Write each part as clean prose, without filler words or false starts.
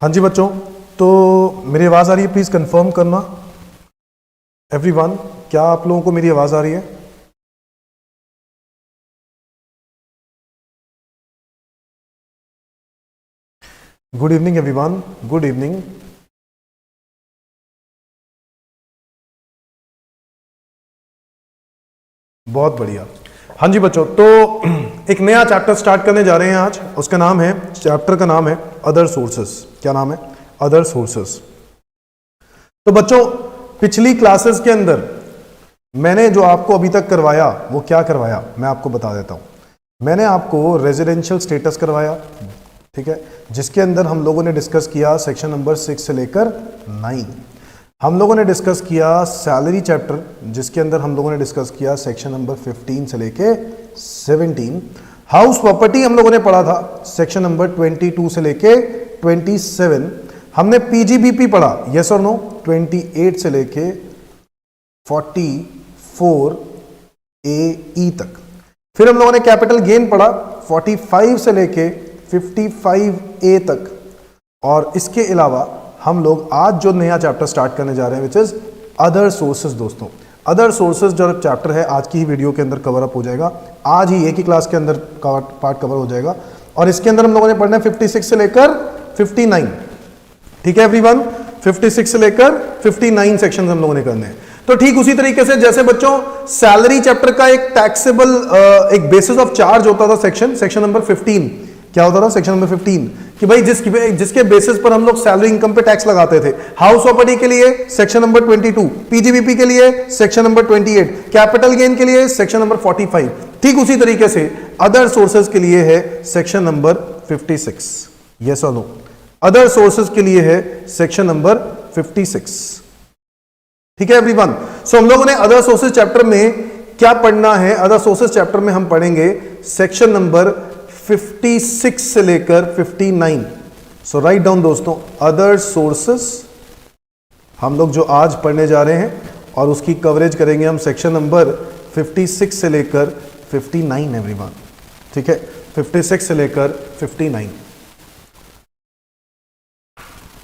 हाँ जी बच्चों, तो मेरी आवाज़ आ रही है? प्लीज़ कंफर्म करना एवरीवन, क्या आप लोगों को मेरी आवाज़ आ रही है? Good evening everyone, good evening. बहुत बढ़िया। हाँ जी बच्चों, तो एक नया चैप्टर स्टार्ट करने जा रहे हैं आज। उसका नाम है, चैप्टर का नाम है अदर सोर्सेस। क्या नाम है? Other sources. तो बच्चों, पिछली क्लासेस के अंदर मैंने जो आपको अभी तक करवाया वो क्या करवाया मैं आपको बता देता हूं। मैंने आपको रेजिडेंशियल स्टेटस करवाया, ठीक है, जिसके अंदर हम लोगों ने डिस्कस किया सेक्शन नंबर 6 से लेकर 9। हम लोगों ने डिस्कस किया सैलरी चैप्टर, जिसके अंदर हम लोगों ने डिस्कस किया सेक्शन नंबर 15 से लेके 17। हाउस प्रॉपर्टी हम लोगों ने पढ़ा था सेक्शन नंबर 22 से लेके 27। हमने पीजीबीपी पढ़ा, यस और नो, 28 से लेके 44 ए तक। फिर हम लोगों ने कैपिटल गेन पढ़ा 45 से लेके 55 ए तक। और इसके अलावा हम लोग आज जो नया चैप्टर स्टार्ट करने जा रहे हैं विच इज अदर सोर्सेज। दोस्तों, अदर सोर्सेज जो चैप्टर है आज की ही वीडियो के अंदर कवर अप हो जाएगा। आज ही एक ही क्लास के अंदर पार्ट कवर हो जाएगा। और इसके अंदर हम लोगों ने पढ़ना है 56 से लेकर 59। ठीक है एवरीवन, 56 से लेकर 59 सेक्शन हम लोगों ने करने हैं। तो ठीक उसी तरीके से जैसे बच्चों सैलरी चैप्टर का एक टैक्सेबल एक बेसिस ऑफ चार्ज होता था सेक्शन नंबर 15। क्या होता था सेक्शन नंबर 15? कि भाई जिसके बेसिस पर हम लोग सैलरी इनकम पे टैक्स लगाते थे। हाउस प्रॉपर्टी के लिए सेक्शन नंबर 22, पीजीबीपी के लिए सेक्शन नंबर 28, कैपिटल गेन के लिए सेक्शन नंबर 45। ठीक उसी तरीके से अदर सोर्सेज के लिए है section number 56। Yes or no? Other sources के लिए है सेक्शन नंबर 56। ठीक है एवरीवन। सो हम लोगों ने अदर सोर्सेज चैप्टर में क्या पढ़ना है? अदर सोर्सेज चैप्टर में हम पढ़ेंगे सेक्शन नंबर 56 से लेकर 59। सो राइट डाउन दोस्तों, अदर सोर्सेस हम लोग जो आज पढ़ने जा रहे हैं और उसकी कवरेज करेंगे हम सेक्शन नंबर 56 से लेकर 59 एवरीवन। ठीक है, 56 से लेकर 59।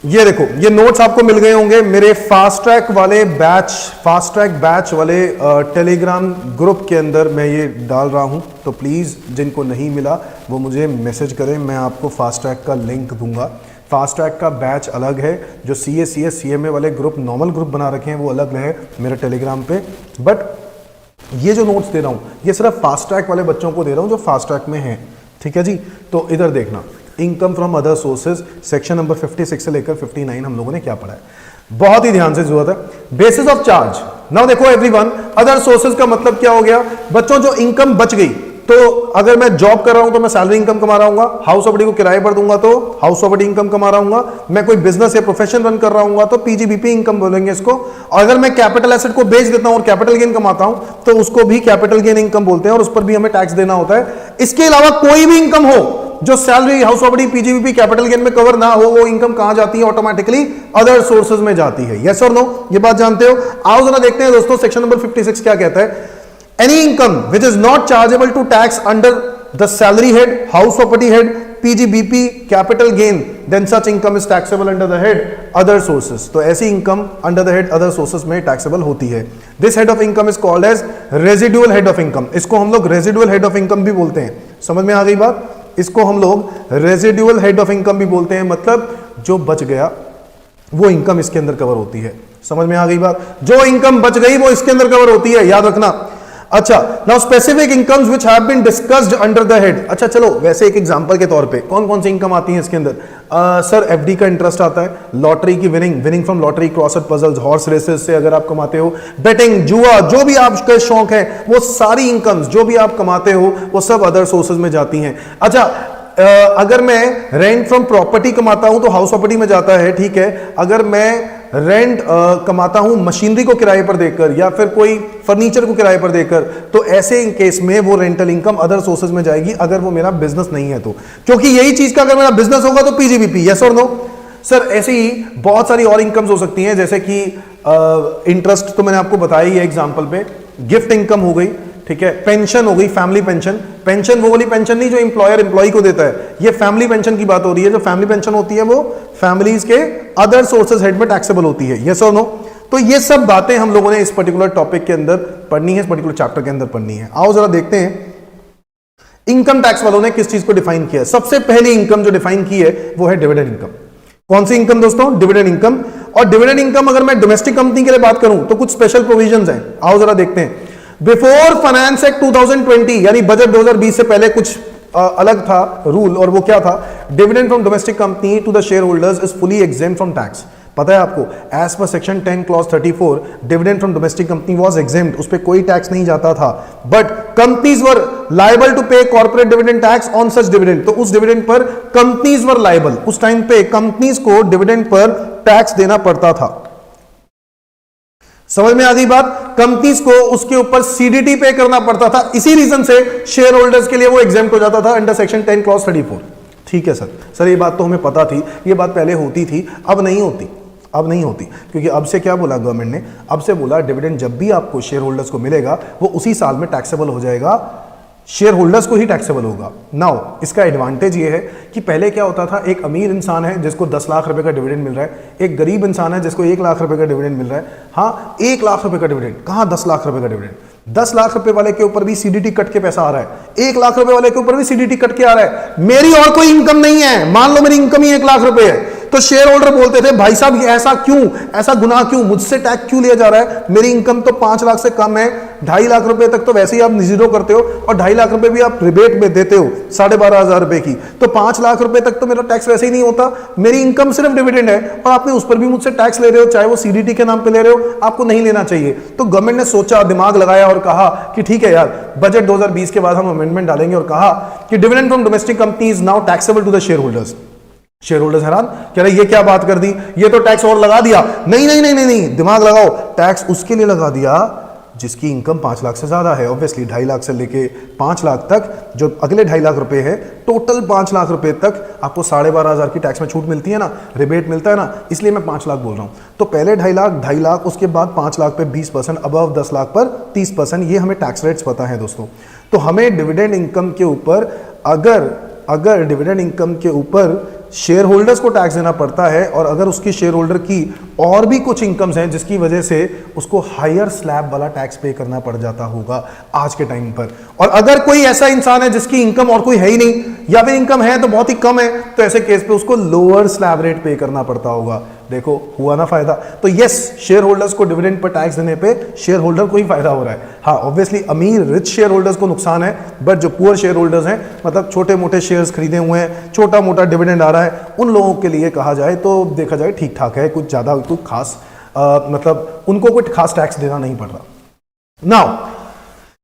ये देखो, ये नोट्स आपको मिल गए होंगे मेरे फास्ट ट्रैक बैच वाले टेलीग्राम ग्रुप के अंदर मैं ये डाल रहा हूं। तो प्लीज़ जिनको नहीं मिला वो मुझे मैसेज करें, मैं आपको फास्ट ट्रैक का लिंक दूंगा। फास्ट ट्रैक का बैच अलग है, जो CA वाले ग्रुप नॉर्मल ग्रुप बना रखे हैं वो अलग है मेरे टेलीग्राम पे। बट ये जो नोट्स दे रहा हूँ ये सिर्फ फास्ट ट्रैक वाले बच्चों को दे रहा हूँ जो फास्ट ट्रैक में हैं। ठीक है जी, तो इधर देखना, income from other sources section number 56 से लेकर 59 हम लोगों ने क्या पढ़ा है, बहुत ही ध्यान से जरूरत है। Basis of charge. नाउ देखो एवरीवन, अदर सोर्सेज का मतलब क्या हो गया बच्चों? जो इनकम बच गई, तो अगर मैं जॉब कर रहा हूं तो मैं सैलरी इनकम कमा रहा हूँ, हाउस प्रॉपर्टी को किराए पर दूंगा तो हाउस प्रॉपर्टी इनकम कमा रहा हूँ, मैं कोई बिजनेस या प्रोफेशन रन कर रहा हूँ तो पीजीबीपी इनकम बोलेंगे इसको। और अगर मैं कैपिटल एसेट को बेच देता हूं और कैपिटल गेन कमाता हूं तो उसको भी कैपिटल गेन इनकम बोलते हैं और उस पर भी हमें टैक्स देना होता है। इसके अलावा कोई भी इनकम हो जो salary, house property, PGBP, capital gain में कवर ना हो, वो इनकम कहां जाती है? ऑटोमेटिकली अदर सोर्सेज में जाती है। Yes or no? ये बात जानते हो? आओ जरा देखते हैं दोस्तों सेक्शन नंबर 56 क्या कहता है। Any income which is not chargeable to tax under the salary head, house property head, PGBP, capital gain, then such income is taxable under the head other sources. तो ऐसी income under the head other sources में taxable होती है। This head of income is called as residual head of income. इसको हम लोग residual head of income भी बोलते हैं। समझ में आ गई बात? इसको हम लोग रेजिडुअल हेड ऑफ इनकम भी बोलते हैं, मतलब जो बच गया वो इनकम इसके अंदर कवर होती है। समझ में आ गई बात? जो इनकम बच गई वो इसके अंदर कवर होती है, याद रखना। अच्छा, now specific incomes which have been discussed under the head. अच्छा चलो, वैसे एक एग्जांपल के तौर पे कौन कौन सी इनकम आती है इसके अंदर? सर एफडी का इंटरेस्ट आता है, लॉटरी की winning from lottery, crossword puzzles, horse races से अगर आप कमाते हो, बेटिंग, जुआ, जो भी आपके शौक है वो सारी इनकम्स जो भी आप कमाते हो वो सब अदर सोर्सेज में जाती हैं। अच्छा, अगर मैं रेंट फ्रॉम प्रॉपर्टी कमाता हूं तो हाउस प्रॉपर्टी में जाता है, ठीक है। अगर मैं रेंट कमाता हूं मशीनरी को किराए पर देकर या फिर कोई फर्नीचर को किराए पर देकर, तो ऐसे केस में वो रेंटल इनकम अदर सोर्सेज में जाएगी अगर वो मेरा बिजनेस नहीं है तो। क्योंकि यही चीज का अगर मेरा बिजनेस होगा तो PGBP. Yes or no? Sir ऐसे ही बहुत सारी और इनकम्स हो सकती हैं, जैसे कि इंटरेस्ट तो मैंने आपको बताया ही है एग्जांपल पे, गिफ्ट इनकम हो गई, ठीक है। पेंशन हो गई, फैमिली पेंशन। पेंशन वो वाली पेंशन नहीं जो एम्प्लॉयर एम्प्लॉय को देता है, ये फैमिली पेंशन की बात हो रही है। जो फैमिली पेंशन होती है वो फैमिलीज के अदर सोर्सेज हेड में टैक्सेबल होती है, यस और नो। तो ये सब बातें हम लोगों ने इस पर्टिकुलर टॉपिक के अंदर पढ़नी है, इस पर्टिकुलर चैप्टर के अंदर पढ़नी है। आओ जरा देखते हैं इनकम टैक्स वालों ने किस चीज को डिफाइन किया है। सबसे पहली इनकम जो डिफाइन की है वो है डिविडेंड इनकम। कौन सी इनकम दोस्तों? Dividend income. और डिविडेंड इनकम अगर मैं डोमेस्टिक कंपनी के लिए बात करूं तो कुछ स्पेशल प्रोविजंस हैं, आओ जरा देखते हैं। बिफोर फाइनेंस एक्ट 2020 यानी बजट 2020 से पहले कुछ अलग था रूल, और वो क्या था? Dividend from domestic company to the share holders is fully exempt from tax. पता है आपको, as per section 10 clause 34 dividend from domestic company was exempt, उस पर कोई टैक्स नहीं जाता था। But companies were liable to pay corporate dividend tax on such dividend. तो उस डिविडेंड पर कंपनीज वर लायबल, उस टाइम पे कंपनीज को डिविडेंड पर टैक्स देना पड़ता था। समझ में आ गई बात? कंपनीज को उसके ऊपर सीडीटी पे करना पड़ता था, इसी रीजन से शेयर होल्डर्स के लिए वो एग्जेम्प्ट हो जाता था अंडर सेक्शन 10 क्लॉज 34। ठीक है सर, ये बात तो हमें पता थी, ये बात पहले होती थी, अब नहीं होती। अब नहीं होती क्योंकि अब से क्या बोला गवर्नमेंट ने? अब से बोला डिविडेंड जब भी आपको शेयर होल्डर्स को मिलेगा वो उसी साल में टैक्सेबल हो जाएगा, शेयर होल्डर्स को ही टैक्सेबल होगा। नाउ इसका एडवांटेज ये है कि पहले क्या होता था, एक अमीर इंसान है जिसको 10 लाख रुपए का डिविडेंड मिल रहा है, एक गरीब इंसान है जिसको 1 लाख रुपए का डिविडेंड मिल रहा है। हाँ, 1 लाख रुपए का डिविडेंड, कहाँ 10 लाख रुपए का डिविडेंड? 10 लाख रुपए वाले के ऊपर भी सीडीटी कट के पैसा आ रहा है, 1 लाख रुपए वाले के ऊपर भी सीडीटी कट के आ रहा है। मेरी और कोई इनकम नहीं है, मान लो मेरी इनकम ही 1 लाख रुपए है, तो शेयर होल्डर बोलते थे भाई साहब ऐसा क्यों, ऐसा गुनाह क्यों, मुझसे टैक्स क्यों लिया जा रहा है? मेरी इनकम तो 5 लाख से कम है, 2.5 लाख रुपए तक तो वैसे ही आप जीरो करते हो, और 2.5 लाख रुपए भी आप रिबेट में देते हो 12,500 रुपए की, तो 5 लाख रुपए तक तो मेरा टैक्स वैसे ही नहीं होता। मेरी इनकम सिर्फ डिविडेंड है और आपने उस पर भी मुझसे टैक्स ले रहे हो, चाहे वो सीडीटी के नाम पे ले रहे हो, आपको नहीं लेना चाहिए। तो गवर्नमेंट ने सोचा, दिमाग लगाया और कहा कि ठीक है यार, बजट 2020 के बाद हम अमेंडमेंट डालेंगे और कहा कि dividend from domestic company is now taxable to the share holders. Share holders हैरान, कह रहे ये क्या बात कर दी, ये तो टैक्स और लगा दिया। नहीं नहीं नहीं नहीं नहीं, दिमाग लगाओ, टैक्स उसके लिए लगा दिया जिसकी इनकम 5 लाख से ज्यादा है। ऑब्वियसली 2.5 लाख से लेके 5 लाख तक, जो अगले 2.5 लाख रुपए है, टोटल 5 लाख रुपए तक आपको 12,500 की टैक्स में छूट मिलती है ना, रिबेट मिलता है ना, इसलिए मैं 5 लाख बोल रहा हूं। तो पहले 2.5 लाख, उसके बाद 5 लाख पे 20%, अबव 10 लाख पर 30%, ये हमें टैक्स रेट्स पता है दोस्तों। तो हमें डिविडेंड इनकम के ऊपर अगर डिविडेंड इनकम के ऊपर शेयर होल्डर्स को टैक्स देना पड़ता है, और अगर उसकी शेयर होल्डर की और भी कुछ इनकम्स हैं जिसकी वजह से उसको हायर स्लैब वाला टैक्स पे करना पड़ जाता होगा आज के टाइम पर। और अगर कोई ऐसा इंसान है जिसकी इनकम और कोई है ही नहीं, या फिर इनकम है तो बहुत ही कम है, तो ऐसे केस पे उसको लोअर स्लैब रेट पे करना पड़ता होगा। देखो हुआ ना फायदा। तो यस, शेयर होल्डर्स को डिविडेंड पर टैक्स देने पे शेयर होल्डर को ही फायदा हो रहा है। हाँ, ऑब्वियसली अमीर रिच शेयर होल्डर्स को नुकसान है, बट जो पुअर शेयर होल्डर्स हैं, मतलब छोटे मोटे शेयर्स खरीदे हुए हैं, छोटा मोटा डिविडेंड आ रहा है, उन लोगों के लिए कहा जाए तो देखा जाए ठीक ठाक है, कुछ ज्यादा कुछ खास मतलब उनको कुछ खास टैक्स देना नहीं पड़ रहा। नाउ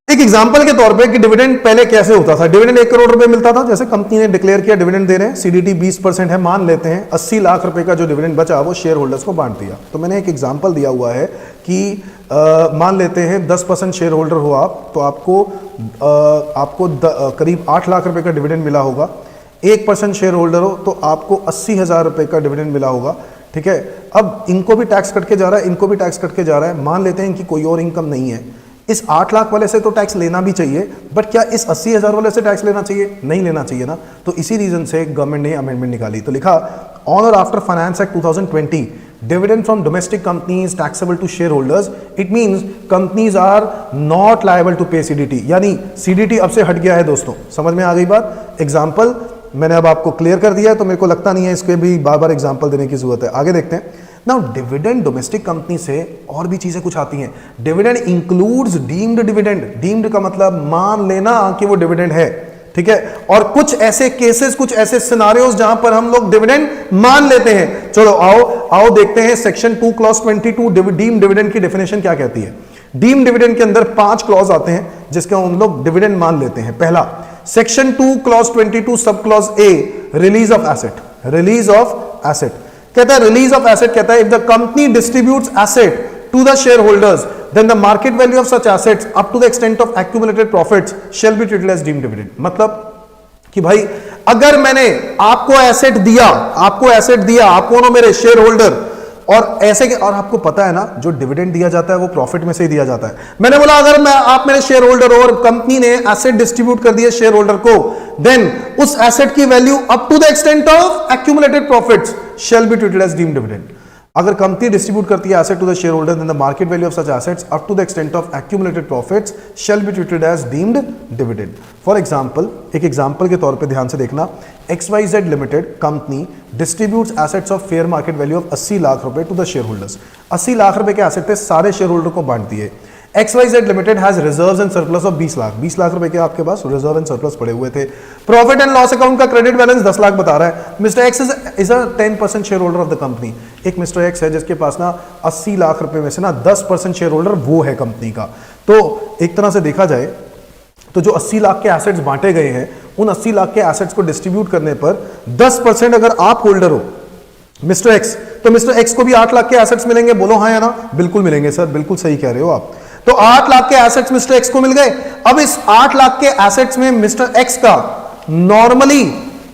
एक एग्जांपल के तौर पे कि डिविडेंड पहले कैसे होता था। डिविडेंड 1 करोड़ रुपए मिलता था, जैसे कंपनी ने डिक्लेयर किया डिविडेंड दे रहे हैं, सीडीटी 20% है, मान लेते हैं 80 लाख रुपए का जो डिविडेंड बचा वो शेयर होल्डर्स को बांट दिया। तो मैंने एक एग्जांपल दिया हुआ है कि मान लेते हैं 10% शेयर होल्डर हो आप, तो आपको करीब 8 लाख रुपए का डिविडेंड मिला होगा। 1% शेयर होल्डर हो तो आपको 80,000 रुपए का डिविडेंड मिला होगा। ठीक है, अब इनको भी टैक्स कट के जा रहा है, इनको भी टैक्स कट के जा रहा है। मान लेते हैं इनकी कोई और इनकम नहीं है, इस 8 लाख वाले से तो टैक्स लेना भी चाहिए, बट क्या इस 80,000 वाले से टैक्स लेना चाहिए? नहीं लेना चाहिए ना। तो इसी रीजन से गवर्नमेंट ने अमेंडमेंट निकाली, तो लिखा ऑन और after finance act 2020 dividend from domestic companies taxable to share holders, it means companies are not liable to pay CDT. यानी सीडीटी अब से हट गया है दोस्तों, समझ में आ गई बात? एग्जाम्पल मैंने अब आपको क्लियर कर दिया है, तो मेरे को लगता नहीं है इसके भी बार बार एग्जाम्पल देने की जरूरत है। आगे देखते हैं। नाउ डिविडेंड डोमेस्टिक कंपनी से और भी चीजें कुछ आती हैं। Dividend includes deemed dividend. Deemed का मतलब मान लेना कि वो डिविडेंड है, ठीक है। और कुछ ऐसे केसेस, कुछ ऐसे सिनारियोज जहां पर हम लोग डिविडेंड मान लेते हैं। चलो आओ देखते हैं सेक्शन 2 क्लॉज 22 डीम्ड डिविडेंड की डेफिनेशन क्या कहती है। डीम्ड डिविडेंड के अंदर 5 क्लॉज आते हैं जिसके हम लोग डिविडेंड मान लेते हैं। पहला, section 2 clause 22 sub clause A, release of asset. Release of asset कहता है, रिलीज ऑफ एसेट कहता है, if the company distributes asset to the share holders then the market value of such assets up to the extent of accumulated profits shall be treated as deemed dividend. मतलब कि भाई अगर मैंने आपको asset दिया, आप कौन हो? मेरे शेयर होल्डर। और ऐसे के, और आपको पता है ना जो डिविडेंड दिया जाता है वो प्रॉफिट में से ही दिया जाता है। मैंने बोला अगर आप मेरे शेयर होल्डर हो और कंपनी ने एसेट डिस्ट्रीब्यूट कर दिए शेयर होल्डर को, देन उस एसेट की value up to the extent of accumulated profits shall be treated as deemed dividend. अगर कंपनी डिस्ट्रीब्यूट करती है asset to the share holder, then the market value of such assets up to the extent of accumulated profits shall be treated as deemed dividend. For example, एक example के तौर पे ध्यान से देखना, XYZ limited company distributes assets of fair market value of 80 lakh रुपए to the share holders. 80 lakh रुपए के एसेट थे, सारे शेयर होल्डर को बांट दिए। XYZ limited has reserves and surplus of 20 lakh रुपए के आपके पास रिजर्व एंड सरप्लस पड़े हुए थे। प्रॉफिट एंड लॉस अकाउंट का क्रेडिट बैलेंस 10 लाख बता रहा है। Mister x is a 10% share holder of the company. एक मिस्टर एक्स है जिसके पास ना 80 लाख रुपए में से ना 10% शेयर होल्डर वो है कंपनी का। तो एक तरह से देखा जाए तो जो 80 लाख के एसेट्स बांटे गए हैं, उन 80 लाख के एसेट्स को डिस्ट्रीब्यूट करने पर 10% अगर आप होल्डर हो मिस्टर एक्स, तो मिस्टर एक्स को भी 8 लाख के एसेट्स मिलेंगे। बोलो हाँ या ना? बिल्कुल मिलेंगे सर, बिल्कुल सही कह रहे हो आप। तो 8 लाख के एसेट्स मिस्टर एक्स को मिल गए। अब इस 8 लाख के एसेट्स में मिस्टर एक्स का नॉर्मली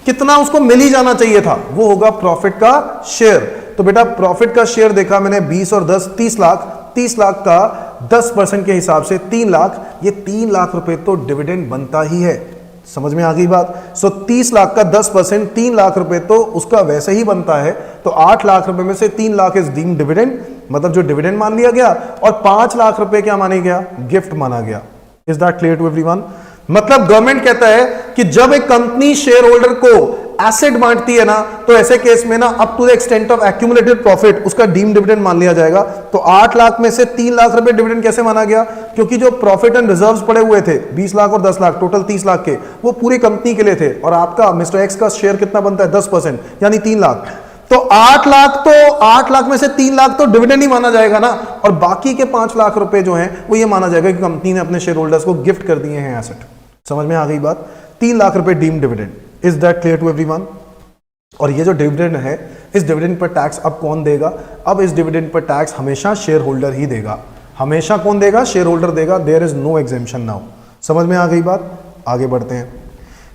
कितना उसको मिल ही जाना चाहिए था, वो होगा प्रॉफिट का शेयर। तो बेटा प्रॉफिट का शेयर देखा मैंने 20 और 10 30 लाख, 30 लाख का 10% के हिसाब से 3 लाख, ये 3 लाख रुपए तो डिविडेंड बनता ही है। समझ में आ गई बात? सो 30 लाख का 10% 3 लाख रुपए तो उसका वैसे ही बनता है। तो 8 लाख रुपए में से 3 लाख इज डीम्ड डिविडेंड, मतलब जो डिविडेंड मान लिया गया, और 5 लाख रुपए क्या माना गया? गिफ्ट माना गया। Is that clear to everyone? मतलब गवर्नमेंट कहता है कि जब एक कंपनी शेयर होल्डर को एसेट बांटती है ना, तो ऐसे केस में ना up to the extent of accumulated profit उसका डीम्ड डिविडेंड मान लिया जाएगा। तो 8 लाख में से 3 लाख रुपए डिविडेंड कैसे माना गया? क्योंकि जो प्रॉफिट एंड रिजर्व्स पड़े हुए थे 20 लाख और 10 लाख, टोटल 30 लाख के, वो पूरी कंपनी के लिए थे। और आपका मिस्टर एक्स का शेयर कितना बनता है? 10%, यानी 3 लाख। तो 8 लाख में से 3 लाख तो डिविडेंड ही माना जाएगा ना, और बाकी के 5 लाख रुपए जो हैं वो ये माना जाएगा कि कंपनी ने अपने शेयर होल्डर्स को गिफ्ट कर दिए हैं एसेट। समझ में आ गई बात? 3 लाख रुपए deemed dividend. Is that clear to everyone? और ये जो डिविडेंड है, इस डिविडेंड पर टैक्स अब कौन देगा? अब इस डिविडेंड पर टैक्स हमेशा शेयर होल्डर ही देगा। हमेशा कौन देगा? शेयर होल्डर देगा। There is no exemption now. समझ में आ गई बात? आगे बढ़ते हैं।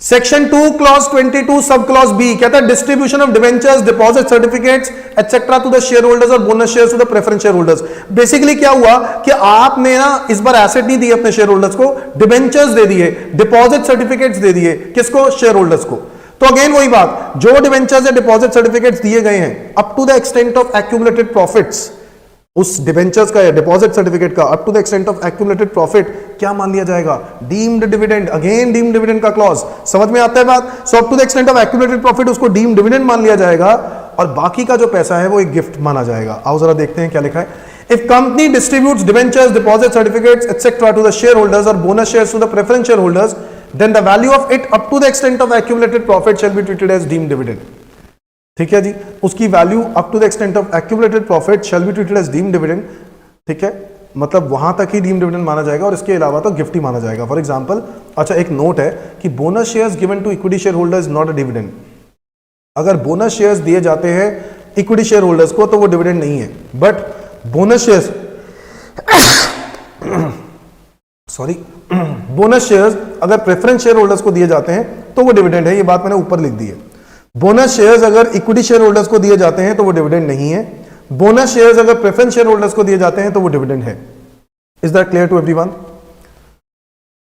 Section 2 clause 22 sub clause B कहता है distribution of debentures, deposit certificates etcetera to the share holders और bonus shares to the preference share holders. Basically क्या हुआ कि आपने ना इस बार एसेट नहीं दिए अपने शेयर होल्डर्स को, डिवेंचर्स दे दिए, डिपॉजिट सर्टिफिकेट्स दे दिए। किसको? शेयर होल्डर्स को। तो अगेन वही बात, जो डिवेंचर्स या डिपॉजिट सर्टिफिकेट्स दिए गए हैं up to the extent of accumulated profits, उस डिवेंचर्स का या डिपॉजिट सर्टिफिकेट का up to the extent of accumulated profit क्या मान लिया जाएगा? Deemed dividend. Again deemed dividend का क्लॉज। समझ में आता है बात? So up to the extent of accumulated profit उसको डीम्ड डिविडेंड मान लिया जाएगा, और बाकी का जो पैसा है वो एक गिफ्ट माना जाएगा। आओ जरा देखते हैं क्या लिखा है। If company distributes debentures, deposit certificates etcetera to the share holders और bonus shares to the preference share holders, then the value of it up to the extent of accumulated profit shall be treated as deemed dividend। ठीक है जी, उसकी value up to the extent of accumulated profit shall be treated as deemed dividend. ठीक है, मतलब वहां तक ही deemed dividend माना जाएगा और इसके अलावा तो गिफ्ट ही माना जाएगा। फॉर एग्जांपल, अच्छा एक नोट है कि bonus shares given to equity share holders not a dividend. अगर बोनस शेयर्स दिए जाते हैं इक्विटी शेयर होल्डर्स को तो वो डिविडेंड नहीं है, but bonus shares sorry bonus shares अगर प्रेफरेंस शेयर होल्डर्स को दिए जाते हैं तो वो डिविडेंड है। ये बात मैंने ऊपर लिख दी है। बोनस शेयर्स अगर इक्विटी शेयर होल्डर्स को दिए जाते हैं तो वो डिविडेंड नहीं है। बोनस शेयर्स अगर प्रेफरेंस शेयर होल्डर्स को दिए जाते हैं तो वो डिविडेंड है। Is that clear to everyone?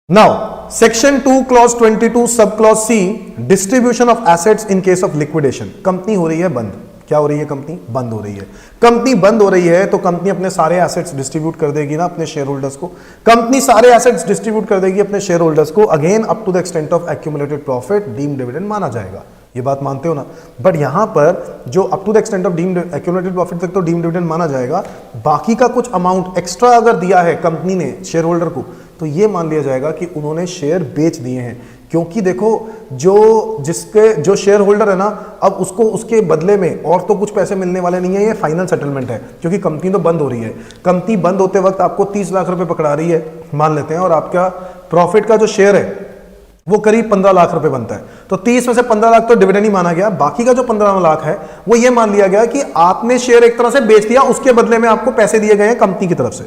Now section 2 clause 22 sub clause C distribution of assets in case of liquidation. Company हो रही है बंद। क्या हो रही है? कंपनी बंद हो रही है। कंपनी बंद हो रही है तो कंपनी अपने सारे एसेट्स डिस्ट्रीब्यूट कर देगी ना अपने शेयर होल्डर्स को। कंपनी सारे एसेट्स डिस्ट्रीब्यूट कर देगी अपने शेयर होल्डर्स को। Again up to the extent of accumulated profit deemed dividend माना जाएगा। ये बात मानते हो ना? बट यहां पर जो up to the extent of deemed accumulated profit तक तो डीम्ड डिविडेंड माना जाएगा। बाकी का कुछ अमाउंट एक्स्ट्रा अगर दिया है कंपनी ने शेयर होल्डर को तो ये मान लिया जाएगा कि उन्होंने शेयर बेच दिए हैं। क्योंकि देखो जो शेयर होल्डर है ना, अब उसको उसके बदले में और तो कुछ पैसे मिलने वाले नहीं है। ये फाइनल सेटलमेंट है क्योंकि कंपनी तो बंद हो रही है। कंपनी बंद होते वक्त आपको 30 लाख रुपए पकड़ा रही है मान लेते हैं, और आपका प्रॉफिट का जो शेयर है वो करीब 15 लाख रुपए बनता है। तो 30 में से 15 लाख तो डिविडेंड ही माना गया। बाकी का जो 15 लाख है वो ये मान लिया गया कि आपने शेयर एक तरह से बेच दिया, उसके बदले में आपको पैसे दिए गए हैं कंपनी की तरफ से।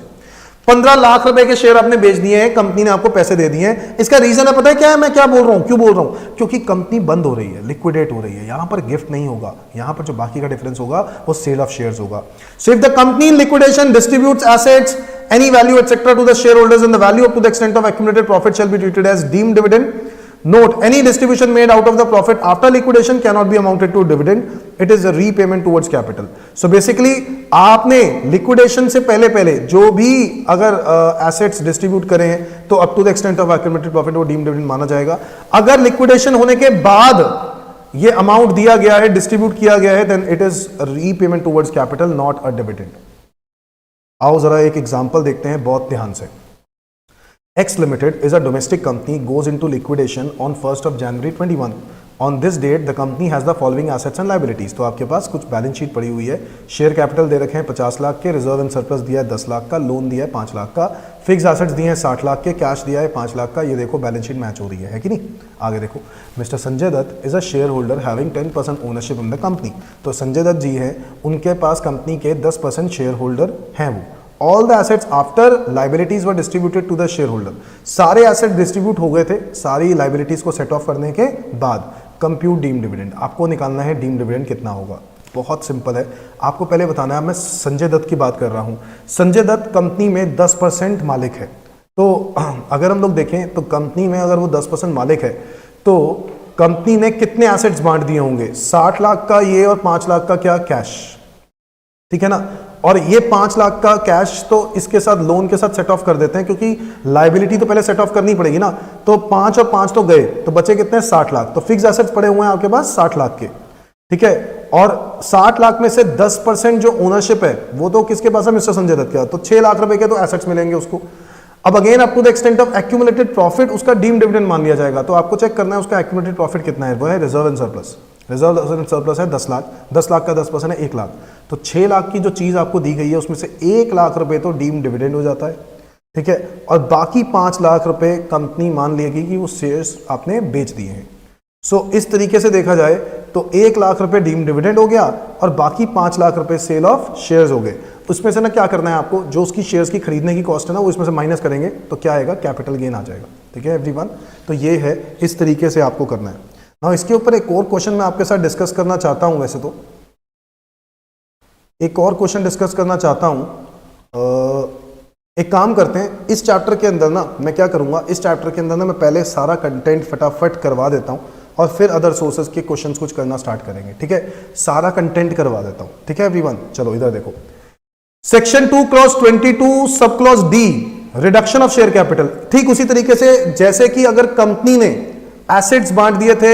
15 लाख रुपए के शेयर आपने बेच दिए हैं, कंपनी ने आपको पैसे दे दिए हैं। इसका रीजन है, पता है क्या है, मैं क्या बोल रहा हूं, क्यों बोल रहा हूं, क्योंकि कंपनी बंद हो रही है, लिक्विडेट हो रही है। यहां पर गिफ्ट नहीं होगा, यहां पर जो बाकी का डिफरेंस होगा वो सेल ऑफ शेयर्स होगा। So if the company in liquidation distributes assets any value etc to the shareholders and the value up to the extent of accumulated profit shall be treated as deemed dividend. Note, any distribution made out of the profit after liquidation cannot be amounted to dividend. It is a repayment towards capital. So basically आपने liquidation से पहले जो भी अगर assets distribute करें तो up to the extent of accumulated profit वो deemed dividend माना जाएगा। अगर liquidation होने के बाद ये amount दिया गया है, distribute किया गया है, then it is a repayment towards capital, not a dividend. आओ जरा एक एग्जांपल देखते हैं बहुत ध्यान से। X Limited is a domestic company goes into liquidation on 1st of January 21. On this date the company has the following assets and liabilities. तो आपके पास कुछ बैलेंस शीट पड़ी हुई है, शेयर कैपिटल दे रखे हैं 50 लाख के, रिजर्व एंड सरप्लस दिया है 10 लाख का, लोन दिया है 5 लाख का, फिक्स एसेट्स दिए हैं 60 लाख के, कैश दिया है 5 लाख का। ये देखो बैलेंस शीट मैच हो रही है कि नहीं। आगे देखो, mister Sanjay Dutt is a share holder having 10% ownership in the company. तो संजय दत्त जी हैं, उनके पास कंपनी के 10% शेयर होल्डर हैं वो। All the assets after liabilities were distributed to the shareholder. सारे एसेट डिस्ट्रीब्यूट हो गए थे, सारी लाइबिलिटीज को सेट ऑफ करने के बाद कंप्यूट डीम डिविडेंड। आपको निकालना है डीम डिविडेंड कितना होगा। बहुत सिंपल है, आपको पहले बताना है। मैं संजय दत्त की बात कर रहा हूं। संजय दत्त कंपनी में 10% मालिक है। तो अगर हम लोग देखें तो कंपनी में अगर वो 10% मालिक है तो कंपनी ने कितने एसेट्स बांट दिए होंगे, 60 लाख का ये और 5 लाख का क्या कैश, ठीक है ना। और ये 5 लाख का कैश तो इसके साथ लोन के साथ सेट ऑफ कर देते हैं, क्योंकि लाइबिलिटी तो पहले सेट ऑफ करनी पड़ेगी ना। तो 5 और 5 तो गए, तो बचे कितने, 60 लाख। तो फिक्स एसेट्स पड़े हुए हैं आपके पास 60 लाख के, ठीक है। और 60 लाख में से 10% जो ओनरशिप है वो तो किसके पास है, मिस्टर संजय दत्त का। तो 6 लाख रुपए के तो एसेट्स मिलेंगे उसको। अब again up to the extent of accumulated profit उसका डीम डिविडेंड मान लिया जाएगा। तो आपको चेक करना है उसका एक्यूमुलेटेड प्रॉफिट कितना है, वो है reserve and surplus. Reserve and surplus है 10 लाख, 10 लाख का 10% है 1 लाख। तो 6 लाख की जो चीज आपको दी गई है उसमें से 1 लाख रुपए तो डीम डिविडेंड हो जाता है, ठीक है। और बाकी 5 लाख रुपए कंपनी मान लेगी कि वो शेयर्स आपने बेच दिए हैं। सो इस तरीके से देखा जाए तो 1 लाख रुपए डीम डिविडेंड हो गया और बाकी 5 लाख रुपए सेल ऑफ शेयर्स हो गए। उसमें से ना क्या करना है आपको, जो उसकी शेयर्स की खरीदने की कॉस्ट है ना वो इसमें से माइनस करेंगे तो क्या आएगा, कैपिटल गेन आ जाएगा, ठीक है एवरीवन। तो ये है, इस तरीके से आपको करना है। ना इसके ऊपर एक और क्वेश्चन मैं आपके साथ डिस्कस करना चाहता हूं। वैसे तो एक और क्वेश्चन डिस्कस करना चाहता हूं। एक काम करते हैं, इस चैप्टर के अंदर ना मैं क्या करूंगा, इस चैप्टर के अंदर ना मैं पहले सारा कंटेंट फटाफट करवा देता हूं और फिर अदर सोर्सेज के क्वेश्चंस कुछ करना स्टार्ट करेंगे, ठीक है। सारा कंटेंट करवा देता हूं, ठीक है एवरीवन। चलो इधर देखो, section 2 clause 22 sub clause D, reduction of share capital. ठीक उसी तरीके से जैसे कि अगर कंपनी ने एसेट्स बांट दिए थे,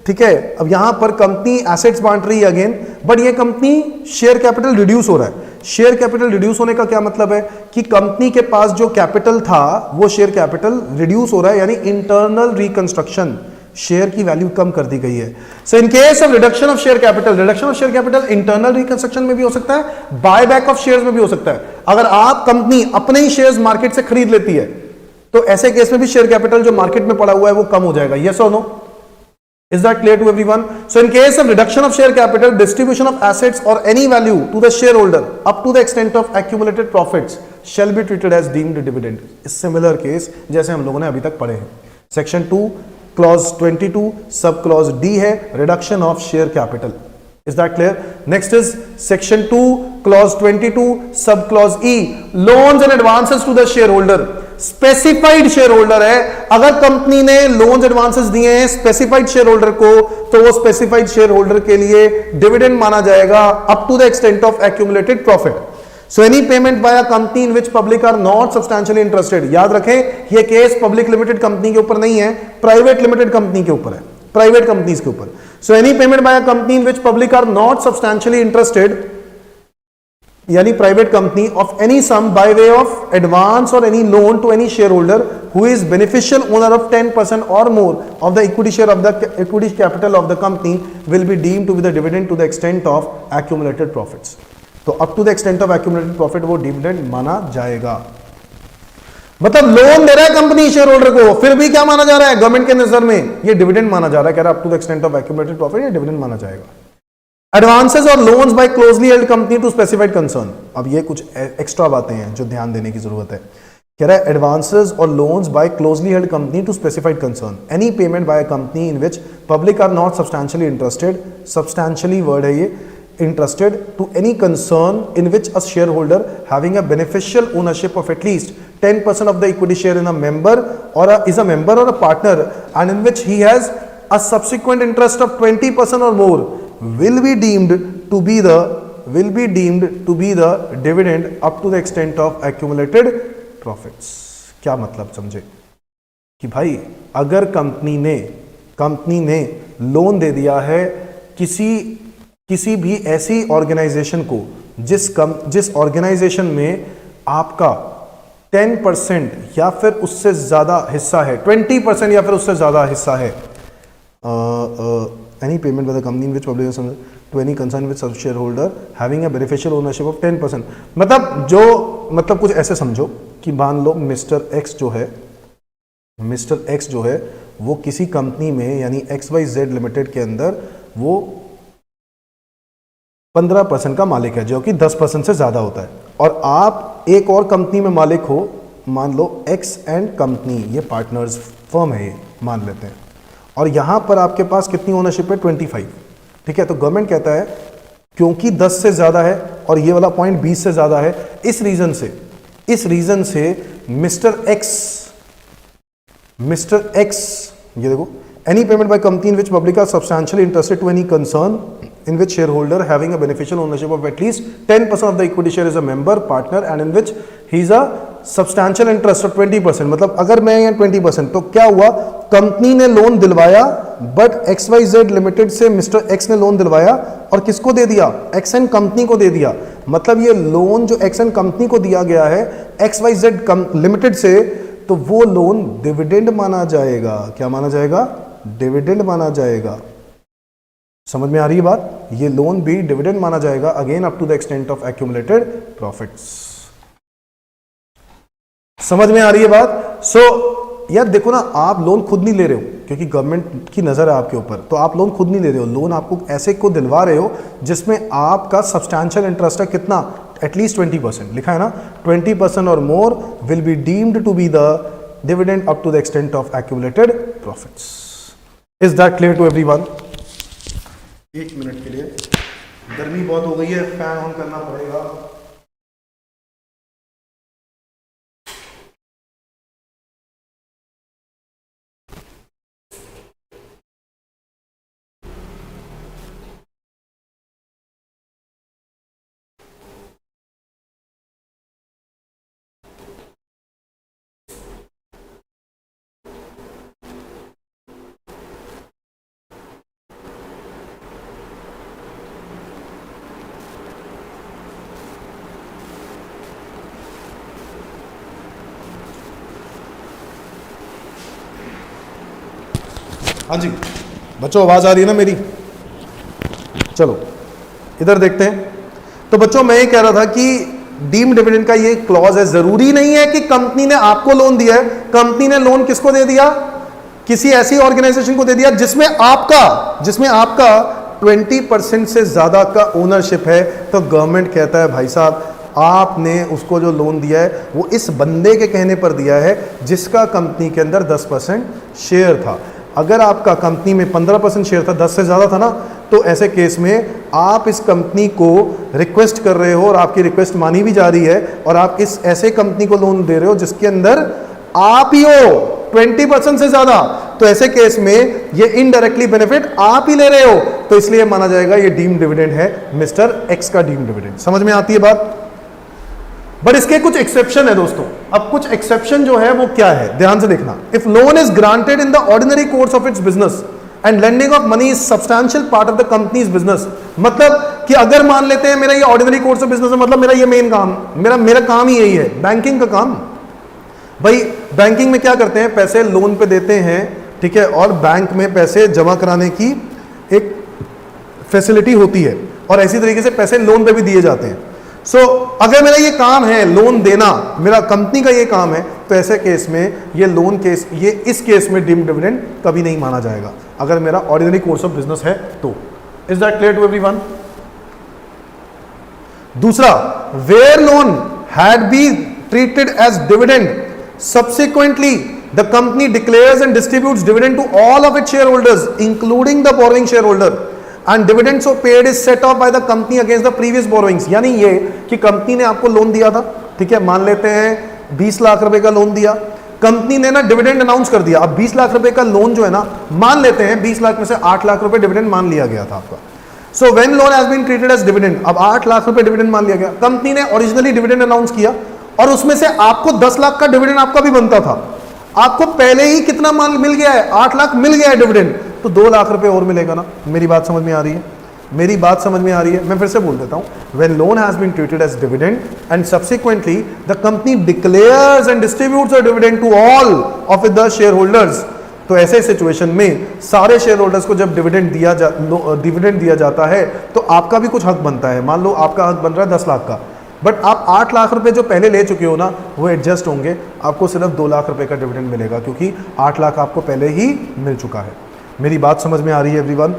ठीक है। अब यहां पर कंपनी एसेट्स बांट रही है अगेन, बट ये कंपनी शेयर कैपिटल रिड्यूस हो रहा है। शेयर कैपिटल रिड्यूस होने का क्या मतलब है कि कंपनी के पास जो कैपिटल था वो शेयर कैपिटल रिड्यूस हो रहा है, यानी इंटरनल रिकंस्ट्रक्शन, शेयर की वैल्यू कम कर दी गई है। So in case of reduction of share capital, reduction of share capital internal reconstruction में भी हो सकता है, बाय बैक ऑफ शेयर्स में भी हो सकता है। अगर आप कंपनी अपने ही शेयर्स मार्केट से खरीद लेती है तो ऐसे केस में भी शेयर कैपिटल जो मार्केट में पड़ा हुआ है वो कम हो जाएगा। Yes or no, is that clear to everyone? So in case of reduction of share capital, distribution of assets और any value to the share holder up to the extent of accumulated profits shall be treated as deemed dividend. Similar case जैसे हम लोगों ने अभी तक पढ़े हैं। Section 2 clause 22 sub clause D है, reduction of share capital. Is that clear? Next is section 2 clause 22 sub clause E, loans and advances to the share holder. Specified share holder है, अगर कंपनी ने लोन्स एडवांसेस दिए हैं specified share holder को तो वो specified share holder के लिए डिविडेंड माना जाएगा up to the extent of accumulated profit. So any payment by a company in which public are not substantially interested, याद रखें ये केस पब्लिक लिमिटेड कंपनी के ऊपर नहीं है, प्राइवेट लिमिटेड कंपनी के ऊपर है, प्राइवेट कंपनीज के ऊपर। So any payment by a company in which public are not substantially interested, यानी private company, of any sum by way of advance or any loan to any shareholder who is beneficial owner of 10% or more of the equity share of the equity capital of the company will be deemed to be the dividend to the extent of accumulated profits. तो up to the extent of accumulated profit वो dividend माना जाएगा। मतलब loan दे रहा है company share holder को, फिर भी क्या माना जा रहा है गवर्नमेंट के नजर में, ये डिविडेंड माना जा रहा है। कह रहा है up to the extent of accumulated profit ये डिविडेंड माना जाएगा। एडवांसेस और loans by closely held company to specified concern. अब ये कुछ एक्स्ट्रा बातें हैं जो ध्यान देने की जरूरत है। कह रहा है एडवांसेस और loans by closely held company to specified concern, any payment by a company in which public are not substantially interested, substantially word है ये, interested to any concern in which a shareholder having a beneficial ownership of at least 10% of the equity share in a member or is a member or a partner and in which he has a subsequent interest of 20% or more will be deemed to be the dividend up to the extent of accumulated profits। क्या मतलब समझे कि भाई अगर company ने loan दे दिया है किसी भी ऐसी ऑर्गेनाइजेशन को जिस ऑर्गेनाइजेशन में आपका 10% या फिर उससे ज्यादा हिस्सा है, 20% या फिर उससे ज्यादा हिस्सा है, any payment by the company in which public to any concern with sub share holder having a beneficial ownership of 10%। मतलब कुछ ऐसे समझो कि मान लो मिस्टर एक्स जो है वो किसी कंपनी में यानी XYZ लिमिटेड के अंदर वो 15% का मालिक है जो कि 10% से ज्यादा होता है, और आप एक और कंपनी में मालिक हो, मान लो एक्स एंड कंपनी, ये पार्टनर्स फर्म है ये मान लेते हैं, और यहां पर आपके पास कितनी ओनरशिप है 25। ठीक है, तो गवर्नमेंट कहता है क्योंकि 10 से ज्यादा है और ये वाला पॉइंट 20 से ज्यादा है, इस रीजन से मिस्टर एक्स ये देखो, any payment by company in which public are substantially interested to any concern in which shareholder having a beneficial ownership of at least 10% of the equity share is a member partner and in which he is a substantial interest of 20%। मतलब अगर मैं यहाँ 20%, तो क्या हुआ, company ने loan दिलवाया but XYZ limited से मिस्टर एक्स ने लोन दिलवाया और किसको दे दिया, एक्स एंड कंपनी को दे दिया। मतलब ये लोन जो एक्स एंड कंपनी को दिया गया है XYZ लिमिटेड से, तो वो लोन डिविडेंड माना जाएगा। क्या माना जाएगा, डिविडेंड माना जाएगा। समझ में आ रही है बात, ये लोन भी डिविडेंड माना जाएगा, again up to the extent of accumulated profits. समझ में आ रही है बात। सो यार देखो ना, आप लोन खुद नहीं ले रहे हो क्योंकि गवर्नमेंट की नजर है आपके ऊपर, तो आप लोन खुद नहीं ले रहे हो, लोन आपको ऐसे को दिलवा रहे हो जिसमें आपका सब्सटैंशियल इंटरेस्ट है कितना, एटलीस्ट 20%, लिखा है ना, 20% और more will be deemed to be the dividend up to the extent of accumulated profits. Is that clear to everyone? 1 minute के लिए, गर्मी बहुत हो गई है, फैन ऑन करना पड़ेगा। हाँ जी बच्चों, आवाज आ रही है ना मेरी? चलो इधर देखते हैं। तो बच्चों मैं ये कह रहा था कि डीम्ड डिविडेंड का ये क्लॉज है, जरूरी नहीं है कि कंपनी ने आपको लोन दिया है, कंपनी ने लोन किसको दे दिया, किसी ऐसी ऑर्गेनाइजेशन को दे दिया जिसमें आपका 20% से ज्यादा का ओनरशिप है। तो गवर्नमेंट कहता है भाई साहब आपने उसको जो लोन दिया है वो इस बंदे के कहने पर दिया है जिसका कंपनी के अंदर 10% शेयर था। अगर आपका कंपनी में 15% शेयर था, 10 से ज़्यादा था ना, तो ऐसे केस में आप इस कंपनी को रिक्वेस्ट कर रहे हो और आपकी रिक्वेस्ट मानी भी जा रही है और आप इस ऐसे कंपनी को लोन दे रहे हो जिसके अंदर आप ही हो 20% से ज़्यादा, तो ऐसे केस में ये इनडायरेक्टली बेनिफिट आप ही ले रहे हो, तो इसलिए माना जाएगा ये डीम्ड डिविडेंड है, मिस्टर एक्स का डीम्ड डिविडेंड। समझ में आती है बात? बट इसके कुछ एक्सेप्शन है दोस्तों। अब कुछ एक्सेप्शन जो है वो क्या है, ध्यान से देखना। If loan is granted in the ordinary course of its business and lending of money is substantial part of the companies business, मतलब कि अगर मान लेते हैं मेरा ये ऑर्डिनरी कोर्स ऑफ बिजनेस है, मतलब मेरा ये मेन काम, मेरा काम ही यही है, बैंकिंग का काम। भाई बैंकिंग में क्या करते हैं, पैसे लोन पे देते हैं, ठीक है, और बैंक में पैसे जमा कराने की एक फैसिलिटी होती है और ऐसी तरीके से पैसे लोन पे भी दिए जाते हैं। सो अगर मेरा ये काम है लोन देना, मेरा कंपनी का ये काम है, तो ऐसे केस में ये लोन केस, ये इस केस में डीम्ड डिविडेंड कभी नहीं माना जाएगा अगर मेरा ऑर्डिनरी कोर्स ऑफ बिजनेस है तो। Is that clear to everyone? दूसरा, where loan had be treated as dividend subsequently the company declares and distributes dividend to all of its share holders including the borrowing share holder and dividend so paid is set off by the company against the previous borrowings. यानी ये कि company ने आपको loan दिया था, ठीक है, मान लेते हैं 20 लाख रुपए का लोन दिया, कंपनी ने ना डिविडेंड अनाउंस कर दिया। अब 20 लाख रुपए का लोन जो है ना, मान लेते हैं 20 लाख में से 8 लाख रुपए डिविडेंड मान लिया गया था आपका। So when loan has been treated as dividend, अब 8 लाख रुपए डिविडेंड मान लिया गया। कंपनी ने ओरिजिनली डिविडेंड अनाउंस किया और उसमें से आपको 10 लाख का डिविडेंड आपका भी बनता था। आपको पहले ही कितना माल मिल गया है, 8 लाख मिल गया है डिविडेंड, तो 2 लाख रुपए और मिलेगा ना। मेरी बात समझ में आ रही है? मेरी बात समझ में आ रही है? मैं फिर से बोल देता हूं, when loan has been treated as dividend and subsequently the company declares and distributes a dividend to all of the share holders, तो ऐसे सिचुएशन में सारे शेयर होल्डर्स को जब डिविडेंड दिया जाता है तो आपका भी कुछ हक बनता है। मान लो आपका हक बन रहा है 10 लाख का, बट आप 8 लाख रुपए जो पहले ले चुके हो ना, वो एडजस्ट होंगे, आपको सिर्फ 2 लाख रुपए का डिविडेंड मिलेगा, क्योंकि 8 लाख आपको पहले ही मिल चुका है। मेरी बात समझ में आ रही है एवरीवन?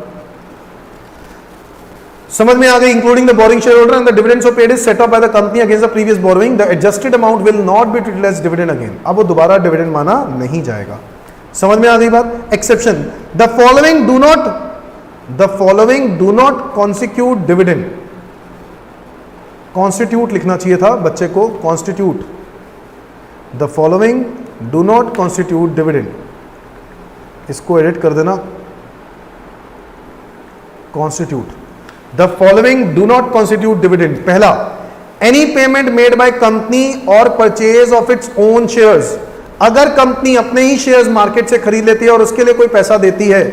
समझ में आ गई? Including the borrowing share holder and the dividend so paid is set up by the company against the previous borrowing, the adjusted amount will not be treated as dividend again. अब वो दोबारा dividend माना नहीं जाएगा। समझ में आ गई बात? Exception, the following do not constitute dividend. Constitute लिखना चाहिए था बच्चे को, constitute. The following do not constitute dividend, इसको एडिट कर देना, constitute. The following do not constitute dividend. पहला, any payment made by company और purchase of its own shares. अगर कंपनी अपने ही शेयर्स मार्केट से खरीद लेती है और उसके लिए कोई पैसा देती है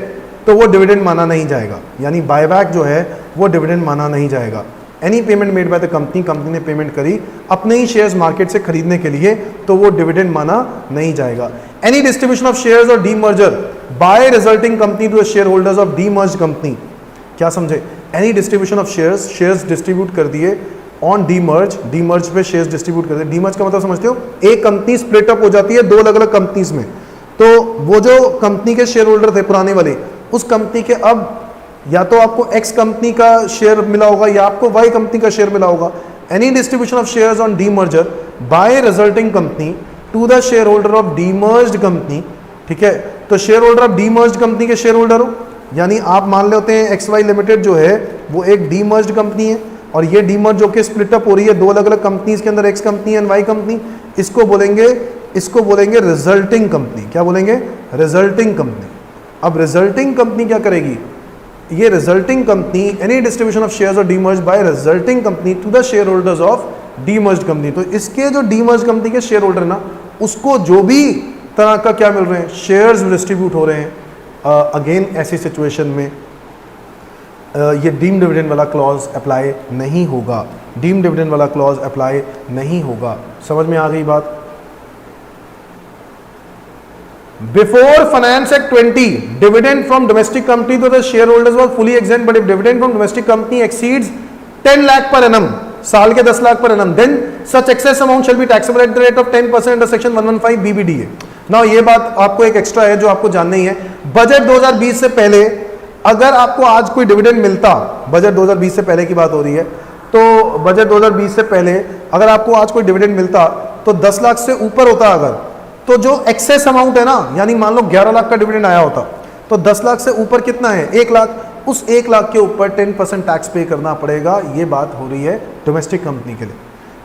तो वो डिविडेंड माना नहीं जाएगा, यानी बायबैक जो है वो डिविडेंड माना नहीं जाएगा। Any payment made bye the company, company ने पेमेंट करी अपने ही शेयर्स मार्केट से खरीदने के लिए, तो वो डिविडेंड माना नहीं जाएगा। एनी डिस्ट्रीब्यूशन ऑफ शेयर्स और demerger by resulting company to share holders of demerged company. क्या समझे? Any distribution of shares distribute कर दिए ऑन डीमर्ज पे शेयर्स डिस्ट्रीब्यूट कर दिए। डीमर्ज का मतलब समझते हो? एक कंपनी स्प्लिट अप हो जाती है 2 अलग अलग कंपनीज में, तो वो जो कंपनी के शेयर होल्डर थे पुराने वाले, उस कंपनी के अब या तो आपको एक्स कंपनी का शेयर मिला होगा या आपको वाई कंपनी का शेयर मिला होगा। Any distribution of shares on demerger by resulting company to the share holder of demerged company, ठीक है, तो share holder of demerged company के शेयर होल्डर हो, यानी आप मान लेते हैं एक्स वाई लिमिटेड जो है वो एक डीमर्ज्ड कंपनी है और ये डीमर्ज जो कि स्प्लिट अप हो रही है 2 अलग अलग कंपनीज के अंदर, X company and Y company, इसको बोलेंगे रिजल्टिंग कंपनी। क्या बोलेंगे? Resulting company. अब रिजल्टिंग कंपनी क्या करेगी? ये resulting company any distribution of shares और demerge by resulting company to the share holders of demerge company, तो इसके जो डीमर्ज कंपनी के शेयर होल्डर ना, उसको जो भी तरह का क्या मिल रहे हैं, शेयर्स डिस्ट्रीब्यूट हो रहे हैं। अगेन ऐसी सिचुएशन में ये डीम डिविडेंड वाला क्लॉज अप्लाई नहीं होगा, डीम डिविडेंड वाला क्लॉज अप्लाई नहीं होगा। समझ में आ गई बात? Before Finance Act 20, dividend from domestic company to the shareholders was fully exempt, but if dividend from domestic company exceeds 10 lakh per annum, साल के 10 लाख पर annum, then such excess amount shall be taxable at the rate of 10% under section 115 BBDA. Now ये बात आपको एक extra है जो आपको जाननी है। बजट 2020 से पहले अगर आपको आज कोई डिविडेंड मिलता, बजट 2020 से पहले की बात हो रही है, तो बजट 2020 से पहले अगर आपको आज कोई डिविडेंड मिलता तो 10 लाख से ऊपर होता अगर, तो जो एक्सेस अमाउंट है ना, यानी मान लो 11 लाख का डिविडेंड आया होता, तो 10 लाख से ऊपर कितना है? 1 लाख। उस 1 लाख के ऊपर 10% टैक्स पे करना पड़ेगा। ये बात हो रही है डोमेस्टिक कंपनी के लिए।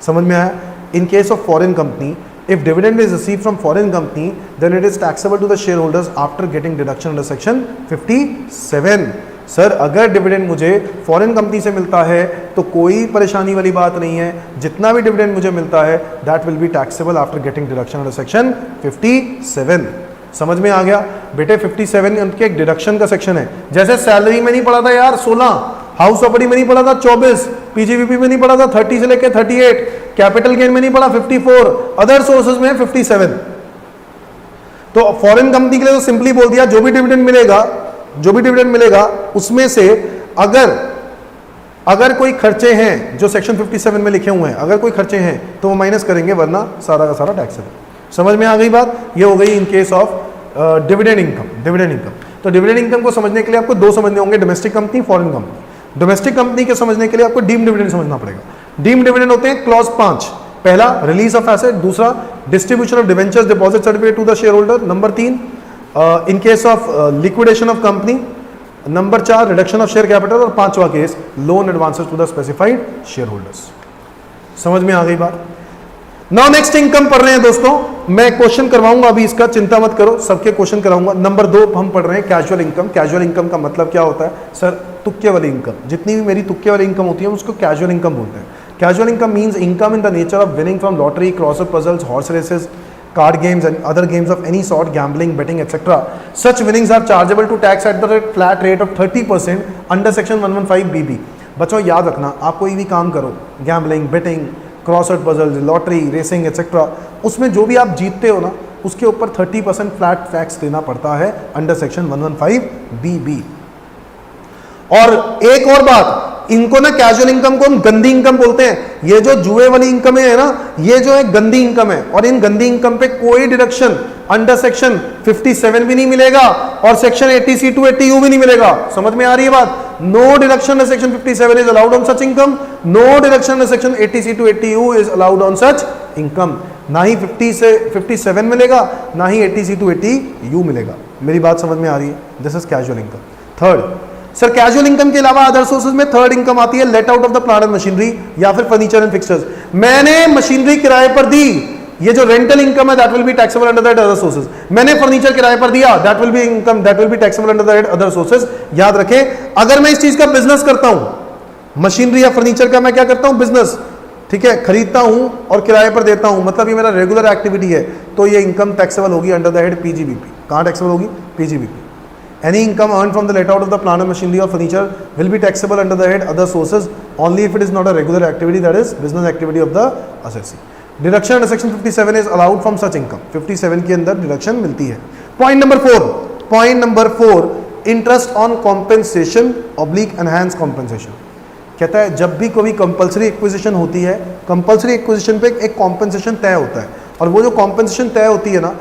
समझ में आया? इन case of foreign company, if dividend is received from foreign company, then it is taxable to the shareholders after getting deduction under section 57. Sir अगर डिविडेंड मुझे फॉरेन कंपनी से मिलता है तो कोई परेशानी वाली बात नहीं है, जितना भी डिविडेंड मुझे मिलता है that will be taxable after getting deduction under section 57। समझ में आ गया बेटे? 57 उनके एक डिडक्शन का सेक्शन है। जैसे सैलरी में नहीं पड़ा था यार 16, हाउस प्रॉपर्टी में नहीं पड़ा था 24, पीजीवीपी में नहीं पड़ा था 30 से लेकर 38, कैपिटल गेन में नहीं पड़ा 54, अदर सोर्सेज में 57। तो फॉरेन कंपनी के लिए तो सिंपली बोल दिया जो भी डिविडेंड मिलेगा उसमें से अगर कोई खर्चे हैं जो सेक्शन 57 में लिखे हुए हैं, अगर कोई खर्चे हैं तो वो माइनस करेंगे, वरना सारा का सारा टैक्स है। समझ में आ गई बात? ये हो गई इन केस ऑफ डिविडेंड इनकम। तो डिविडेंड इनकम को समझने के लिए आपको 2 समझने होंगे, domestic company, foreign company. Domestic company के समझने के लिए आपको डीम डिविडेंड समझना पड़ेगा। डीम्ड डिविडेंड होते हैं क्लॉज 5, पहला रिलीज ऑफ एसेट, दूसरा distribution of debentures deposit certificate to the share holder, number 3 in case of liquidation of company, number 4 reduction of share capital, और 5वां case loan advances to the specified share holders. समझ में आ गई बात? Now next income पढ़ रहे हैं दोस्तों, मैं क्वेश्चन करवाऊंगा अभी इसका, चिंता मत करो, सबके क्वेश्चन कराऊंगा। नंबर 2 हम पढ़ रहे हैं कैजुअल इनकम। कैजुअल इनकम का मतलब क्या होता है सर? तुक्के वाली इनकम। जितनी भी मेरी तुक्के वाली इनकम होती है उसको कैजुअल इनकम बोलते हैं। Casual income means income in the nature of winning from lottery, crossword puzzles, horse races, card games and other games of any sort, gambling, betting, etc. Such winnings are chargeable to tax at the flat rate of 30% under section 115BB। बच्चों याद रखना, आप कोई भी काम करो, gambling, betting, crossword puzzles, lottery, racing etcetera, उसमें जो भी आप जीतते हो ना उसके ऊपर 30% फ्लैट टैक्स देना पड़ता है अंडर सेक्शन 115BB। और एक और बात, इनको ना कैजुअल इनकम को हम गंदी इनकम बोलते हैं। ये जो जुए वाली इनकम है ना, ये जो है गंदी इनकम है, और इन गंदी इनकम पे कोई डिडक्शन अंडर सेक्शन 57 भी नहीं मिलेगा और सेक्शन 80C to 80U भी नहीं मिलेगा। समझ में आ रही है बात? No deduction under section 57 is allowed on such income, no deduction under section 80C to 80U is allowed on such income. ना ही 50 से 57 मिलेगा, ना ही 80C to 80U मिलेगा। मेरी बात समझ में आ रही है? This is casual income. Third sir, casual income के अलावा अदर सोर्सेज में थर्ड इनकम आती है let out of the plant and machinery या फिर फर्नीचर एंड फिक्सचर्स। मैंने मशीनरी किराए पर दी, ये जो रेंटल इनकम है that will be taxable under that other sources. मैंने फर्नीचर किराए पर दिया, that will be income, that will be taxable under that other sources. याद रखें, अगर मैं इस चीज का बिजनेस करता हूं, मशीनरी या फर्नीचर का मैं क्या करता हूं? बिजनेस, ठीक है, खरीदता हूं और किराए पर देता हूं, मतलब ये मेरा रेगुलर एक्टिविटी है, तो ये इनकम टैक्सेबल होगी अंडर द हेड PGBP। कहां टैक्सेबल होगी? PGBP। Any income earned from the let out of the plant and machinery or furniture will be taxable under the head other sources only if it is not a regular activity, that is business activity of the assessee. Deduction under section 57 is allowed from such income। 57 के अंदर deduction मिलती है। Point number 4 interest on compensation oblique enhance compensation. कहता है जब भी कोई compulsory acquisition होती है, कंपल्सरी एक्विजिशन पे एक कॉम्पेंसेशन तय होता है, और वो जो कॉम्पेंसेशन तय होती है ना,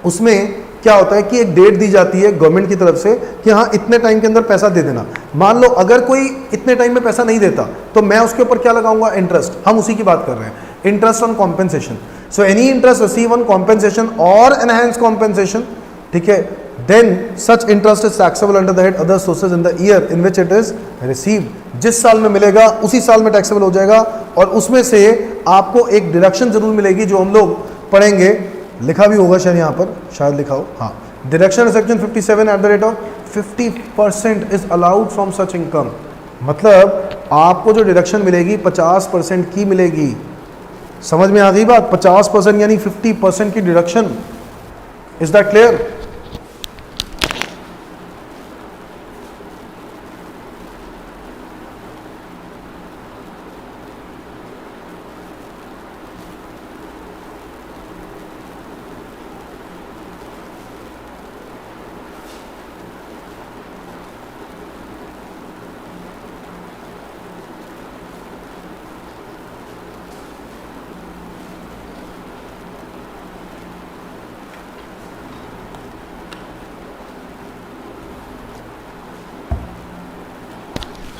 उसमें क्या होता है कि एक डेट दी जाती है गवर्नमेंट की तरफ से कि हाँ इतने टाइम के अंदर पैसा दे देना। मान लो अगर कोई इतने टाइम में पैसा नहीं देता तो मैं उसके ऊपर क्या लगाऊंगा? इंटरेस्ट। हम उसी की बात कर रहे हैं, interest on compensation. So any interest receive on compensation or enhance compensation, ठीक है, then such interest is taxable under the head other sources in the year in which it is received. जिस साल में मिलेगा उसी साल में टैक्सेबल हो जाएगा, और उसमें से आपको एक डिडक्शन जरूर मिलेगी जो हम लोग पढ़ेंगे, लिखा भी होगा शायद यहाँ पर, शायद लिखा हो, हाँ, deduction section 57 at the rate of 50% is allowed from such income. मतलब आपको जो डिडक्शन मिलेगी 50% की मिलेगी। समझ में आ गई बात? 50% यानी 50% की डिडक्शन। Is that clear?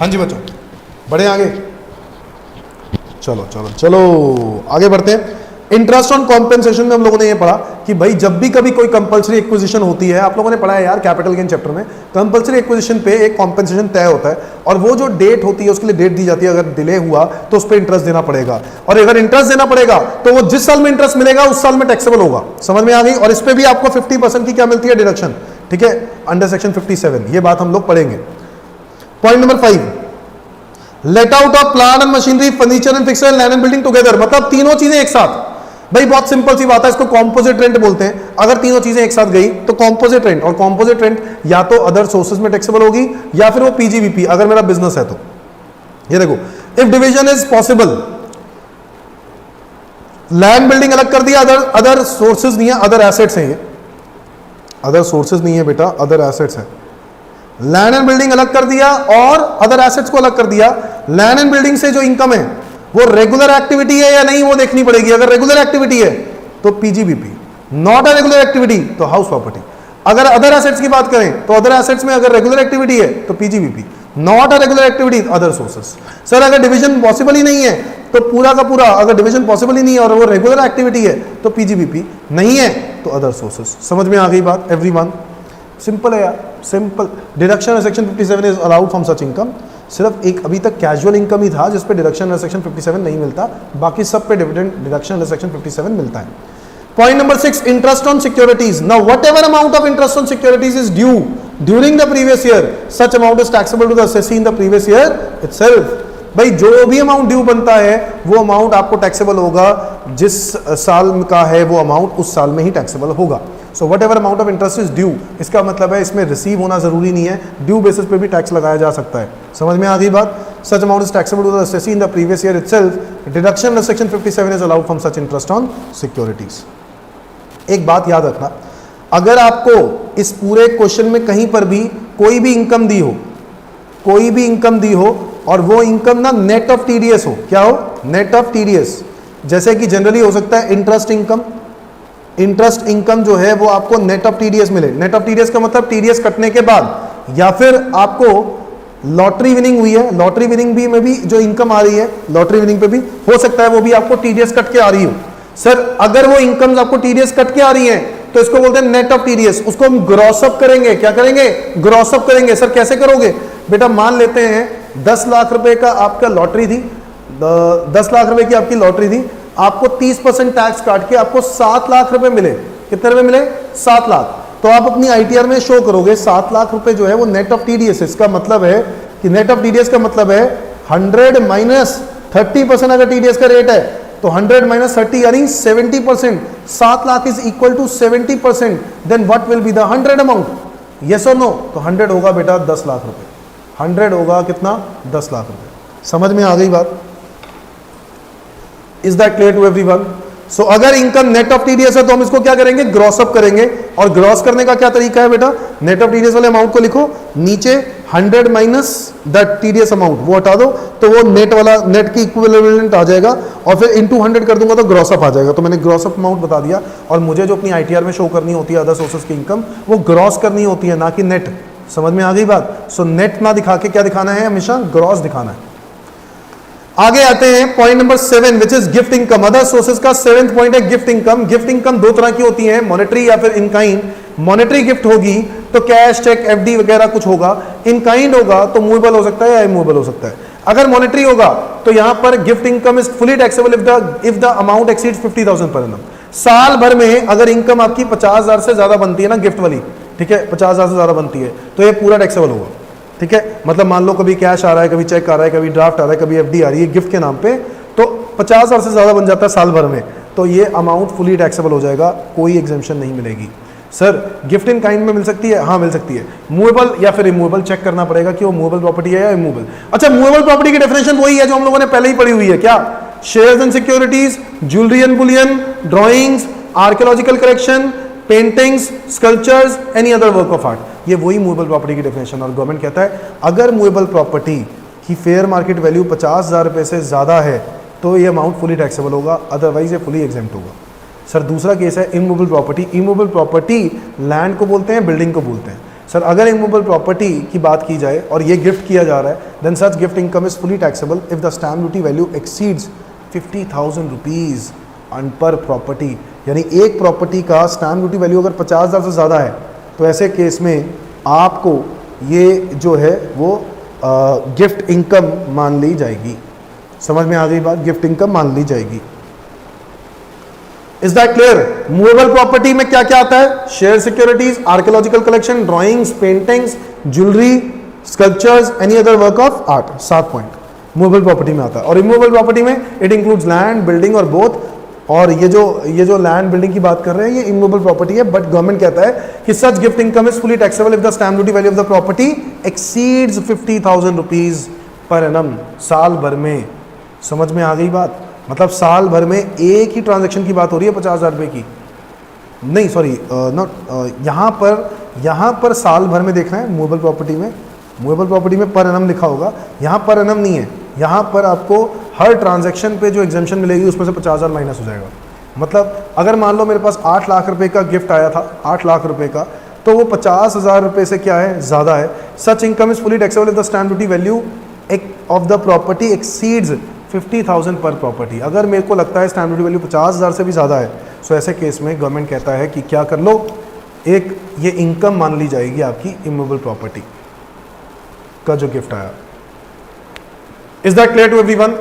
हाँ जी बच्चों, बढ़े आगे, चलो आगे बढ़ते हैं। इंटरेस्ट ऑन कॉम्पेंसेशन में हम लोगों ने ये पढ़ा कि भाई जब भी कभी कोई कंपलसरी एक्विजिशन होती है, आप लोगों ने पढ़ा है यार कैपिटल गेन चैप्टर में, कंपलसरी एक्विजिशन पे एक कॉम्पेंसेशन तय होता है, और वो जो डेट होती है उसके लिए डेट दी जाती है, अगर डिले हुआ तो उस पर इंटरेस्ट देना पड़ेगा, और अगर इंटरेस्ट देना पड़ेगा तो वो जिस साल में इंटरेस्ट मिलेगा उस साल में टैक्सेबल होगा। समझ में आ गई? और इस पर भी आपको 50% की क्या मिलती है? डिडक्शन, ठीक है, अंडर सेक्शन 57। ये बात हम लोग पढ़ेंगे। Point number 5, let out of plant and machinery, furniture and fixture, land and building together. मतलब तीनों चीजें एक साथ। भाई बहुत सिंपल सी बात है, इसको कॉम्पोजिट रेंट बोलते हैं। अगर तीनों चीजें एक साथ गई तो कॉम्पोजिट रेंट, और कॉम्पोजिट रेंट या तो अदर सोर्सेज में टैक्सेबल होगी या फिर वो PGBP अगर मेरा बिजनेस है तो। ये देखो, if division is possible, land building अलग कर दिया, अदर सोर्सेज नहीं है, अदर एसेट्स हैं, ये अदर सोर्सेज नहीं है बेटा, अदर एसेट्स है। लैंड एंड बिल्डिंग अलग कर दिया और अदर एसेट्स को अलग कर दिया। लैंड एंड बिल्डिंग से जो इनकम है वो रेगुलर एक्टिविटी है या नहीं वो देखनी पड़ेगी। अगर रेगुलर एक्टिविटी है तो PGBP, not a regular activity तो हाउस प्रॉपर्टी। अगर अदर एसेट्स की बात करें तो अदर एसेट्स में अगर रेगुलर एक्टिविटी है तो PGBP, not a regular activity, other sources. Sir अगर डिवीजन पॉसिबल ही नहीं है तो पूरा का पूरा, अगर डिवीजन पॉसिबल ही नहीं है और वो रेगुलर एक्टिविटी है तो पीजीबीपी, नहीं है तो अदर सोर्सेस। समझ में आ गई बात एवरीवन? सिंपल है यार, simple. Deduction section 57 is allowed from such income. सिर्फ एक अभी तक कैजुअल इनकम ही था जिस पे डिडक्शन सेक्शन 57 नहीं मिलता, बाकी सब पे डिविडेंड डिडक्शन सेक्शन 57 मिलता है। Point number 6, interest on securities. Now whatever amount of interest on securities is due during the previous year, such amount is taxable to the assessee in the previous year itself. भाई जो भी amount due बनता है वो amount आपको taxable होगा, जिस साल का है वो अमाउंट उस साल में ही टैक्सेबल होगा। So what ever amount of interest is due, इसका मतलब है इसमें रिसीव होना जरूरी नहीं है, ड्यू बेसिस पे भी टैक्स लगाया जा सकता है। समझ में आ गई बात? Such amount is taxable to the assessee in the previous year itself. Deduction under section 57 is allowed from such interest on securities. एक बात याद रखना, अगर आपको इस पूरे क्वेश्चन में कहीं पर भी कोई भी इनकम दी हो, कोई भी इनकम दी हो और वो इनकम ना नेट ऑफ टीडीएस हो, क्या हो? Net of TDS. जैसे कि जनरली हो सकता है इंटरेस्ट इनकम, इंटरेस्ट इनकम जो है वो आपको नेट ऑफ टीडीएस मिले। नेट ऑफ टीडीएस का मतलब टीडीएस कटने के बाद, या फिर आपको लॉटरी विनिंग हुई है, लॉटरी विनिंग भी में भी जो इनकम आ रही है, लॉटरी विनिंग पे भी हो सकता है वो भी आपको टीडीएस कट के आ रही हो। सर अगर वो इनकम आपको टीडीएस कट के आ रही है तो इसको बोलते हैं नेट ऑफ टीडीएस, उसको हम ग्रॉस अप करेंगे। क्या करेंगे? ग्रॉस अप करेंगे। सर कैसे करोगे? बेटा मान लेते हैं 10 लाख रुपए का आपका लॉटरी थी, 10 लाख रुपए की आपकी लॉटरी थी, आपको 30% टैक्स काट के आपको 7 लाख रुपए मिले। कितने रुपए मिले? 7 लाख। तो आप अपनी आईटीआर में शो करोगे 7 लाख रुपए जो है वो नेट ऑफ टीडीएस। इसका मतलब है कि नेट ऑफ टीडीएस का मतलब है 100 माइनस 30% अगर टीडीएस का रेट है तो 100 माइनस 30 यानी 70%। 7 lakh is equal to 70%, then what will be the 100 amount? Yes or no? तो 100 होगा बेटा 10 लाख रुपए। 100 होगा कितना? 10 लाख रुपए। समझ में आ गई बात? Is that clear to everyone? So अगर इनकम नेट ऑफ टीडीएस है तो हम इसको क्या करेंगे? ग्रॉस अप करेंगे। और ग्रॉस करने का क्या तरीका है बेटा? नेट ऑफ टीडीएस वाले अमाउंट को लिखो, नीचे 100 माइनस द टीडीएस अमाउंट वो हटा दो तो वो नेट वाला, नेट की इक्विवेलेंट आ जाएगा, और फिर इनटू 100 कर दूंगा तो ग्रॉस अप आ जाएगा। तो मैंने ग्रॉस अप अमाउंट बता दिया। और मुझे जो अपनी आईटीआर में शो करनी होती है अदर सोर्सेज की इनकम, वो ग्रॉस करनी होती है, ना कि नेट। समझ में आ गई बात? सो नेट ना दिखा के क्या दिखाना है? हमेशा ग्रॉस दिखाना है। आगे आते हैं point number 7 which is gift income. Other sources का 7th पॉइंट है गिफ्ट इनकम। गिफ्ट इनकम दो तरह की होती है, मॉनेटरी या फिर इन काइंड। मॉनेटरी गिफ्ट होगी तो कैश, चेक, एफडी वगैरह कुछ होगा। इन काइंड होगा तो मूवेबल हो सकता है या इमूवेबल हो सकता है। अगर मॉनेटरी होगा तो यहां पर gift income is fully taxable if the amount exceeds 50,000 पर एनम। साल भर में अगर इनकम आपकी 50,000 से ज्यादा बनती है ना, गिफ्ट वाली, ठीक है, 50,000 से ज्यादा बनती है तो ये पूरा टैक्सेबल होगा। ठीक है, मतलब मान लो कभी कैश आ रहा है, कभी चेक आ रहा है, कभी ड्राफ्ट आ रहा है, कभी एफडी आ रही है गिफ्ट के नाम पे, तो 50,000 से ज्यादा बन जाता है साल भर में, तो ये अमाउंट फुली टैक्सेबल हो जाएगा, कोई एग्जेम्पशन नहीं मिलेगी। सर गिफ्ट इन काइंड में मिल सकती है? हाँ मिल सकती है। मूवेबल या फिर इमूवेबल चेक करना पड़ेगा कि वो मूवेबल प्रॉपर्टी है या इमूवेबल। अच्छा, मूवेबल प्रॉपर्टी की डेफिनेशन वही है जो हम लोगों ने पहले ही पढ़ी हुई है। क्या? Shares and securities, jewellery and Boolean, drawings, archaeological collection, paintings, sculptures, any other work of art. ये वही मूवेबल प्रॉपर्टी की डेफिनेशन। और गवर्नमेंट कहता है अगर मूवेबल प्रॉपर्टी की फेयर मार्केट वैल्यू 50,000 रुपये से ज़्यादा है तो ये अमाउंट फुली टैक्सेबल होगा, अदरवाइज ये फुली एग्जेम्प्ट होगा। सर दूसरा केस है immovable property. Immovable property land को बोलते हैं, बिल्डिंग को बोलते हैं। सर अगर इमूवेबल प्रॉपर्टी की बात की जाए और ये गिफ्ट किया जा रहा है, then such gift income is fully taxable if the stamp duty value exceeds 50,000 rupees on per property. यानी एक प्रॉपर्टी का स्टैम्प ड्यूटी वैल्यू अगर 50,000 से ज़्यादा है तो ऐसे केस में आपको ये जो है वो गिफ्ट इनकम मान ली जाएगी। समझ में आ गई बात? गिफ्ट इनकम मान ली जाएगी। Is that clear? Movable property में क्या क्या आता है? Share, securities, archaeological collection, drawings, paintings, jewellery, sculptures, any other work of art. 7 point movable property में आता है। और इमूवेबल प्रॉपर्टी में इट इंक्लूड्स लैंड, बिल्डिंग और बोथ। और ये जो लैंड बिल्डिंग की बात कर रहे हैं ये इमूवेबल प्रॉपर्टी है, बट गवर्नमेंट कहता है कि such gift income is fully taxable if the stamp duty value of the property exceeds 50,000 rupees per annum, साल भर में। समझ में आ गई बात? मतलब साल भर में एक ही ट्रांजैक्शन की बात हो रही है 50,000 रुपये की, नहीं सॉरी नॉट, यहाँ पर साल भर में देखना है। मूवेबल प्रॉपर्टी में पर एनम लिखा होगा, यहाँ पर एनम नहीं है। यहाँ पर आपको हर ट्रांजैक्शन पे जो एग्जेम्पशन मिलेगी उसमें से 50,000 माइनस हो जाएगा। मतलब अगर मान लो मेरे पास 8 लाख रुपए का गिफ्ट आया था, 8 लाख रुपए का, तो वो 50,000 रुपये से क्या है, ज़्यादा है। सच income is fully taxable if the stamp duty value of the property exceeds 50,000 पर प्रॉपर्टी। अगर मेरे को लगता है स्टैम्प ड्यूटी वैल्यू 50,000 से भी ज़्यादा है, सो ऐसे केस में गवर्नमेंट कहता है कि क्या कर लो, एक ये इनकम मान ली जाएगी आपकी इमूवेबल प्रॉपर्टी का जो गिफ्ट आया। Is that clear to everyone?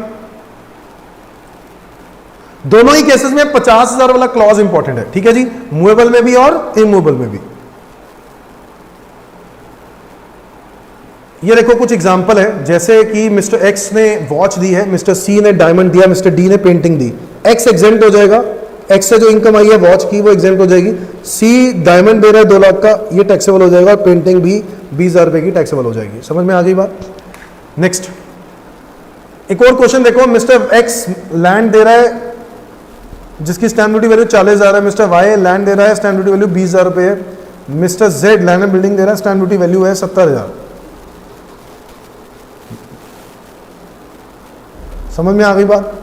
दोनों ही केसेस में 50,000 वाला क्लॉज इंपॉर्टेंट है, ठीक है जी, मूवेबल में भी और इमूवेबल में भी। ये देखो कुछ एग्जांपल है, जैसे कि मिस्टर एक्स ने वॉच दी है, मिस्टर सी ने डायमंड दिया, मिस्टर डी ने पेंटिंग दी। एक्स एग्जेम्प्ट हो जाएगा, एक्स से जो इनकम आई है वॉच की वो एग्जेम्प्ट हो जाएगी। सी डायमंड दे रहा है 2 लाख का, ये टैक्सेबल हो जाएगा, और पेंटिंग भी 20,000 रुपए की टैक्सेबल हो जाएगी। समझ में आ गई बात? नेक्स्ट एक और क्वेश्चन देखो, मिस्टर एक्स लैंड दे रहा है जिसकी स्टैम्प ड्यूटी वैल्यू 40,000 है, मिस्टर वाई लैंड दे रहा है स्टैम्प ड्यूटी वैल्यू 20,000 रुपए है, mister Z land and building दे रहा है स्टैम्प ड्यूटी वैल्यू है 70,000। समझ में आ गई बात?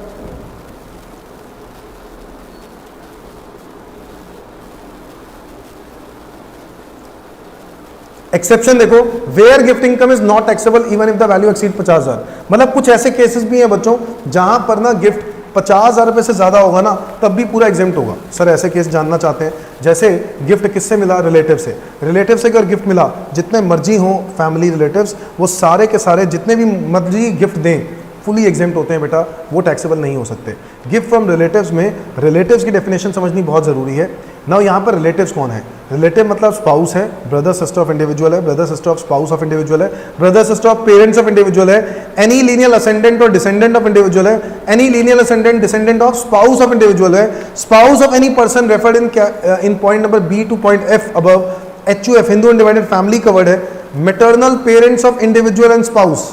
एक्सेप्शन देखो, where gift income is not taxable even if the value exceed 50,000। मतलब कुछ ऐसे केसेस भी हैं बच्चों जहां पर ना गिफ्ट 50,000 रुपए से ज्यादा होगा ना, तब भी पूरा एग्जेम्प्ट होगा। सर ऐसे केस जानना चाहते हैं, जैसे गिफ्ट किससे मिला, रिलेटिव से। रिलेटिव से अगर गिफ्ट मिला, जितने मर्जी हो फैमिली रिलेटिव्स, वो सारे के सारे जितने भी मर्जी गिफ्ट दें फुली एग्जेम्प्ट होते हैं बेटा, वो टैक्सेबल नहीं हो सकते। गिफ्ट फ्रॉम रिलेटिव्स में रिलेटिव्स की डेफिनेशन समझनी बहुत ज़रूरी है ना। यहाँ पर रिलेटिव्स कौन है? रिलेटिव मतलब स्पाउस है, ब्रदर सिस्टर ऑफ इंडिविजुअल है, brother sister of spouse of individual है, brother sister of parents of individual है, any lineal ascendant or descendant of individual है, any lineal ascendant descendant of spouse of individual है, spouse of any person referred in point number B to point F above, HUF Hindu undivided family covered है, maternal parents of individual and spouse,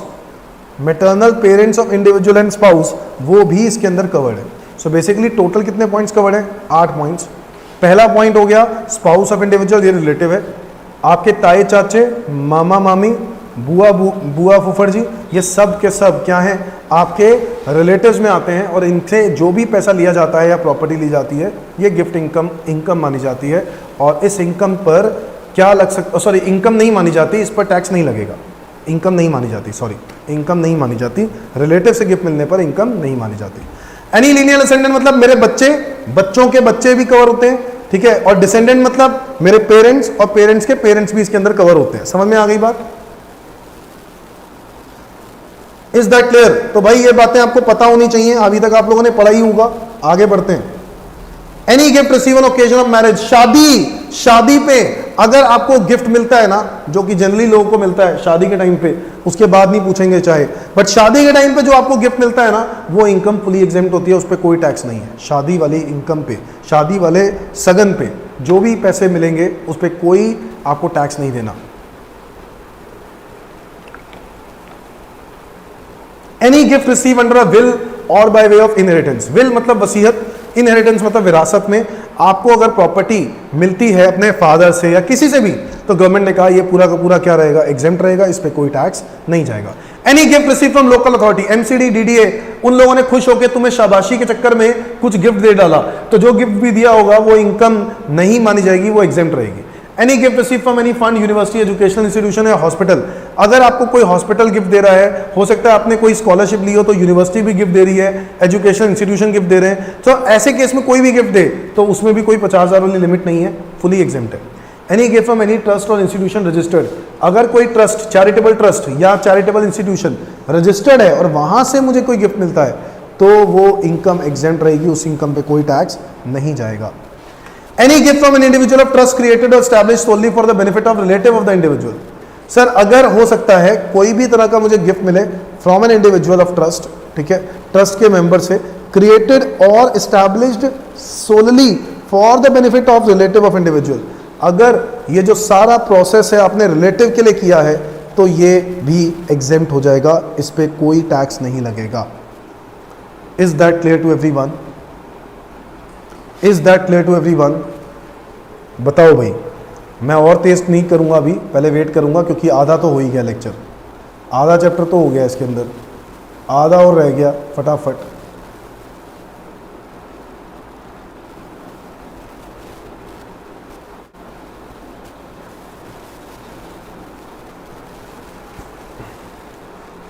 maternal parents of individual and spouse, वो भी इसके अंदर covered है। So basically total कितने points covered है? 8 points. पहला point हो गया स्पाउस ऑफ इंडिविजुअल, ये रिलेटिव है। आपके ताए चाचे, मामा मामी, बुआ फुफड़ जी, ये सब के सब क्या हैं? आपके रिलेटिव्स में आते हैं, और इनसे जो भी पैसा लिया जाता है या प्रॉपर्टी ली जाती है, ये गिफ्ट इनकम मानी जाती है। और इस इनकम पर क्या लग सकता, सॉरी इनकम नहीं मानी जाती, इस पर टैक्स नहीं लगेगा। इनकम नहीं मानी जाती, सॉरी इनकम नहीं मानी जाती, रिलेटिव से गिफ्ट मिलने पर इनकम नहीं मानी जाती। एनी लीनियल असेंडेंट मतलब मेरे बच्चे, बच्चों के बच्चे भी कवर होते हैं, ठीक है। और डिसेंडेंट मतलब मेरे पेरेंट्स और पेरेंट्स के पेरेंट्स भी इसके अंदर कवर होते हैं। समझ में आ गई बात? Is that clear? तो भाई ये बातें आपको पता होनी चाहिए, अभी तक आप लोगों ने पढ़ा ही होगा। आगे बढ़ते हैं। Any gift receive on occasion of marriage, शादी पे अगर आपको गिफ्ट मिलता है ना, जो कि जनरली लोगों को मिलता है शादी के टाइम पे, उसके बाद नहीं पूछेंगे चाहे, बट शादी के टाइम पे जो आपको गिफ्ट मिलता है ना, वो इनकम फुली एग्जेम्प्ट होती है, उस पर कोई टैक्स नहीं है। शादी वाली इनकम पे, शादी वाले सगन पे जो भी पैसे मिलेंगे उस पर कोई आपको टैक्स नहीं देना। Any gift receive under a will or by way of inheritance, will मतलब वसीयत, इनहेरिटेंस मतलब विरासत में आपको अगर प्रॉपर्टी मिलती है अपने फादर से या किसी से भी, तो गवर्नमेंट ने कहा ये पूरा का पूरा क्या रहेगा? एग्जेम्प्ट रहेगा, इस पे कोई टैक्स नहीं जाएगा। Any gift receive from local authority, MCD, DDA, उन लोगों ने खुश होकर तुम्हें शाबाशी के चक्कर में कुछ गिफ्ट दे डाला, तो जो गिफ्ट भी दिया होगा वो इनकम नहीं मानी जाएगी, वो एग्जेम्प्ट रहेगी। Any gift receive from any fund, university, educational institution या हॉस्पिटल, अगर आपको कोई हॉस्पिटल गिफ्ट दे रहा है, हो सकता है आपने कोई स्कॉलरशिप ली हो तो यूनिवर्सिटी भी गिफ्ट दे रही है, एजुकेशनल इंस्टीट्यूशन गिफ्ट दे रहे हैं, तो ऐसे केस में कोई भी गिफ्ट दे तो उसमें भी कोई 50,000 वाली लिमिट नहीं है, फुली एग्जेम्प्ट है। Any gift from any trust और इंस्टीट्यूशन रजिस्टर्ड, अगर कोई ट्रस्ट, चैरिटेबल ट्रस्ट या चैरिटेबल इंस्टीट्यूशन रजिस्टर्ड है और वहां से मुझे कोई गिफ्ट मिलता है, तो वो इनकम एग्जेम्प्ट रहेगी, उस इनकम पे कोई टैक्स नहीं जाएगा। Any gift from an individual of trust created or established solely for the benefit of relative of the individual, sir अगर हो सकता है कोई भी तरह का मुझे गिफ्ट मिले from an individual of trust, ठीक है, ट्रस्ट के मेंबर से, क्रिएटेड और established solely for the benefit of relative of individual, अगर ये जो सारा प्रोसेस है आपने रिलेटिव के लिए किया है तो ये भी एग्जेम्प्ट हो जाएगा, इस पे कोई टैक्स नहीं लगेगा। Is that clear to everyone? Is that clear to everyone? बताओ भाई, मैं और तेज नहीं करूंगा अभी, पहले वेट करूंगा क्योंकि आधा तो हो ही गया लेक्चर, आधा चैप्टर तो हो गया इसके अंदर, आधा और रह गया, फटाफट।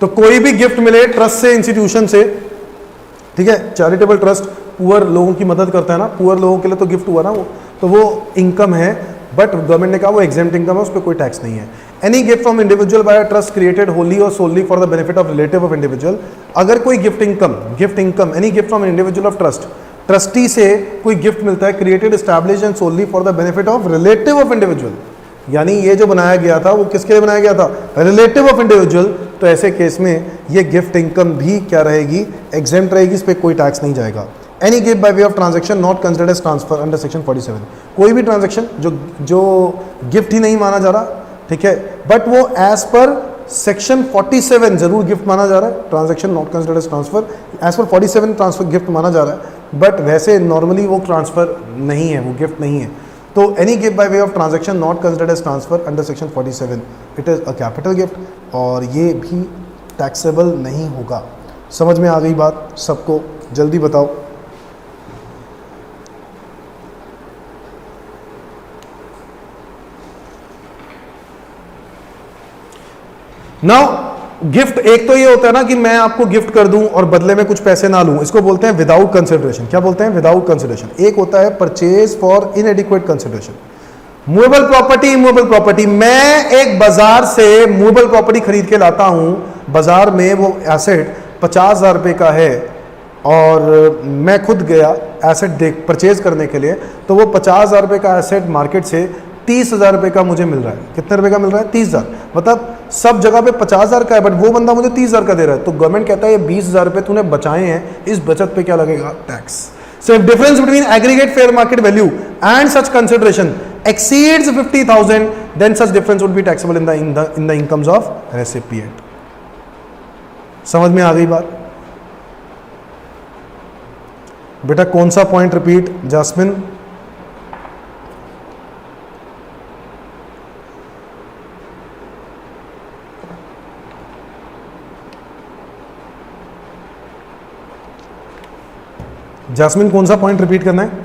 तो कोई भी गिफ्ट मिले ट्रस्ट से, इंस्टीट्यूशन से, ठीक है, चैरिटेबल ट्रस्ट पुअर लोगों की मदद करता है ना, पुअर लोगों के लिए तो गिफ्ट हुआ ना वो, तो वो इनकम है, बट गवर्नमेंट ने कहा वो एग्जेम्प्ट इनकम है, उस पर कोई टैक्स नहीं है। Any gift from individual by trust created wholly और solely for the benefit of relative of individual, अगर कोई gift income any gift from individual of trust, trustee से कोई गिफ्ट मिलता है, created establish and solely for the benefit of relative of individual, यानी ये जो बनाया गया था वो किसके लिए बनाया गया था, रिलेटिव ऑफ इंडिविजुअल, तो ऐसे केस में ये गिफ्ट इनकम भी क्या रहेगी, एग्जेम्प्ट रहेगी, इस पर कोई टैक्स नहीं जाएगा। Any gift by way of transaction not considered as transfer under section 47, कोई भी ट्रांजैक्शन जो गिफ्ट ही नहीं माना जा रहा, ठीक है, बट वो एज पर सेक्शन 47 जरूर गिफ्ट माना जा रहा है, transaction not considered as transfer, as per 47 transfer gift माना जा रहा है, बट वैसे नॉर्मली वो ट्रांसफर नहीं है, वो गिफ्ट नहीं है। तो any gift by way of transaction not considered as transfer under section 47 it is a capital gift, और ये भी टैक्सेबल नहीं होगा। समझ में आ गई बात सबको? जल्दी बताओ। नाउ गिफ्ट एक तो ये होता है ना कि मैं आपको गिफ्ट कर दूं और बदले में कुछ पैसे ना लूं, इसको बोलते हैं विदाउट कंसिडरेशन। क्या बोलते हैं? Without consideration. एक होता है purchase for inadequate consideration. Movable property, immovable property, मैं एक बाजार से मूवेबल प्रॉपर्टी खरीद के लाता हूं, बाजार में वो एसेट 50,000 रुपये का है और मैं खुद गया एसेट परचेज करने के लिए, तो वो 50,000 रुपये का एसेट मार्केट से 30,000 रुपये का मुझे मिल रहा है। कितने रुपए का मिल रहा है? 30,000। मतलब सब जगह पे 50,000 का है, बट वो बंदा मुझे 30,000 का दे रहा है, तो गवर्नमेंट कहता है ये 20,000 रुपये तूने बचाए हैं, इस बचत पे क्या लगेगा? Tax. So if difference between aggregate fair market value and such consideration exceeds 50,000, then such difference would be taxable in the incomes of recipient. समझ में आ गई बात? बेटा कौन सा पॉइंट रिपीट? जास्मिन, जास्मिन कौन सा पॉइंट रिपीट करना है?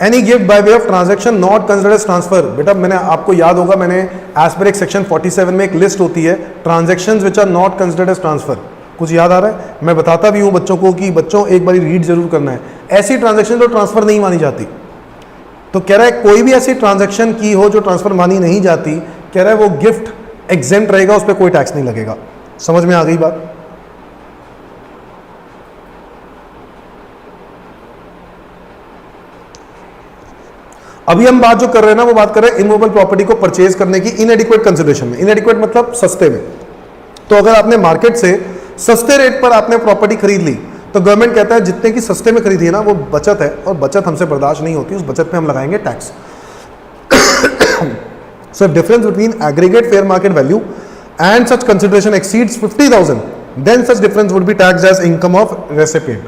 Any gift by way of transaction not considered as transfer. बेटा मैंने आपको याद होगा, मैंने एज पर एक सेक्शन 47 में एक लिस्ट होती है transactions which are not considered as transfer. कुछ याद आ रहा है? मैं बताता भी हूं बच्चों को कि बच्चों एक बार रीड जरूर करना है। ऐसी ट्रांजैक्शन जो ट्रांसफर नहीं मानी जाती, तो कह रहा है कोई भी ऐसी ट्रांजैक्शन की हो जो ट्रांसफर मानी नहीं जाती, कह रहा है वो गिफ्ट एग्जेम्प्ट रहेगा, उस पर कोई टैक्स नहीं लगेगा। समझ में आ गई बात? अभी हम बात जो कर रहे हैं ना, वो बात कर रहे हैं इमूवेबल प्रॉपर्टी को परचेज करने की इनएडिक्वेट कंसिडरेशन में। इनएडिक्वेट मतलब सस्ते में। तो अगर आपने मार्केट से सस्ते रेट पर आपने प्रॉपर्टी खरीद ली, तो गवर्नमेंट कहता है जितने की सस्ते में खरीदी है ना वो बचत है, और बचत हमसे बर्दाश्त नहीं होती, उस बचत पे हम लगाएंगे tax. So difference between aggregate fair market value and such consideration exceeds 50,000, then such difference would be taxed as income of recipient.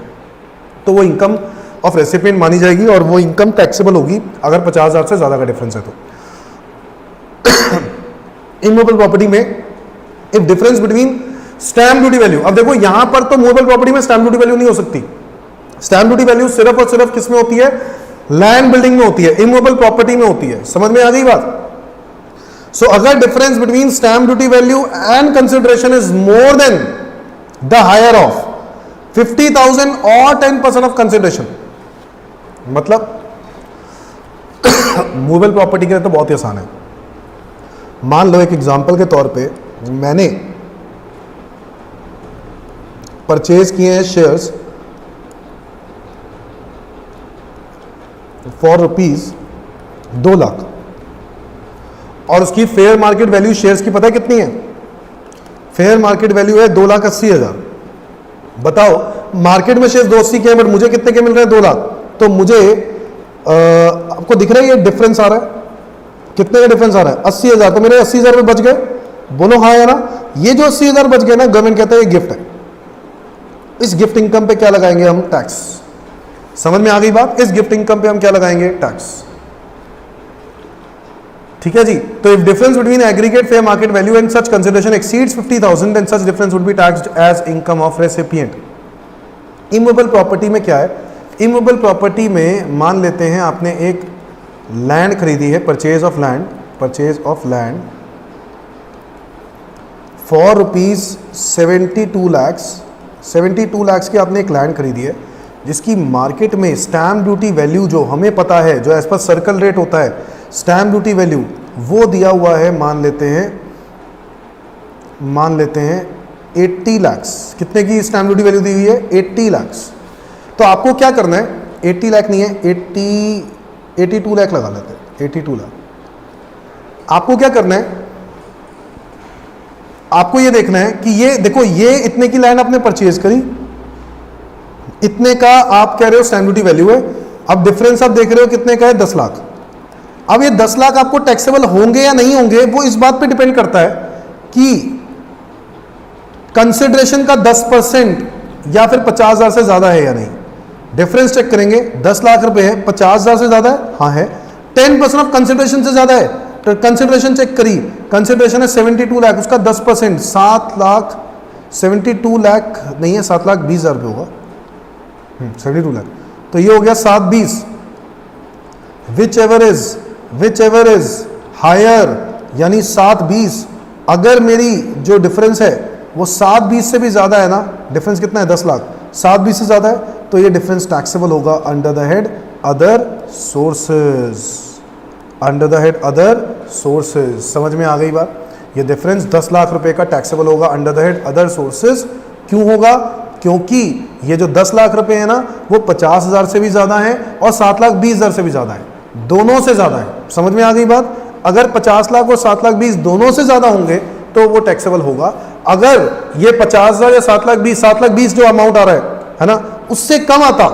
तो वो इनकम ऑफ रेसिपिएंट मानी जाएगी और वो इनकम टैक्सेबल होगी अगर 50,000 से ज्यादा का डिफरेंस है तो। इमूवेबल प्रॉपर्टी में if difference between stamp duty value, अब देखो यहां पर तो मूवेबल प्रॉपर्टी में स्टैम्प ड्यूटी वैल्यू नहीं हो सकती। स्टैम्प ड्यूटी वैल्यू सिर्फ और सिर्फ किस में होती है? लैंड बिल्डिंग में होती है, इमूवेबल प्रॉपर्टी में होती है। समझ में आ गई बात? सो अगर difference between stamp duty value and consideration is more than the higher of 50,000 और 10% ऑफ कंसिडरेशन, मतलब मूवेबल प्रॉपर्टी के लिए तो बहुत ही आसान है। मान लो एक एग्जांपल के तौर पे मैंने परचेज किए हैं शेयर्स फॉर ₹2,00,000 और उसकी फेयर मार्केट वैल्यू शेयर्स की पता है कितनी है? फेयर मार्केट वैल्यू है 2,80,000। बताओ मार्केट में शेयर्स 280 के हैं, बट मुझे कितने के मिल रहे हैं? 2,00,000। तो मुझे आपको दिख रहा है ये डिफरेंस आ रहा है, कितने का डिफरेंस आ रहा है? 80,000। तो मेरे 80,000 रुपये बच गए। बोलो हाँ या ना? ये जो 80,000 बच गए ना, गवर्नमेंट कहता है ये गिफ्ट है, इस गिफ्ट इनकम पे क्या लगाएंगे हम? टैक्स। समझ में आ गई बात? इस गिफ्ट इनकम पे हम क्या लगाएंगे? टैक्स। ठीक है जी। तो if difference between aggregate fair market value and such consideration exceeds 50,000 then such difference would be taxed as income of recipient. Immovable property में क्या है? इमूवेबल प्रॉपर्टी में मान लेते हैं आपने एक लैंड खरीदी है, purchase of land for ₹72 lakh की आपने एक लैंड खरीदी है, जिसकी मार्केट में स्टैम्प ड्यूटी वैल्यू जो हमें पता है, जो एज पर सर्कल रेट होता है स्टैम्प ड्यूटी वैल्यू, वो दिया हुआ है मान लेते हैं 80 लाख। कितने की स्टैम्प ड्यूटी वैल्यू दी हुई है? 80 लाख। तो आपको क्या करना है? 80 लाख नहीं है, 82 लाख लगा लेते हैं, 82 लाख। आपको क्या करना है? आपको ये देखना है कि ये देखो, ये इतने की लैंड आपने परचेज करी, इतने का आप कह रहे हो स्टैम्प ड्यूटी वैल्यू है। अब डिफरेंस आप देख रहे हो कितने का है? 10 लाख। अब ये 10 लाख आपको टैक्सेबल होंगे या नहीं होंगे, वो इस बात पे डिपेंड करता है कि कंसिडरेशन का 10% या फिर 50,000 से ज्यादा है या नहीं। डिफरेंस चेक करेंगे, 10 लाख रुपए है, 50,000 से ज्यादा है, हाँ है। 10% ऑफ कंसिडरेशन से ज्यादा है, तो कंसिडरेशन चेक करी, कंसिडरेशन है 72 लाख, उसका 10% 7 लाख, 72 लाख नहीं है, 7,20,000 रुपये होगा, 72 लाख, तो ये हो गया 720। विच एवर इज हायर, यानी 720। अगर मेरी जो डिफरेंस है वो 720 से भी ज्यादा है ना, डिफरेंस कितना है? 10 लाख, 720 से ज्यादा है, तो ये डिफरेंस टैक्सेबल होगा under the head other sources. Under the head other sources, समझ में आ गई बात? ये डिफरेंस 10 लाख रुपए का टैक्सेबल होगा under the head other sources. क्यों होगा? क्योंकि ये जो 10 लाख रुपए है ना, वो 50,000 से भी ज्यादा है और 7,20,000 से भी ज्यादा है, दोनों से ज्यादा है। समझ में आ गई बात? अगर 50 लाख और 7,20,000 दोनों से ज्यादा होंगे तो वो टैक्सेबल होगा। अगर ये 50,000 या 7,20,000 जो अमाउंट आ रहा है ना, उससे कम आता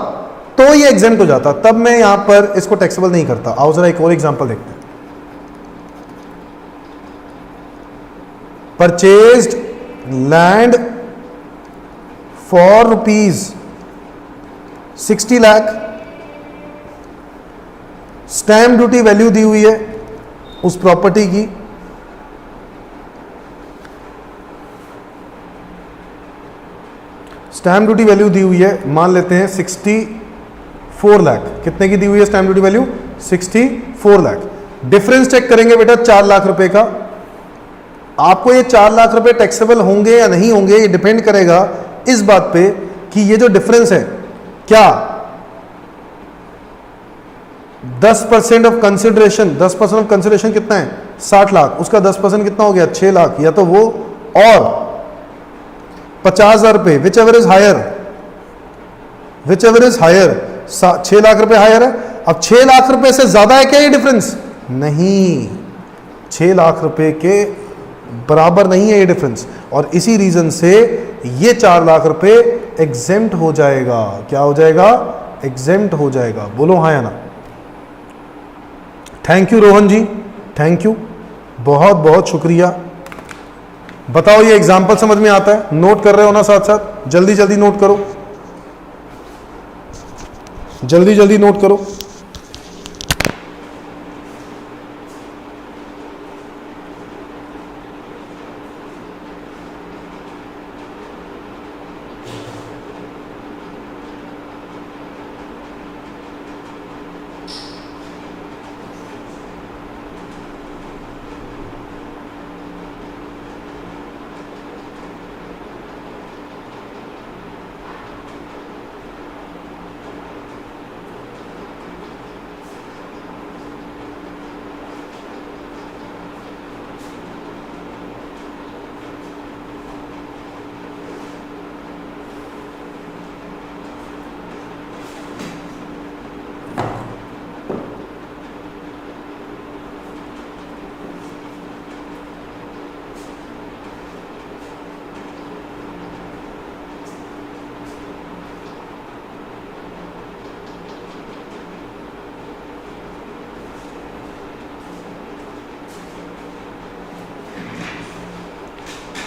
तो ये एग्जेम्प्ट हो जाता, तब मैं यहां पर इसको टैक्सेबल नहीं करता। आओ जरा एक और एग्जांपल देखते हैं। Purchased land for ₹60 lakh, stamp duty value दी हुई है उस प्रॉपर्टी की स्टैम्प ड्यूटी वैल्यू दी हुई है, मान लेते हैं 64 लाख। कितने की दी हुई है stamp duty value? 64 lakh. Difference check करेंगे बेटा 4 लाख रुपए का। आपको ये 4 लाख रुपए टैक्सेबल होंगे या नहीं होंगे, ये डिपेंड करेगा इस बात पे कि ये जो डिफरेंस है क्या 10% ऑफ कंसिडरेशन, 10% ऑफ कंसिडरेशन कितना है? 60 लाख, उसका 10% कितना हो गया? 6 लाख, या तो वो और 50,000 रुपए, whichever is higher, 6 lakh रुपए हायर है। अब 6 लाख रुपए से ज्यादा है क्या ये डिफरेंस? नहीं, 6 लाख रुपए के बराबर नहीं है ये डिफरेंस, और इसी रीजन से ये 4 लाख रुपए एग्जेम्प्ट हो जाएगा। क्या हो जाएगा? एग्जेम्प्ट हो जाएगा। बोलो हाँ या ना? Thank you Rohan ji, thank you, बहुत बहुत शुक्रिया। बताओ ये एग्जाम्पल समझ में आता है? नोट कर रहे हो ना साथ साथ? जल्दी जल्दी नोट करो, जल्दी जल्दी नोट करो।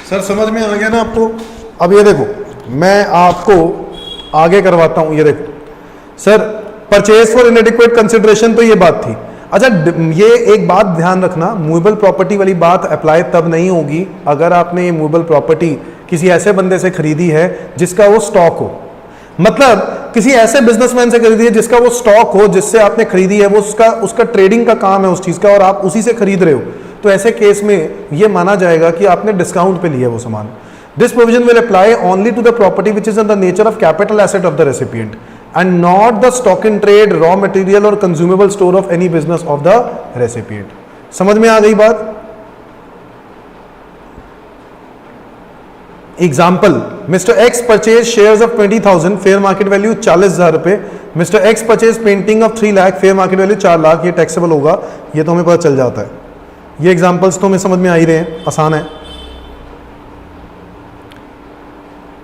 सर समझ में आ गया ना आपको? अब ये देखो, मैं आपको आगे करवाता हूं। ये देखो sir, purchase for inadequate consideration, तो ये बात थी। अच्छा, ये एक बात ध्यान रखना, मूवेबल प्रॉपर्टी वाली बात अप्लाई तब नहीं होगी अगर आपने ये मूवेबल प्रॉपर्टी किसी ऐसे बंदे से खरीदी है जिसका वो स्टॉक हो। मतलब किसी ऐसे बिजनेसमैन से खरीदी है जिसका वो स्टॉक हो, जिससे आपने खरीदी है, वो उसका ट्रेडिंग का काम है उस चीज का, और आप उसी से खरीद रहे हो, तो ऐसे केस में ये माना जाएगा कि आपने डिस्काउंट पे लिया वो सामान। This provision will apply only to the property which is in the nature of capital asset of the recipient and not the stock in trade, raw material और consumable store of any business of the recipient. समझ में आ गई बात? Example, mister X purchase shares of 20,000, fair market value 40,000 रुपए। Mister X purchase painting of 3 lakh, fair market value 4 lakh. ये taxable होगा, ये तो हमें पता चल जाता है। ये एग्जाम्पल्स तो हमें समझ में आ ही रहे हैं, आसान है।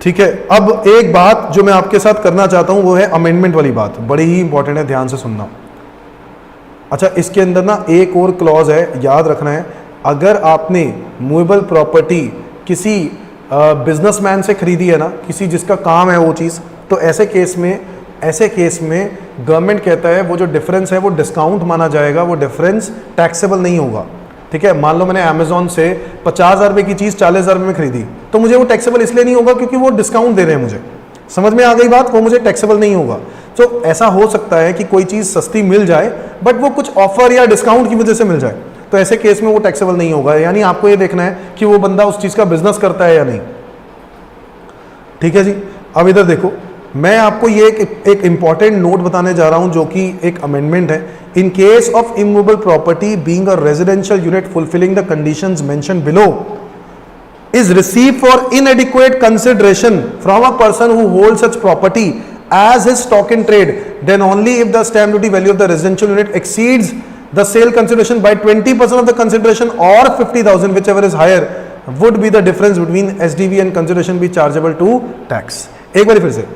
ठीक है, अब एक बात जो मैं आपके साथ करना चाहता हूं वो है अमेंडमेंट वाली बात, बड़ी ही इंपॉर्टेंट है, ध्यान से सुनना। अच्छा, इसके अंदर ना एक और क्लॉज है, याद रखना है। अगर आपने मूवेबल प्रॉपर्टी किसी बिजनेसमैन से खरीदी है ना, किसी जिसका काम है वो चीज़, तो ऐसे केस में गवर्नमेंट कहता है वो जो डिफरेंस है वो डिस्काउंट माना जाएगा, वो डिफरेंस टैक्सेबल नहीं होगा। ठीक है, मान लो मैंने अमेजोन से 50,000 रुपये की चीज़ 40,000 रुपये में खरीदी, तो मुझे वो टैक्सेबल इसलिए नहीं होगा क्योंकि वो डिस्काउंट दे रहे हैं मुझे। समझ में आ गई बात? वो मुझे टैक्सेबल नहीं होगा। तो ऐसा हो सकता है कि कोई चीज़ सस्ती मिल जाए बट वो कुछ ऑफर या डिस्काउंट की वजह से मिल जाए, तो ऐसे केस में वो टैक्सेबल नहीं होगा। यानी आपको ये देखना है कि वो बंदा उस चीज़ का बिजनेस करता है या नहीं। ठीक है जी, अब इधर देखो, मैं आपको ये एक इंपॉर्टेंट नोट बताने जा रहा हूं जो कि एक अमेंडमेंट है। इन case of immovable property being a residential unit fulfilling the conditions mentioned below is received for inadequate consideration from a person who holds such property as his stock in trade, then only if the stamp duty value of the residential unit exceeds the sale consideration by 20% of the consideration or 50,000, whichever is higher, would be the difference between SDV and consideration be chargeable to tax. एक बार फिर से,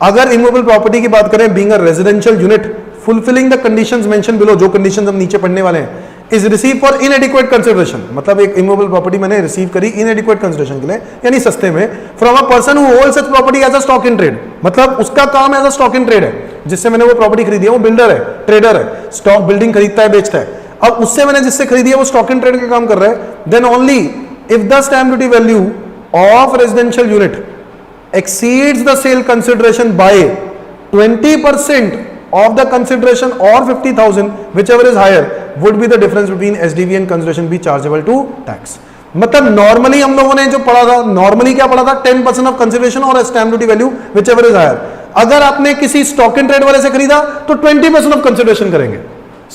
अगर immovable property की बात करें, being a residential unit fulfilling the conditions mentioned below, जो conditions हम नीचे पढ़ने वाले हैं, is receive for inadequate consideration, मतलब एक इमूवेबल प्रॉपर्टी मैंने रिसीव करी इनएडिक्वेट कंसिडरेशन के लिए, यानी सस्ते में, from a person who holds such property as a stock in trade, मतलब उसका काम as a stock in trade है, जिससे मैंने वो प्रॉपर्टी खरीदी है, वो बिल्डर है, ट्रेडर है, स्टॉक बिल्डिंग खरीदता है, बेचता है। अब उससे मैंने जिससे खरीदी है वो स्टॉक इन ट्रेड का काम कर रहा है, then only if the stamp duty value of residential unit exceeds the sale consideration by 20% of the consideration or 50,000, whichever is higher, would be the difference between SDV and consideration be chargeable to tax. मतलब normally हम लोगों ने जो पढ़ा था, normally क्या पढ़ा था, 10% ऑफ कंसिडरेशन और stamp duty value whichever is higher। अगर आपने किसी स्टॉक इन ट्रेड वाले से खरीदा तो 20% ऑफ कंसिडरेशन करेंगे।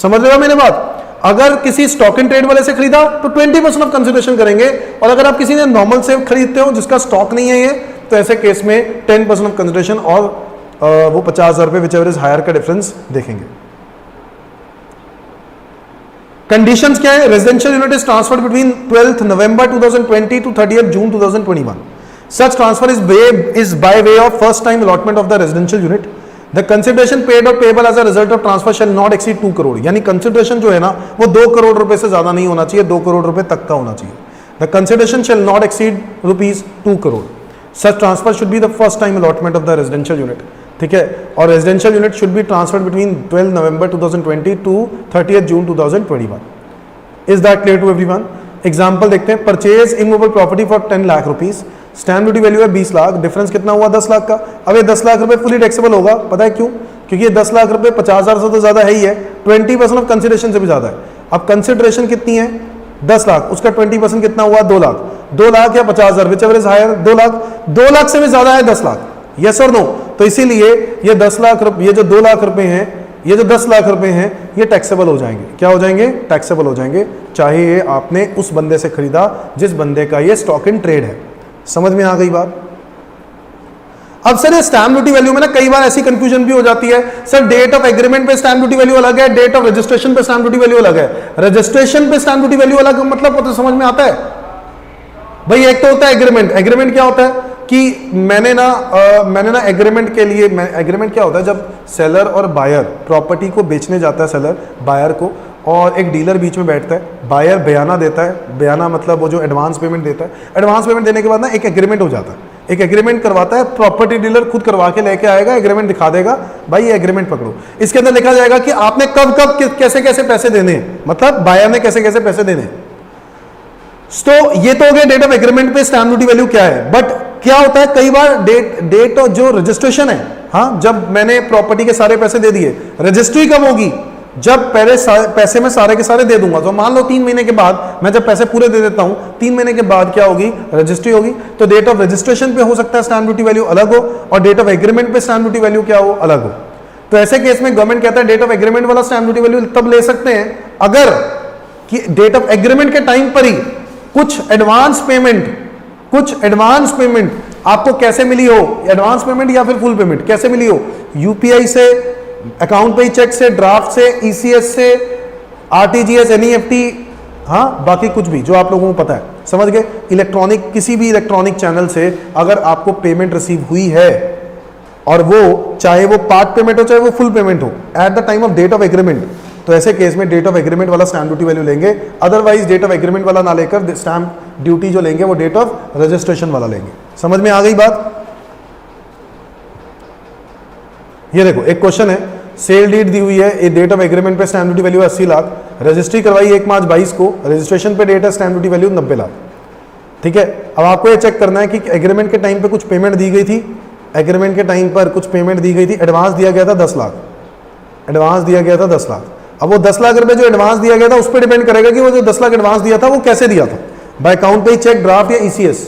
समझ रहे हो मेरी बात? अगर किसी स्टॉक इन ट्रेड वाले से खरीदा तो 20% ऑफ कंसिडरेशन करेंगे, और अगर आप किसी ने नॉर्मल से खरीदते हो जिसका स्टॉक नहीं है ये, तो ऐसे केस में 10% ऑफ कंसिडरेशन और वो 50,000 रुपए विच एवर इज हायर का डिफरेंस देखेंगे। कंडीशंस क्या है? Residential unit is transferred between 12th November 2020 to 30th June 2021. Such transfer is by way of first time allotment of the residential unit. The consideration paid or payable as a result of transfer shall not exceed 2 crore. यानी consideration जो है ना वो 2 करोड़ रुपए से ज्यादा नहीं होना चाहिए, 2 करोड़ रुपए तक का होना चाहिए। The consideration shall not exceed rupees 2 crore. Such transfer should be the first time allotment of the residential unit. ठीक है, और residential unit should be transferred between 12 November 2020 to 30th June 2021. Is that clear to everyone? Example देखते हैं, purchase immovable property for 10 lakh rupees, stamp duty value है 20 lakh, difference कितना हुआ 10 लाख का। अब ये 10 लाख रुपए फुली टैक्सेबल होगा, पता है क्यों? क्योंकि ये 10 लाख रुपए 50,000 से तो ज्यादा है ही है, 20% ऑफ कंसिडरेशन से भी ज्यादा है। अब कंसिडरेशन कितनी है? 10 लाख, उसका 20% कितना हुआ? 2 लाख। 2 लाख या 50,000, whichever is higher, 2 lakh. 2 lakh से भी ज्यादा है 10 लाख, यस और नो? तो इसीलिए ये 10 लाख रुपए, ये जो 2 लाख रुपए हैं, ये जो 10 लाख रुपए हैं, ये टैक्सेबल हो जाएंगे। क्या हो जाएंगे? टैक्सेबल हो जाएंगे, चाहे ये आपने उस बंदे से खरीदा जिस बंदे का ये स्टॉक इन ट्रेड है। समझ में आ गई बात? अब सर ये स्टैम्प ड्यूटी वैल्यू में ना कई बार ऐसी कंफ्यूजन भी हो जाती है, सर डेट ऑफ एग्रीमेंट पे स्टैम्प ड्यूटी वैल्यू अलग है, डेट ऑफ रजिस्ट्रेशन पे स्टैम्प ड्यूटी वैल्यू अलग है। रजिस्ट्रेशन पे स्टैम्प ड्यूटी वैल्यू अलग, मतलब तो समझ में आता है भाई? एक तो होता है एग्रीमेंट। एग्रीमेंट क्या होता है कि मैंने ना एग्रीमेंट के लिए, एग्रीमेंट क्या होता है? जब सेलर और बायर प्रॉपर्टी को बेचने जाता है, सेलर बायर को, और एक डीलर बीच में बैठता है, बायर बयाना देता है, बयाना मतलब वो जो एडवांस पेमेंट देता है, एडवांस पेमेंट देने के बाद ना एक एग्रीमेंट हो जाता है। एक एग्रीमेंट करवाता है, प्रॉपर्टी डीलर खुद करवा के लेके आएगा, एग्रीमेंट दिखा देगा, भाई ये एग्रीमेंट पकड़ो। इसके अंदर लिखा जाएगा कि आपने कब कब कैसे कैसे पैसे देने हैं, मतलब बायर ने कैसे कैसे पैसे देने। तो ये तो हो गया डेट ऑफ एग्रीमेंट पे स्टैम्प ड्यूटी वैल्यू क्या है। बट क्या होता है कई बार डेट जो रजिस्ट्रेशन है, हाँ, जब मैंने प्रॉपर्टी के सारे पैसे दे दिए, रजिस्ट्री कब होगी, जब पहले पैसे मैं सारे के सारे दे दूंगा। तो मान लो 3 महीने के बाद मैं जब पैसे पूरे दे देता हूं, 3 महीने के बाद क्या होगी, रजिस्ट्री होगी। तो डेट ऑफ रजिस्ट्रेशन पे हो सकता है स्टैम्प ड्यूटी वैल्यू अलग हो, और डेट ऑफ एग्रीमेंट पे स्टैम्प ड्यूटी वैल्यू क्या हो, अलग हो। तो ऐसे केस में गवर्नमेंट कहता है डेट ऑफ एग्रीमेंट वाला स्टैम्प ड्यूटी वैल्यू तब ले सकते हैं अगर कि डेट ऑफ एग्रीमेंट के टाइम पर ही कुछ एडवांस पेमेंट आपको कैसे मिली हो, एडवांस पेमेंट या फिर फुल पेमेंट कैसे मिली हो, यूपीआई से, अकाउंट पे चेक से, ड्राफ्ट से, ईसीएस से, आरटीजीएस, एनईएफटी, हाँ, बाकी कुछ भी जो आप लोगों को पता है, समझ गए। इलेक्ट्रॉनिक, किसी भी इलेक्ट्रॉनिक चैनल से अगर आपको पेमेंट रिसीव हुई है, और वो चाहे वो पार्ट पेमेंट हो चाहे वो फुल पेमेंट हो, at the time of date of agreement, तो ऐसे केस में डेट ऑफ एग्रीमेंट वाला स्टैम्प ड्यूटी वैल्यू लेंगे। अदरवाइज डेट ऑफ एग्रीमेंट वाला ना लेकर स्टैम्प ड्यूटी जो लेंगे वो डेट ऑफ रजिस्ट्रेशन वाला लेंगे। समझ में आ गई बात। ये देखो एक क्वेश्चन है, सेल डीड दी हुई है, डेट ऑफ एग्रीमेंट पे stamp duty value 80 lakh, registry करवाई 1 मार्च 22 को, रजिस्ट्रेशन पे डेट है स्टैम्प ड्यूटी वैल्यू 90 लाख। ठीक है, अब आपको ये चेक करना है कि एग्रीमेंट के टाइम पे कुछ पेमेंट दी गई थी, एग्रीमेंट के टाइम पर कुछ पेमेंट दी गई थी, एडवांस दिया गया था 10 लाख, एडवांस दिया गया था 10 लाख। अब वो 10 लाख रुपए जो एडवांस दिया गया था उस पर डिपेंड करेगा कि वो जो 10 लाख एडवांस दिया था वो कैसे दिया था, बाय अकाउंट पे चेक, ड्राफ्ट या ईसीएस।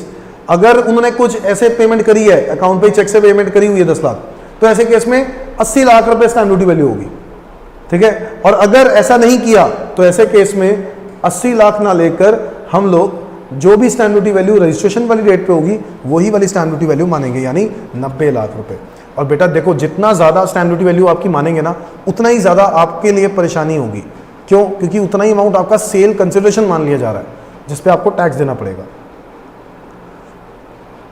अगर उन्होंने कुछ ऐसे पेमेंट करी है, अकाउंट पे चेक से पेमेंट करी हुई है 10 लाख, तो ऐसे केस में 80 लाख रुपए स्टैम्प ड्यूटी वैल्यू होगी। ठीक है, और अगर ऐसा नहीं किया तो ऐसे केस में 80 लाख ना लेकर हम लोग जो भी स्टैम्प ड्यूटी वैल्यू रजिस्ट्रेशन वाली डेट पे होगी वही वाली स्टैम्प ड्यूटी वैल्यू मानेंगे, यानी 90 लाख रुपए। और बेटा देखो, जितना ज़्यादा स्टैम्प ड्यूटी वैल्यू आपकी मानेंगे ना, उतना ही ज़्यादा आपके लिए परेशानी होगी। क्यों? क्योंकि उतना ही अमाउंट आपका सेल कंसिडरेशन मान लिया जा रहा है, जिसपे आपको टैक्स देना पड़ेगा।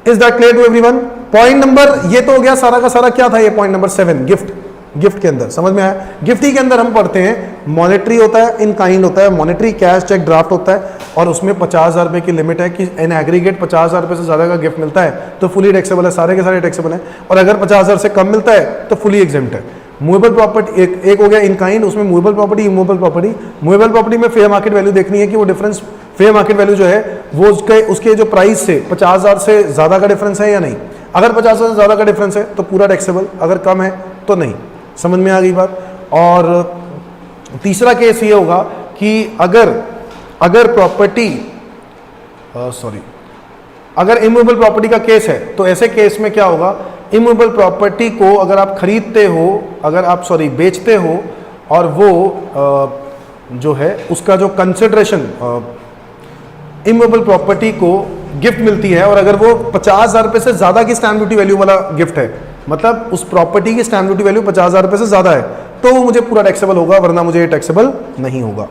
Is that clear to everyone? Point number, ये तो हो गया सारा का सारा, क्या था ये पॉइंट नंबर 7, गिफ्ट। गिफ्ट के अंदर समझ में आया? गिफ्ट ही के अंदर हम पढ़ते हैं मॉनेटरी होता है, इन काइंड होता है, मॉनेटरी कैश चेक ड्राफ्ट होता है, और उसमें 50,000 रुपए की लिमिट है कि इन एग्रीगेट 50,000 रुपए से ज्यादा का गिफ्ट मिलता है तो फुली टैक्सेबल है, सारे के सारे टैक्सेबल है, और अगर 50,000 से कम मिलता है तो फुली एग्जेम्प्ट है। मूवेबल प्रॉपर्टी एक हो गया इन काइंड, उसमें movable property, immovable property. Movable property में फेयर मार्केट वैल्यू देखनी है कि वो डिफरेंस, फेयर मार्केट वैल्यू जो है वो उसके जो प्राइस से 50,000 से ज्यादा का डिफरेंस है या नहीं। अगर 50,000 से ज्यादा का डिफरेंस है तो पूरा टैक्सेबल, अगर कम है तो नहीं। समझ में आ गई बात? और तीसरा केस ये होगा कि अगर प्रॉपर्टी अगर इमूवेबल प्रॉपर्टी का केस है तो ऐसे केस में क्या होगा, इमूवेबल प्रॉपर्टी को अगर आप खरीदते हो, बेचते हो, और वो जो है उसका जो कंसिडरेशन इमूवेबल प्रॉपर्टी को गिफ्ट मिलती है, और अगर वो 50,000 रुपए से ज्यादा की स्टैम्प ड्यूटी वैल्यू वाला गिफ्ट है, मतलब उस प्रॉपर्टी की स्टैम्प ड्यूटी वैल्यू 50,000 रुपए से ज्यादा है, तो वो मुझे पूरा टैक्सेबल होगा, वरना मुझे टैक्सेबल नहीं होगा।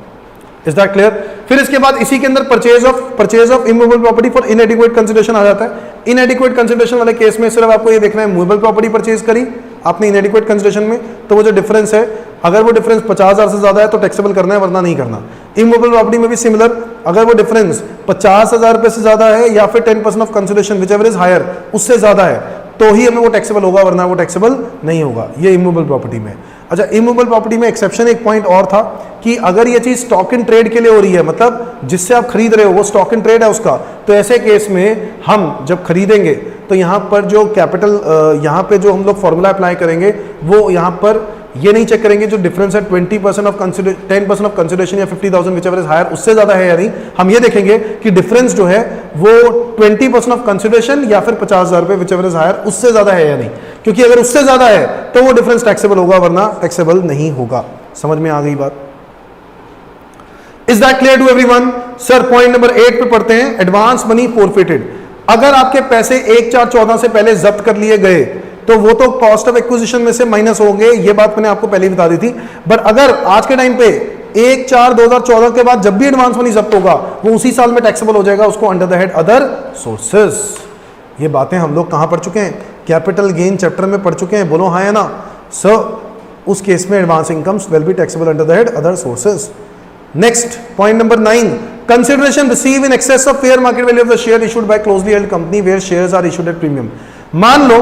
Is that clear? फिर इसके बाद इसी के अंदर purchase of immovable property for inadequate consideration आ जाता है। इनएडिक्वेट कंसिडरेशन वाले केस में सिर्फ आपको ये देखना है, मूवेबल प्रॉपर्टी परचेज करी आपने इनएडिक्वेट कंसिडरेशन में, तो वो जो डिफरेंस है, अगर वो डिफरेंस 50,000 से ज्यादा है तो टैक्सेबल करना है, वरना नहीं करना। इमूवेबल प्रॉपर्टी में भी सिमिलर, अगर वो डिफरेंस 50,000 रुपए से ज्यादा है या फिर 10% of consideration whichever is higher, उससे ज्यादा है, तो ही हमें वो टैक्सेबल होगा, वरना वो टैक्सेबल नहीं होगा। ये इमूवेबल प्रॉपर्टी में। अच्छा, इमूवेबल प्रॉपर्टी में एक्सेप्शन एक पॉइंट और था कि अगर ये चीज स्टॉक इन ट्रेड के लिए हो रही है, मतलब जिससे आप खरीद रहे हो वो स्टॉक इन ट्रेड है उसका, तो ऐसे केस में हम जब खरीदेंगे तो यहाँ पर जो कैपिटल, यहाँ पे जो हम लोग फॉर्मूला अप्लाई करेंगे, वो यहाँ पर ये नहीं चेक करेंगे जो डिफरेंस है 10% ऑफ कंसिडरेशन या 50,000 विचएवर इज हायर, उससे ज्यादा है या नहीं। हम ये देखेंगे कि डिफरेंस जो है वो 20% ऑफ कंसिडरेशन या फिर 50,000 रुपए विचएवर इज हायर, उससे ज्यादा है या नहीं, क्योंकि अगर उससे ज्यादा है तो वो डिफरेंस टैक्सेबल होगा, वरना टैक्सेबल नहीं होगा। समझ में आ गई बात? Is that clear to everyone? Sir point number 8 पे पढ़ते हैं, एडवांस मनी फोरफिटेड। अगर आपके पैसे 1/4/14 से पहले जब्त कर लिए गए तो वो तो कॉस्ट ऑफ एक्विजिशन में से माइनस होंगे, ये बात मैंने आपको पहले ही बता दी थी। बट अगर आज के टाइम पे 1/4/2014 के बाद जब भी एडवांस मनी जब्त होगा वो उसी साल में टैक्सेबल हो जाएगा, उसको under the head other sources. ये बातें हम लोग कहां पढ़ चुके हैं? कैपिटल गेन चैप्टर में पढ़ चुके हैं, बोलो हाँ या ना? सो उस केस में advance incomes will be taxable under the head other sources. Next point number 9, consideration receive in excess of fair market value of the share issued by closely held company where shares are issued at premium. मान लो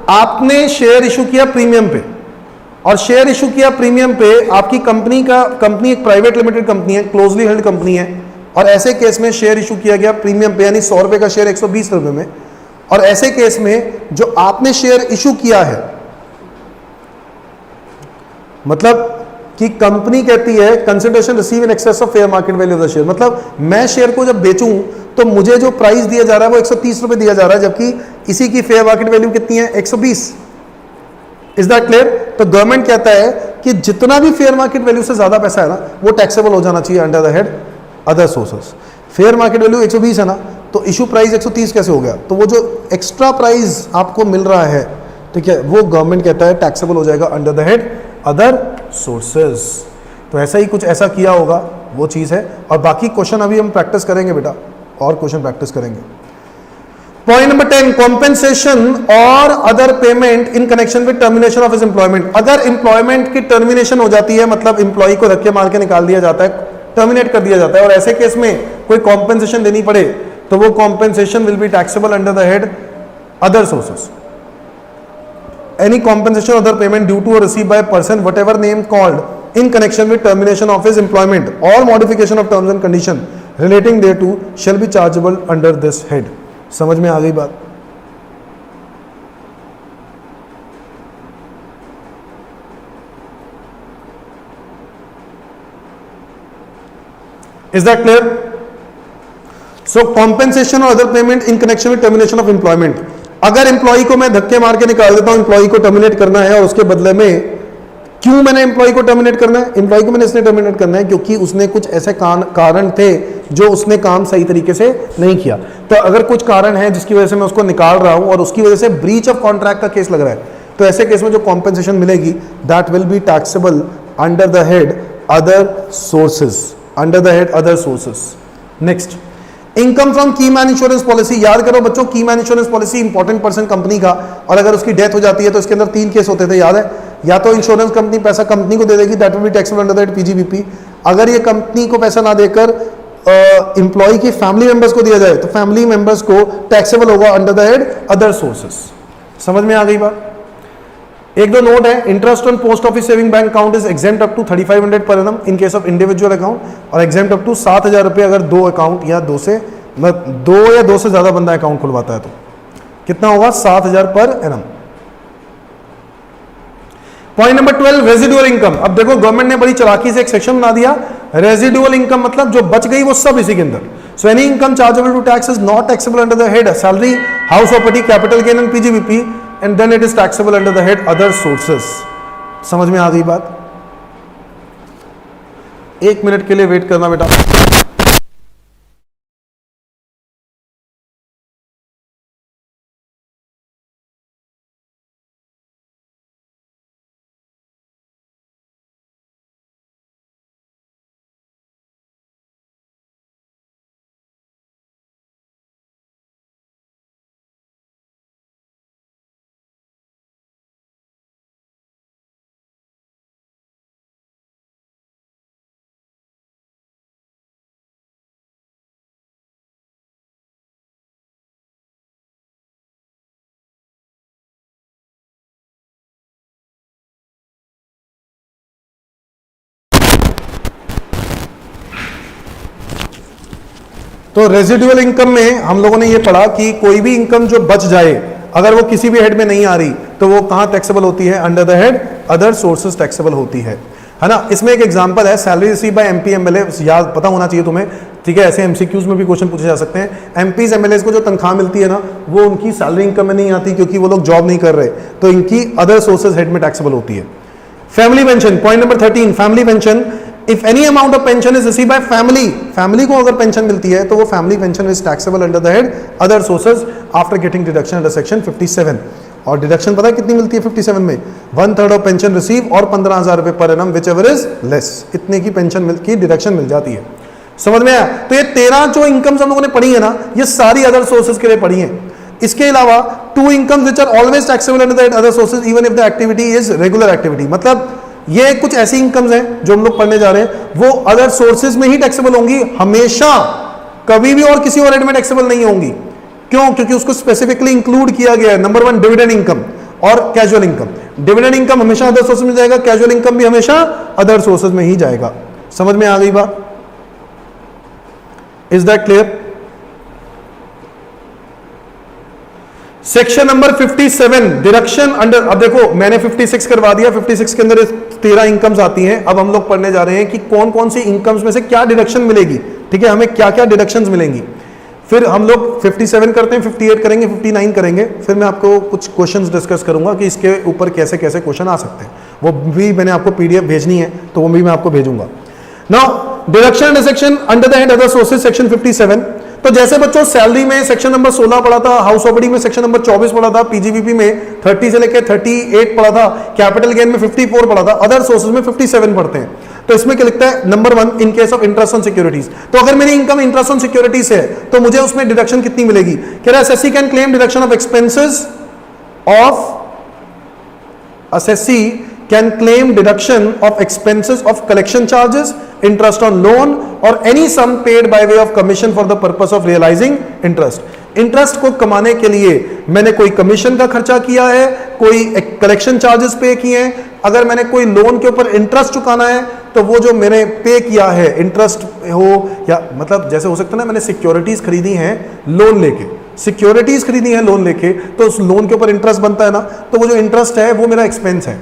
आपने share issue किया premium पे, और share issue किया premium पे, आपकी company एक प्राइवेट लिमिटेड कंपनी है, क्लोजली हेल्ड कंपनी है, और ऐसे केस में शेयर इशू किया गया प्रीमियम पे, यानी 100 रुपए का शेयर 120 रुपए में, और ऐसे केस में जो आपने शेयर इशू किया है, मतलब कि कंपनी कहती है consideration receive in excess of fair market value of the share, मतलब मैं शेयर को जब बेचूं तो मुझे जो प्राइस दिया जा रहा है वो 130 रुपए दिया जा रहा है, जबकि इसी की फेयर मार्केट वैल्यू कितनी है, 120। Is that clear? तो गवर्नमेंट कहता है कि जितना भी फेयर मार्केट वैल्यू से ज्यादा पैसा है ना, वो टैक्सेबल हो जाना चाहिए under the head other sources. Fair market value 120 है ना, तो इशू प्राइस 130 कैसे हो गया? तो वो जो एक्स्ट्रा प्राइस आपको मिल रहा है, ठीक है, वो गवर्नमेंट कहता है टैक्सेबल हो जाएगा under the head other sources. तो ऐसा ही कुछ ऐसा किया होगा, वो चीज है। और बाकी क्वेश्चन अभी हम प्रैक्टिस करेंगे बेटा, और क्वेश्चन प्रैक्टिस करेंगे। पॉइंट नंबर 10, कॉम्पेंसेशन और other payment in connection with termination of his employment. अगर एम्प्लॉयमेंट की टर्मिनेशन हो जाती है, मतलब एम्प्लॉय को धक्के मार के निकाल दिया जाता है, टर्मिनेट कर दिया जाता है, और ऐसे केस में कोई कॉम्पेंसेशन देनी पड़े, तो वो compensation will be taxable under the head other sources. Any compensation or other payment due to or received by a person, whatever name called in connection with termination of his employment or modification of terms and condition relating thereto shall be chargeable under this head. समझ में आ गई बात? Is that clear? So compensation or other payment in connection with termination of employment. अगर employ को मैं धक्के मार के निकाल देता हूं, एम्प्लॉय को टर्मिनेट करना है, और उसके बदले में क्यों मैंने एम्प्लॉय को टर्मिनेट करना है? एम्प्लॉय को मैंने इसलिए टर्मिनेट करना है क्योंकि उसने कुछ ऐसे कारण थे जो उसने काम सही तरीके से नहीं किया। तो अगर कुछ कारण है जिसकी वजह से मैं उसको निकाल रहा हूं और उसकी वजह से ब्रीच ऑफ कॉन्ट्रैक्ट का केस लग रहा है, तो ऐसे केस में जो कॉम्पेंसेशन मिलेगी that will be taxable under the head other sources, under the head other sources. Next, income from की मैन इंश्योरेंस पॉलिसी। याद करो बच्चों, की man insurance policy important person company का, और अगर उसकी डेथ हो जाती है तो इसके अंदर 3 केस होते थे, याद है? या तो इंश्योरेंस कंपनी पैसा कंपनी को दे देगी, that will be taxable under that PGBP. अगर ये कंपनी को पैसा ना देकर एम्प्लॉय की फैमिली मेंबर्स को दिया जाए, तो फैमिली मेंबर्स को टैक्सेबल होगा under the head other sources. समझ में आ गई बात? एक दो नोट है, interest on post office saving bank account is exempt up to 3500 per annum in case of individual account, और एग्जेम्प्ट अप टू 7000 रुपये अगर 2 अकाउंट या 2 या 2 से ज्यादा बंदा अकाउंट खुलवाता है। तो कितना होगा? 7000 per annum. Point number 12, residual income. अब देखो गवर्नमेंट ने बड़ी चालाकी से एक सेक्शन बना दिया, रेजिडुअल इनकम मतलब जो बच गई वो सब इसी के अंदर। So any income chargeable to tax is not taxable under the head salary, house property, capital gain and PGBP, and then it is taxable under the head other sources. समझ में आ गई बात? 1 मिनट के लिए वेट करना बेटा। तो रेजिडुअल इनकम में हम लोगों ने ये पढ़ा कि कोई भी इनकम जो बच जाए, अगर वो किसी भी हेड में नहीं आ रही, तो वो कहां टैक्सेबल होती है? Under the head other sources taxable होती है ना। इसमें एक एग्जांपल है, salary receive by MP MLA. याद पता होना चाहिए तुम्हें, ठीक है? ऐसे एमसीक्यूज में भी क्वेश्चन पूछे जा सकते हैं। एमपीज एमएलए को जो तनख्वाह मिलती है ना, वो उनकी सैलरी इनकम में नहीं आती क्योंकि वो लोग जॉब नहीं कर रहे, तो इनकी अदर सोर्सेज हेड में टैक्सेबल होती है। Family pension, point number 13, family pension. If any amount of pension is receive by family, family को अगर पेंशन मिलती है तो वो family pension is taxable under the head other sources after getting deduction under section 57। और deduction पता है कितनी मिलती है 57 में? 1/3 ऑफ पेंशन रिसीव और 15,000 रुपए per annum which ever is less, इतने की पेंशन की डिडक्शन मिल जाती है। समझ में आया? तो ये 13 जो इनकम्स हम लोगों ने पढ़ी है ना, ये सारी अदर सोर्सेज के लिए पढ़ी है। इसके अलावा 2 incomes which are always taxable under the other sources even if the activity is regular activity. मतलब ये कुछ ऐसी इनकम्स हैं जो हम लोग पढ़ने जा रहे हैं, वो अदर सोर्सेज में ही टैक्सेबल होंगी हमेशा, कभी भी और किसी और हेड में टैक्सेबल नहीं होंगी। क्यों? क्योंकि उसको स्पेसिफिकली इंक्लूड किया गया है। नंबर 1 डिविडेंड इनकम और कैजुअल इनकम। डिविडेंड इनकम हमेशा अदर सोर्सेज में जाएगा, कैजुअल इनकम भी हमेशा अदर सोर्सेज में ही जाएगा। समझ में आ गई बात? Is that clear? Section number 57 deduction under, अब देखो मैंने 56 करवा दिया, 56 के अंदर 13 इनकम्स आती हैं। अब हम लोग पढ़ने जा रहे हैं कि कौन कौन सी इनकम्स में से क्या डिडक्शन मिलेगी, ठीक है, हमें क्या क्या डिडक्शंस मिलेंगी। फिर हम लोग 57 करते हैं, 58 करेंगे, 59 करेंगे, फिर मैं आपको कुछ क्वेश्चंस डिस्कस करूंगा कि इसके ऊपर कैसे कैसे क्वेश्चन आ सकते हैं। वो भी मैंने आपको पीडीएफ भेजनी है, तो वो भी मैं आपको भेजूंगा। Now deduction under section under the head other sources section 57। तो जैसे बच्चों सैलरी में सेक्शन नंबर 16 पढ़ा था, हाउस ऑफ में सेक्शन नंबर 24 पढ़ा था, पीजीबीपी में 30 से लेकर 38 पढ़ा था, कैपिटल गेन में 54 पढ़ा था, अदर सोर्सेज में 57 पढ़ते हैं। तो इसमें क्या लिखता है? Number 1 in case of interest on securities. तो अगर मेरी इनकम इंटरेस्ट ऑन सिक्योरिटीज है तो मुझे उसमें डिडक्शन कितनी मिलेगी? कह रहा है assessee can claim deduction of expenses of, assessee can claim deduction of expenses of collection charges, interest on loan or any sum paid by way of commission for the purpose of realizing interest. Interest को कमाने के लिए मैंने कोई commission का खर्चा किया है, कोई कलेक्शन चार्जेस पे किए हैं, अगर मैंने कोई लोन के ऊपर इंटरेस्ट चुकाना है तो वो जो मैंने पे किया है इंटरेस्ट हो, या मतलब जैसे हो सकता है ना मैंने सिक्योरिटीज खरीदी हैं लोन लेके, सिक्योरिटीज खरीदी है लोन लेके, तो उस लोन के ऊपर इंटरेस्ट बनता है ना, तो वो जो इंटरेस्ट है वो मेरा एक्सपेंस है।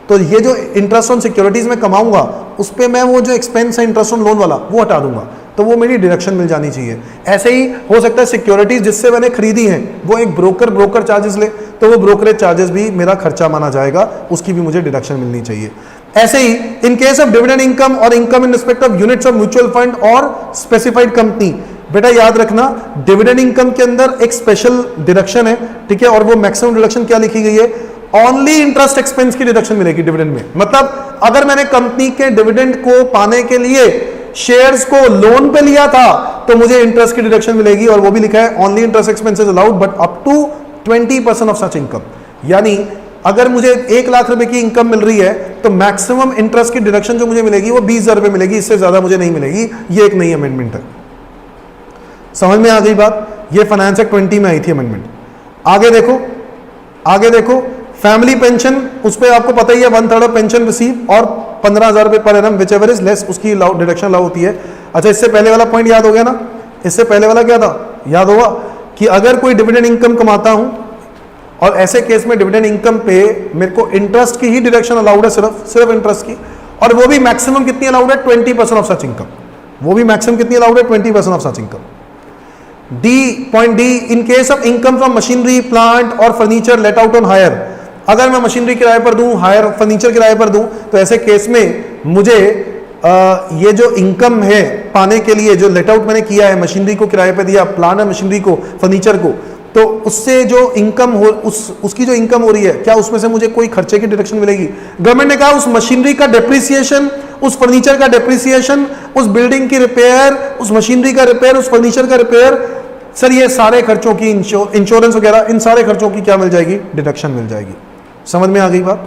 तो ये जो इंटरेस्ट ऑन सिक्योरिटीज में कमाऊंगा उस पर मैं वो जो एक्सपेंस है इंटरेस्ट ऑन लोन वाला वो हटा दूंगा, तो वो मेरी डिडक्शन मिल जानी चाहिए। ऐसे ही हो सकता है सिक्योरिटीज जिससे मैंने खरीदी है वो एक ब्रोकर चार्जेस ले, तो वो ब्रोकरेज चार्जेस भी मेरा खर्चा माना जाएगा, उसकी भी मुझे डिडक्शन मिलनी चाहिए। ऐसे ही in case of dividend income or income in respect of units of mutual fund or specified company, बेटा याद रखना डिविडेंड इनकम के अंदर एक स्पेशल डिडक्शन है, ठीक है, और वो मैक्सिमम डिडक्शन क्या लिखी गई है? ओनली इंटरेस्ट एक्सपेंस की डिडक्शन मिलेगी डिविडेंड में। मतलब अगर मैंने कंपनी के डिविडेंड को पाने के लिए शेयर्स को लोन पे लिया था तो मुझे इंटरेस्ट की डिडक्शन मिलेगी, और वो भी लिखा है only interest expenses allowed but up to 20% of such income. यानी अगर मुझे 1 लाख रुपए की इनकम मिल रही है तो मैक्सिमम इंटरेस्ट की डिडक्शन जो मुझे मिलेगी वो 20,000 रुपए मिलेगी, इससे ज्यादा मुझे नहीं मिलेगी। ये एक नई अमेंडमेंट है, समझ में आ गई बात? ये फाइनेंस एक्ट 20 में आई थी अमेंडमेंट। आगे देखो फैमिली पेंशन, उस पर आपको पता ही है 1/3 ऑफ पेंशन रिसीव और 15,000 रुपए per annum which ever is less, उसकी डिडक्शन लाउ होती है। अच्छा, इससे पहले वाला पॉइंट याद हो गया ना? इससे पहले वाला क्या था? याद होगा कि अगर कोई डिविडेंड इनकम कमाता हूं और ऐसे केस में डिविडेंड इनकम पे मेरे को इंटरेस्ट की ही डिडक्शन अलाउड है, सिर्फ इंटरेस्ट की, और वो भी मैक्सिमम कितनी अलाउड है? 20% ऑफ सच इनकम। वो भी मैक्सिमम कितनी अलाउड है? 20% of such income. Point D in case of income from machinery plant or furniture let out on hire, अगर मैं मशीनरी किराए पर दूं, हायर फर्नीचर किराए पर दूं, तो ऐसे केस में मुझे ये जो इनकम है पाने के लिए जो लेट आउट मैंने किया है, मशीनरी को किराए पर दिया, प्लांट है मशीनरी को, फर्नीचर को, तो उससे जो इनकम हो उसकी जो इनकम हो रही है, क्या उसमें से मुझे कोई खर्चे की डिडक्शन मिलेगी? गवर्नमेंट ने कहा उस मशीनरी का डेप्रिसिएशन, उस फर्नीचर का डेप्रिसिएशन, उस बिल्डिंग की रिपेयर, उस मशीनरी का रिपेयर, उस फर्नीचर का रिपेयर, सर ये सारे खर्चों की इंश्योरेंस वगैरह, इन सारे खर्चों की क्या मिल जाएगी? डिडक्शन मिल जाएगी। समझ में आ गई बात?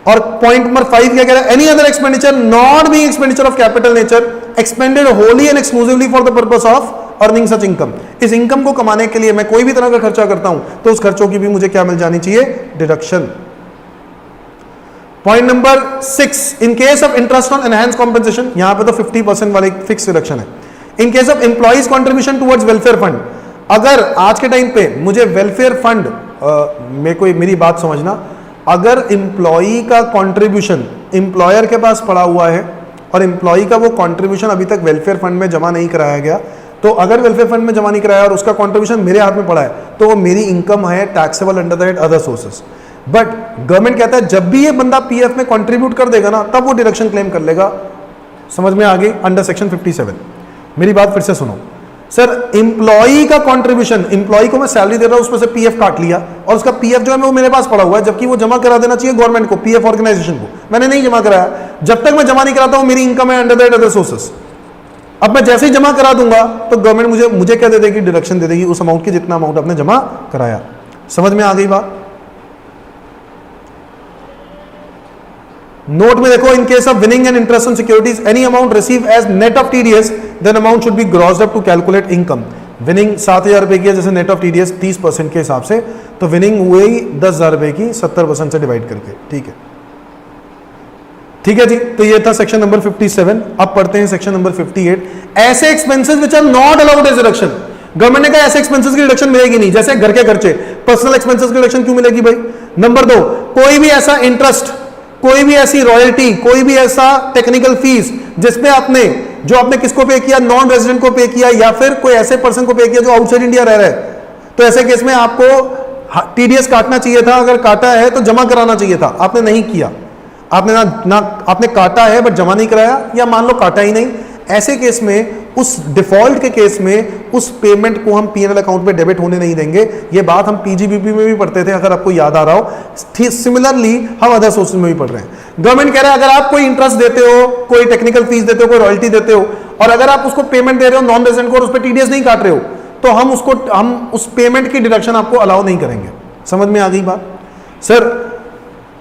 और पॉइंट नंबर 5 क्या कह रहा है? Any other expenditure not being expenditure of capital nature expanded Holi and exclusively for the purpose of earning such income. इस इनकम को कमाने के लिए मैं कोई भी तरह का खर्चा करता हूं तो उस खर्चों की भी मुझे क्या मिल जानी चाहिए? Deduction. Point number 6 in case of interest on enhance compensation, यहां पे तो 50% वाली फिक्स डिडक्शन है। इन case of employees contribution towards welfare fund, अगर आज के टाइम पे मुझे वेलफेयर फंड मेरी बात समझना, अगर एम्प्लॉई का कंट्रीब्यूशन एम्प्लॉयर के पास पड़ा हुआ है और एम्प्लॉई का वो कंट्रीब्यूशन अभी तक वेलफेयर फंड में जमा नहीं कराया गया, तो अगर वेलफेयर फंड में जमा नहीं कराया और उसका कंट्रीब्यूशन मेरे हाथ में पड़ा है तो वो मेरी इनकम है, taxable under the other sources. But government कहता है जब भी ये बंदा पीएफ में कंट्रीब्यूट कर देगा ना तब वो डिडक्शन क्लेम कर लेगा। समझ में आ गई? Under section 57। मेरी बात फिर से सुनो सर, एम्प्लॉई का कंट्रीब्यूशन, एम्प्लॉई को मैं सैलरी दे रहा हूं, उसमें से पीएफ काट लिया और उसका पीएफ जो है वो मेरे पास पड़ा हुआ है, जबकि वो जमा करा देना चाहिए गवर्नमेंट को, पीएफ ऑर्गेनाइजेशन को। मैंने नहीं जमा कराया, जब तक मैं जमा नहीं कराता हूं मेरी इनकम है अंडर दैट अदर सोर्सेस। अब मैं जैसे ही जमा करा दूंगा तो गवर्नमेंट मुझे क्या दे देगी? डिडक्शन दे देगी उस अमाउंट की जितना अमाउंट आपने जमा कराया। समझ में आ गई बात? नोट में देखो, in case of winning and interest on securities any amount receive as net of TDS then amount should be grossed up to calculate income. Winning 7,000 रुपए की है, जैसे नेट ऑफ टीडीएस 30% के हिसाब से, तो विनिंग हुई 10,000 रुपए की 70% से डिवाइड करके। ठीक है, ठीक है जी। तो ये था सेक्शन नंबर 57। अब पढ़ते हैं सेक्शन नंबर 58, ऐसे expenses which are not allowed as reduction. Government ने कहा ऐसे एक्सपेंसेस की रिडक्शन मिलेगी नहीं, जैसे घर के खर्चे, पर्सनल एक्सपेंसेस की रिडक्शन क्यों मिलेगी भाई? नंबर 2, कोई भी ऐसा इंटरेस्ट, कोई भी ऐसी रॉयल्टी, कोई भी ऐसा टेक्निकल फीस जिसमें आपने, जो आपने किसको पे किया, नॉन रेजिडेंट को पे किया या फिर कोई ऐसे पर्सन को पे किया जो आउटसाइड इंडिया रह रहा है, तो ऐसे केस में आपको टीडीएस काटना चाहिए था। अगर काटा है तो जमा कराना चाहिए था, आपने नहीं किया। आपने ना आपने काटा है बट जमा नहीं कराया, या मान लो काटा ही नहीं, ऐसे केस में, उस डिफॉल्ट के केस में उस पेमेंट को हम पीएनएल अकाउंट में डेबिट होने नहीं देंगे। ये बात हम पीजीबीपी में भी पढ़ते थे, अगर आपको याद आ रहा हो। सिमिलरली हम अदर सोर्सेज में भी पढ़ रहे हैं। गवर्नमेंट कह रहा है अगर आप कोई इंटरेस्ट देते हो, कोई टेक्निकल फीस देते हो, कोई रॉयल्टी देते हो, और अगर आप उसको पेमेंट दे रहे हो नॉन रेजिडेंट को और उस पर टीडीएस नहीं काट रहे हो, तो हम उस पेमेंट की डिडक्शन आपको अलाउ नहीं करेंगे। समझ में आ गई बात? सर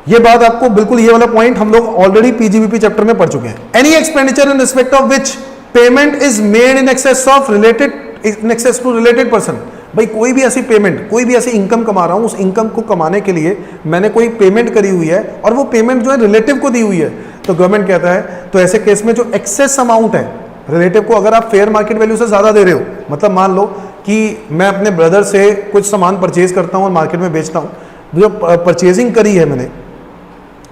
ये बात आपको बिल्कुल, ये वाला पॉइंट हम लोग ऑलरेडी पीजीबीपी चैप्टर में पढ़ चुके हैं। Any expenditure in respect of which payment is made in excess to related person. भाई कोई भी ऐसी पेमेंट, कोई भी ऐसी इनकम कमा रहा हूं, उस इनकम को कमाने के लिए मैंने कोई पेमेंट करी हुई है और वो पेमेंट जो है रिलेटिव को दी हुई है, तो गवर्नमेंट कहता है तो ऐसे केस में जो एक्सेस अमाउंट है रिलेटिव को, अगर आप फेयर मार्केट वैल्यू से ज्यादा दे रहे हो, मतलब मान लो कि मैं अपने ब्रदर से कुछ सामान परचेज करता हूं और मार्केट में बेचता हूं, जो परचेजिंग करी है मैंने,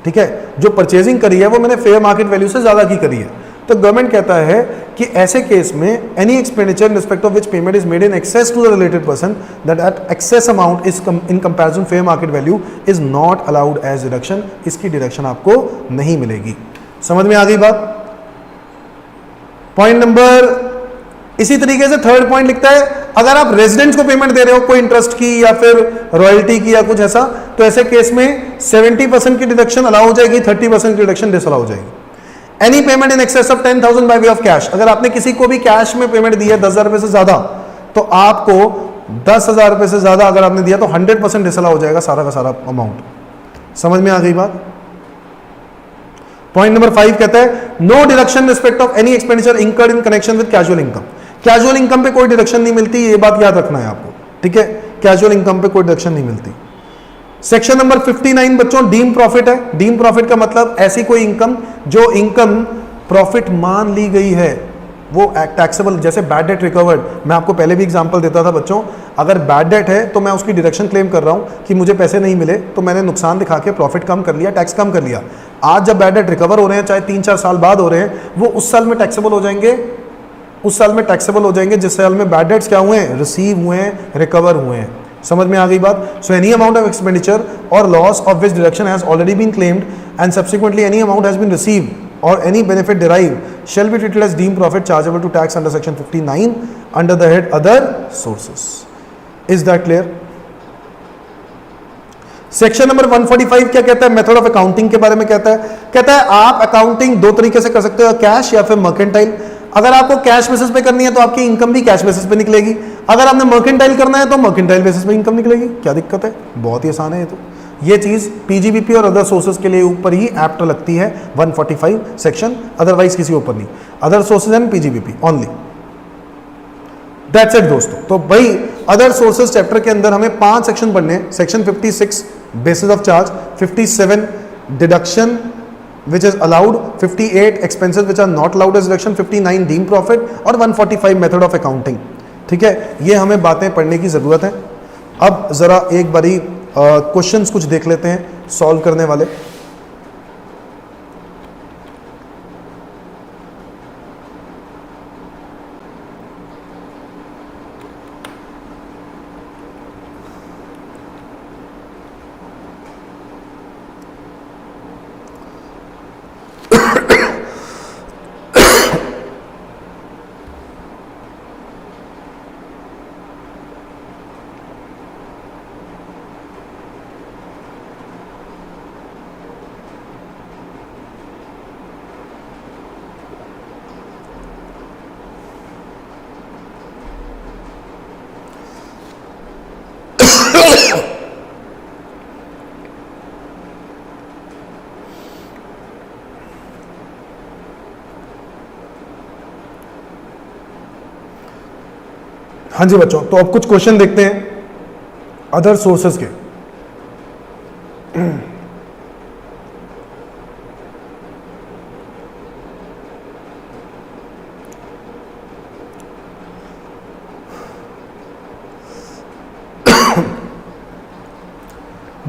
ठीक है, जो परचेजिंग करी है वो मैंने फेयर मार्केट वैल्यू से ज्यादा की करी है, तो गवर्नमेंट कहता है कि ऐसे केस में any expenditure in respect of which payment is made in excess to the related person that at excess amount is in comparison fair market value is not allowed as deduction. इसकी deduction आपको नहीं मिलेगी। समझ में आ गई बात? Point number, इसी तरीके से थर्ड पॉइंट लिखता है, अगर आप रेजिडेंट्स को पेमेंट दे रहे हो कोई इंटरेस्ट की या फिर रॉयल्टी की या कुछ ऐसा, तो ऐसे केस में 70% की डिडक्शन अलाउ हो जाएगी, 30% की डिडक्शन डिसअलाउ हो जाएगी। Any payment in excess of 10,000 bye way of cash, अगर आपने किसी को भी कैश में पेमेंट दी है 10,000 रुपए से ज्यादा, तो आपको 10,000 रुपए से ज्यादा अगर आपने दिया तो 100% डिसअलाउ हो जाएगा सारा का सारा अमाउंट। समझ में आ गई बात? पॉइंट नंबर 5 कहता है no deduction respect of any expenditure incurred in connection with casual income. Casual income पे कोई डिडक्शन नहीं मिलती, ये बात याद रखना है आपको, ठीक है? कैजुअल इनकम पे कोई डिडक्शन नहीं मिलती। सेक्शन नंबर 59 बच्चों डीम प्रॉफिट है। डीम प्रॉफिट का मतलब ऐसी कोई इनकम जो इनकम प्रॉफिट मान ली गई है, वो टैक्सेबल, जैसे बैड डेट रिकवर्ड, मैं आपको पहले भी एग्जांपल देता था बच्चों, अगर बैड डेट है तो मैं उसकी डिडक्शन क्लेम कर रहा हूं कि मुझे पैसे नहीं मिले, तो मैंने नुकसान दिखा के प्रॉफिट कम कर लिया, टैक्स कम कर लिया। आज जब बैड डेट रिकवर हो रहे हैं, चाहे 3-4 साल बाद हो रहे हैं, वो उस साल में टैक्सेबल हो जाएंगे, उस साल में टैक्सेबल हो जाएंगे जिस साल में बैड डेट्स क्या हुए हैं, रिसीव हुए हैं, रिकवर हुए हैं। समझ में आ गई बात? So any amount of expenditure or loss of which deduction has already been claimed and subsequently any amount has been received or any benefit derived shall be treated as deemed profit chargeable to tax under section 59 under the head other sources. Is that clear? Section number 145 क्या कहता है? Method of accounting के बारे में कहता है आप accounting दो तरीके से कर सकते हो, कैश या फिर मर्केंटाइल। अगर आपको कैश बेसिस पे करनी है तो आपकी इनकम भी कैश बेसिस पे निकलेगी, अगर आपने मर्केंटाइल करना है तो मर्केंटाइल बेसिस पे इनकम निकलेगी। क्या दिक्कत है? बहुत ही आसान है ये तो। ये चीज पीजीबीपी और अदर सोर्सेज के लिए ऊपर ही एप्ट लगती है 145 सेक्शन, अदरवाइज किसी ऊपर नहीं। Other sources and PGBP only, that's it दोस्तों। तो भाई अदर सोर्सेज चैप्टर के अंदर हमें 5 सेक्शन पढ़ने हैं। Section 56 basis of charge, 57 deduction which is allowed, 58 expenses which are not allowed as deduction, 59 deemed profit और 145 method of accounting। ठीक है, ये हमें बातें पढ़ने की जरूरत है। अब जरा एक बारी क्वेश्चंस कुछ देख लेते हैं सॉल्व करने वाले। हाँ जी बच्चों, तो अब कुछ क्वेश्चन देखते हैं अदर सोर्सेस के।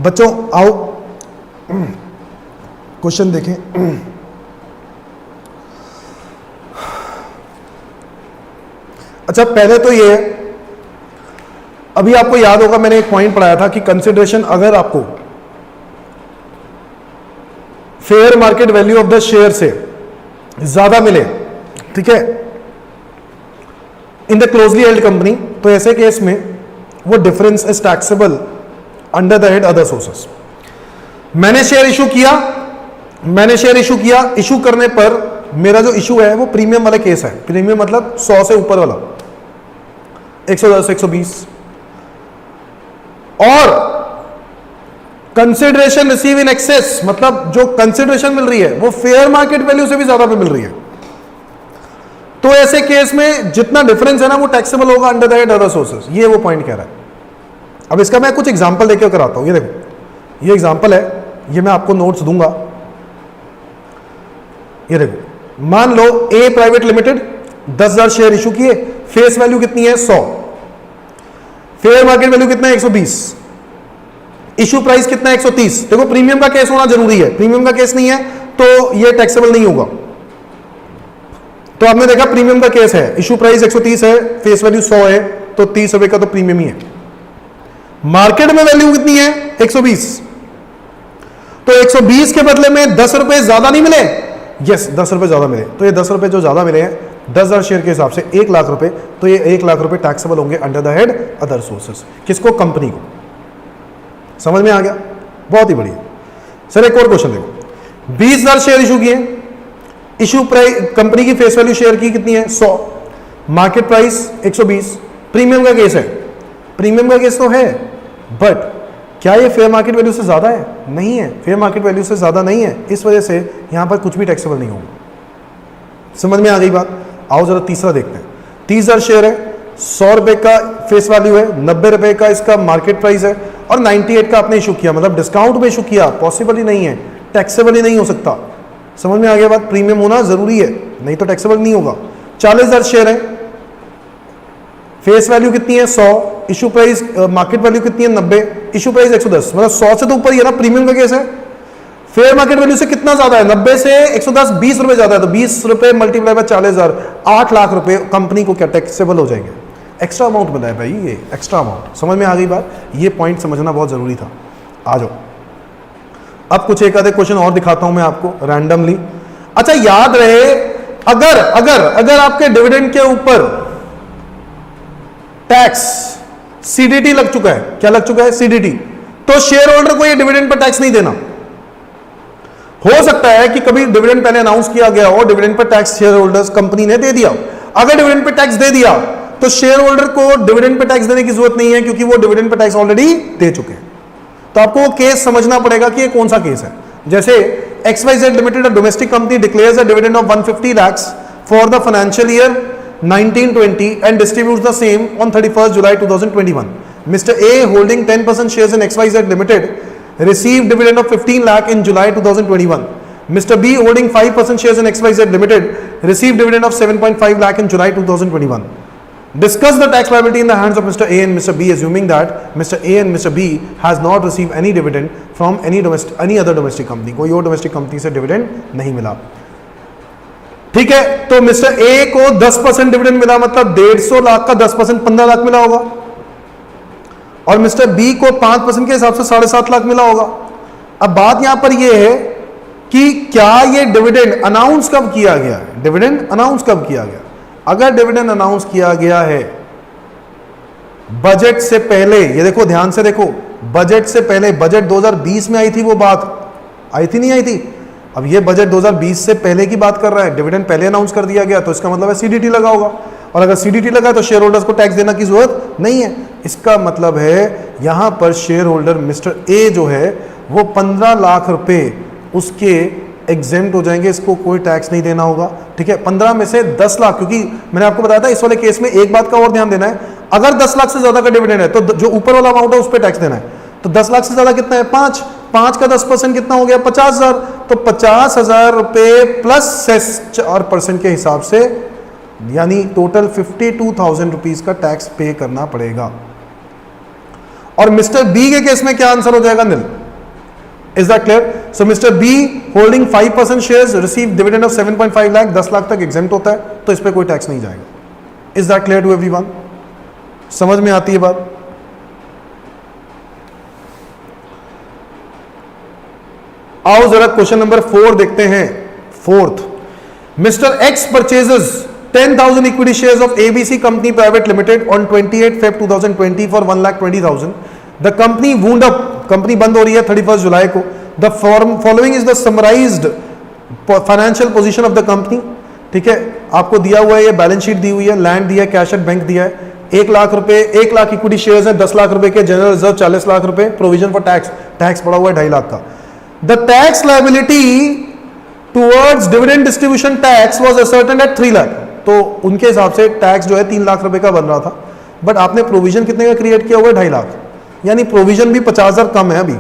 बच्चों आओ क्वेश्चन देखें। अच्छा, पहले तो ये है, अभी आपको याद होगा मैंने एक पॉइंट पढ़ाया था कि कंसिडरेशन अगर आपको fair market value of the share से ज्यादा मिले, ठीक है, in the closely held company, तो ऐसे केस में वो difference is taxable under the head other sources. मैंने शेयर इशू किया, इशू करने पर मेरा जो इशू है वो प्रीमियम वाला केस है। प्रीमियम मतलब 100 से ऊपर वाला, 110, 120, और कंसिडरेशन रिसीव इन एक्सेस, मतलब जो कंसिडरेशन मिल रही है वो फेयर मार्केट वैल्यू से भी ज्यादा पे मिल रही है। तो ऐसे केस में जितना डिफरेंस है ना वो टैक्सेबल होगा under the head other sources. ये वो पॉइंट कह रहा है। अब इसका मैं कुछ एग्जांपल देकर कराता हूं। ये देखो, ये एग्जांपल है, ये मैं आपको नोट्स दूंगा। ये देखो, मान लो ए प्राइवेट लिमिटेड 10,000 शेयर इशू किए, फेस वैल्यू कितनी है 100, फेयर मार्केट वैल्यू कितना है 120, इशू प्राइस कितना है 130। देखो प्रीमियम का केस होना जरूरी है, प्रीमियम का केस नहीं है तो ये टैक्सेबल नहीं होगा। तो आपने देखा प्रीमियम का केस है, इशू प्राइस 130 है, फेस वैल्यू 100 है, तो 30 रुपए का तो प्रीमियम ही है। मार्केट में वैल्यू कितनी है 120, तो 120 के बदले में 10 रुपए ज्यादा नहीं मिले, यस 10 रुपए ज्यादा मिले। तो ये 10 रुपए जो ज्यादा मिले हैं 10,000 शेयर के हिसाब से 1 लाख रुपए, तो ये 1 लाख रुपए टैक्सेबल होंगे under the head other sources. किसको? कंपनी को। समझ में आ गया? बहुत ही बढ़िया। सर एक और क्वेश्चन देखो, 20,000 शेयर इशू किए, इशू प्राइस कंपनी की फेस वैल्यू शेयर की कितनी है 100, मार्केट प्राइस 120, प्रीमियम का केस है। प्रीमियम का केस तो है, बट क्या ये फेयर मार्केट वैल्यू से ज्यादा है? नहीं है, फेयर मार्केट वैल्यू से ज्यादा नहीं है, इस वजह से यहां पर कुछ भी टैक्सेबल नहीं होगा। समझ में आ गई बात? आओ जरा तीसरा देखते हैं। 30,000 शेयर है, 100 रुपए का फेस वैल्यू है, 90 रुपए का इसका मार्केट प्राइस है, और 98 का आपने इशू किया, मतलब डिस्काउंट में इशू किया, पॉसिबल ही नहीं है, टैक्सेबल ही नहीं हो सकता। समझ में आ गया बात? प्रीमियम होना जरूरी है, नहीं तो टैक्सेबल नहीं होगा। 40,000 शेयर है, फेस वैल्यू कितनी है 100, इशू प्राइस मार्केट वैल्यू कितनी है 90, इशू प्राइस 110, मतलब 100 से तो ऊपर ही है ना, प्रीमियम का केस है। फेयर मार्केट वैल्यू से कितना ज्यादा है? 90 से 110, 20 रुपए ज्यादा है, तो 20 रुपए मल्टीप्लाई बाय 40,000, 8 लाख रुपए कंपनी को क्या टैक्सेबल हो जाएंगे। एक्स्ट्रा अमाउंट मिला है भाई, ये एक्स्ट्रा अमाउंट। समझ में आ गई बात? ये पॉइंट समझना बहुत जरूरी था। आ जाओ अब कुछ एक आधे क्वेश्चन और दिखाता हूं मैं आपको रैंडमली। अच्छा याद रहे, अगर अगर अगर आपके डिविडेंड के ऊपर टैक्स सीडीटी लग चुका है, क्या लग चुका है? सीडीटी, तो शेयर होल्डर को ये डिविडेंड पर टैक्स नहीं देना। हो सकता है कि कभी डिविडेंड पहले अनाउंस किया गया हो, डिविडेंड पर टैक्स शेयर होल्डर्स कंपनी ने दे दिया। अगर डिविडेंड पर टैक्स दे दिया तो शेयर होल्डर को डिविडेंड पर टैक्स देने की जरूरत नहीं है, क्योंकि वो डिविडेंड पर टैक्स ऑलरेडी दे चुके हैं। तो आपको वो केस समझना पड़ेगा कि ये कौन सा केस है। जैसे XYZ limited, a domestic company, declares a dividend of 150 lakhs for the financial year 1920 and distributes the same on 31st July 2021. Mr. A holding 10% shares in XYZ Limited received dividend of 15 lakh in July 2021. Mr. B holding 5% shares in XYZ Limited received dividend of 7.5 lakh in July 2021. Discuss the tax liability in the hands of Mr. A and Mr. B, assuming that Mr. A and Mr. B has not received any dividend from any other domestic company. कोई और domestic company से dividend नहीं मिला। ठीक है, तो mister A को 10% dividend मिला, मतलब 150 लाख का 10% 15 लाख मिला होगा, और मिस्टर बी को 5% के हिसाब से 7.5 लाख मिला होगा। अब बात यहां पर यह है कि क्या ये डिविडेंड अनाउंस कब किया गया है? डिविडेंड अनाउंस कब किया गया? अगर डिविडेंड अनाउंस किया गया है बजट से पहले, ये देखो ध्यान से देखो, बजट से पहले, बजट 2020 में आई थी, वो बात आई थी नहीं आई थी? अब ये बजट 2020 से पहले की बात कर रहा है, डिविडेंड पहले अनाउंस कर दिया गया, तो इसका मतलब है सीडीटी लगा होगा, और अगर सीडीटी लगा तो शेयर होल्डर्स को टैक्स देने की जरूरत नहीं है। इसका मतलब है यहां पर शेयर होल्डर मिस्टर ए जो है वो 15 लाख रुपए उसके एग्जेम्प्ट हो जाएंगे, इसको कोई टैक्स नहीं देना होगा। ठीक है, 15 में से 10 लाख, क्योंकि मैंने आपको बताया था इस वाले केस में एक बात का और ध्यान देना है, अगर 10 लाख से ज्यादा का डिविडेंड है तो जो ऊपर वाला अमाउंट है उस पर टैक्स देना है। तो 10 लाख से ज्यादा कितना है? 5 का 10% कितना हो गया? 50,000। तो 50,000 रुपए प्लस सेस 4% के हिसाब से, यानी टोटल 52,000 रुपीज का टैक्स पे करना पड़ेगा। और मिस्टर बी के केस में क्या आंसर हो जाएगा? Nil. Is that clear? So mister B holding 5% shares receive dividend of 7.5 lakh, 10 lakh तक एग्जेम्प्ट होता है, तो इस पे कोई टैक्स नहीं जाएगा। Is that clear to everyone? समझ में आती है बात? आओ जरा क्वेश्चन नंबर 4 देखते हैं। Fourth, mister x purchases 10,000 equity shares of ABC Company Private Limited on 28 Feb 2020 for 1,20,000. The company wound up, company बंद हो रही है 31 जुलाई को। The following is the summarized financial position of the company. ठीक है, आपको दिया हुआ है, ये बैलेंस शीट दी हुई है, लैंड दिया है, कैश एट बैंक दिया है, 1 लाख रुपए, 1 लाख इक्विटी शेयर्स है, 10 लाख रुपए के, जनरल रिजर्व 40 लाख रुपए, प्रोविजन फॉर टैक्स, टैक्स पड़ा हुआ है 2.5 लाख का। The tax liability towards dividend distribution tax was ascertained at 3 lakh. तो उनके हिसाब से टैक्स जो है 3 लाख रुपए का बन रहा था, बट आपने प्रोविजन कितने का क्रिएट किया हुआ है? 2.5 लाख, यानी प्रोविजन भी 50,000 कम है अभी।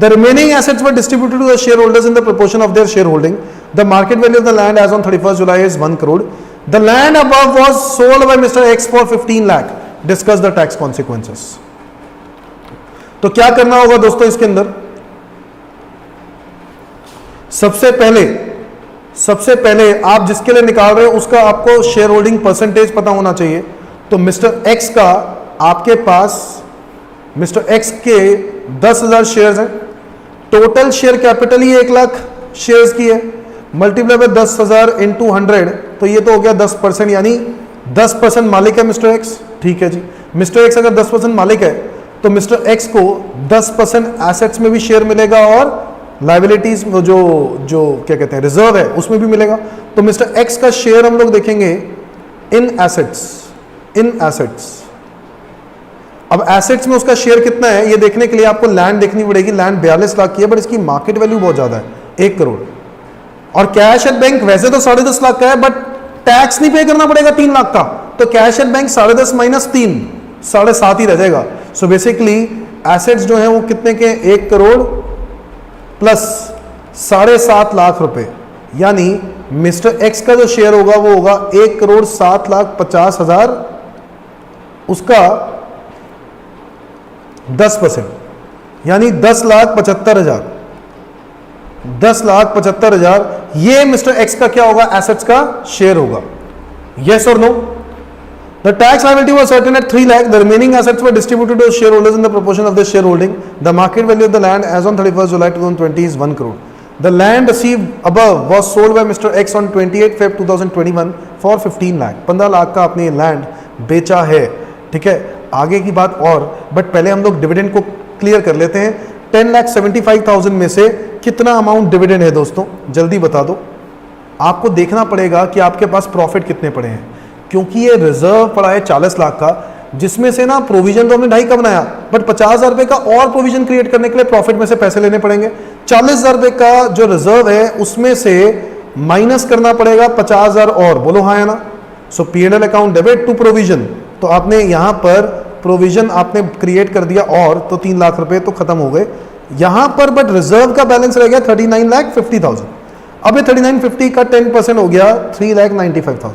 The remaining assets were distributed to the share holders in the proportion of their share holding. The market value of the land as on 31 July is 1 crore. The land above was sold by mister X for 15 lakh. Discuss the tax consequences. तो क्या करना होगा दोस्तों इसके अंदर? सबसे पहले आप जिसके लिए निकाल रहे हो उसका आपको शेयर होल्डिंग परसेंटेज पता होना चाहिए। तो मिस्टर एक्स का, आपके पास मिस्टर एक्स के 10,000 शेयर्स हैं, टोटल शेयर कैपिटल ही 1 लाख शेयर्स की है, मल्टीप्लाई बाय 10,000 इंटू 100, तो ये तो हो गया 10%, यानी 10% मालिक है मिस्टर एक्स। ठीक है जी, मिस्टर एक्स अगर 10% मालिक है तो मिस्टर एक्स को 10% एसेट्स में भी शेयर मिलेगा और लाइबिलिटीज जो क्या कहते हैं रिजर्व है उसमें भी मिलेगा। तो मिस्टर एक्स का शेयर हम लोग देखेंगे इन एसेट्स। अब एसेट्स में उसका शेयर कितना है ये देखने के लिए आपको लैंड देखनी पड़ेगी। लैंड 42 लाख की है, बट इसकी मार्केट वैल्यू बहुत ज्यादा है, 1 करोड़। और कैश एट बैंक वैसे तो 10.5 लाख का है, बट टैक्स नहीं पे करना पड़ेगा 3 लाख का, तो कैश एट बैंक 10.5 माइनस 3, 7.5 ही रह जाएगा। सो बेसिकली एसेट्स जो है वो कितने के? 1 करोड़ प्लस 7.5 लाख रुपए, यानी मिस्टर एक्स का जो शेयर होगा वो होगा 1,07,50,000, उसका 10%, यानी 10,75,000। 10,75,000 ये मिस्टर एक्स का क्या होगा? एसेट्स का शेयर होगा। Yes or no? The tax liability was certain at 3 lakh. The remaining assets were distributed to shareholders in the proportion of their shareholding. The market value of the land as on 31st July 2020 is 1 crore. The land received above was sold by Mr. X on 28 Feb 2021 for 15 lakh. 15 lakh का आपने land बेचा है। ठीक है, आगे की बात और, बट पहले हम लोग डिविडेंड को क्लियर कर लेते हैं। 10,75,000 में से कितना अमाउंट डिविडेंड है दोस्तों? जल्दी बता दो। आपको देखना पड़ेगा कि आपके पास प्रॉफिट कितने पड़े हैं, क्योंकि ये रिजर्व पड़ा है 40 लाख का, जिसमें से ना प्रोविजन तो हमने 2.5 का बनाया, बट 50,000 रुपए का और प्रोविजन क्रिएट करने के लिए प्रॉफिट में से पैसे लेने पड़ेंगे। 40,000 रुपए का जो रिजर्व है उसमें से माइनस करना पड़ेगा 50,000 और, बोलो हाँ या ना? So P&L account debit to provision, तो आपने यहां पर प्रोविजन आपने क्रिएट कर दिया और, तो 3 लाख रुपए तो खत्म हो गए यहां पर, बट रिजर्व का बैलेंस रह गया 39,50,000। अब ये 39,50 का 10% हो गया 3,95,000,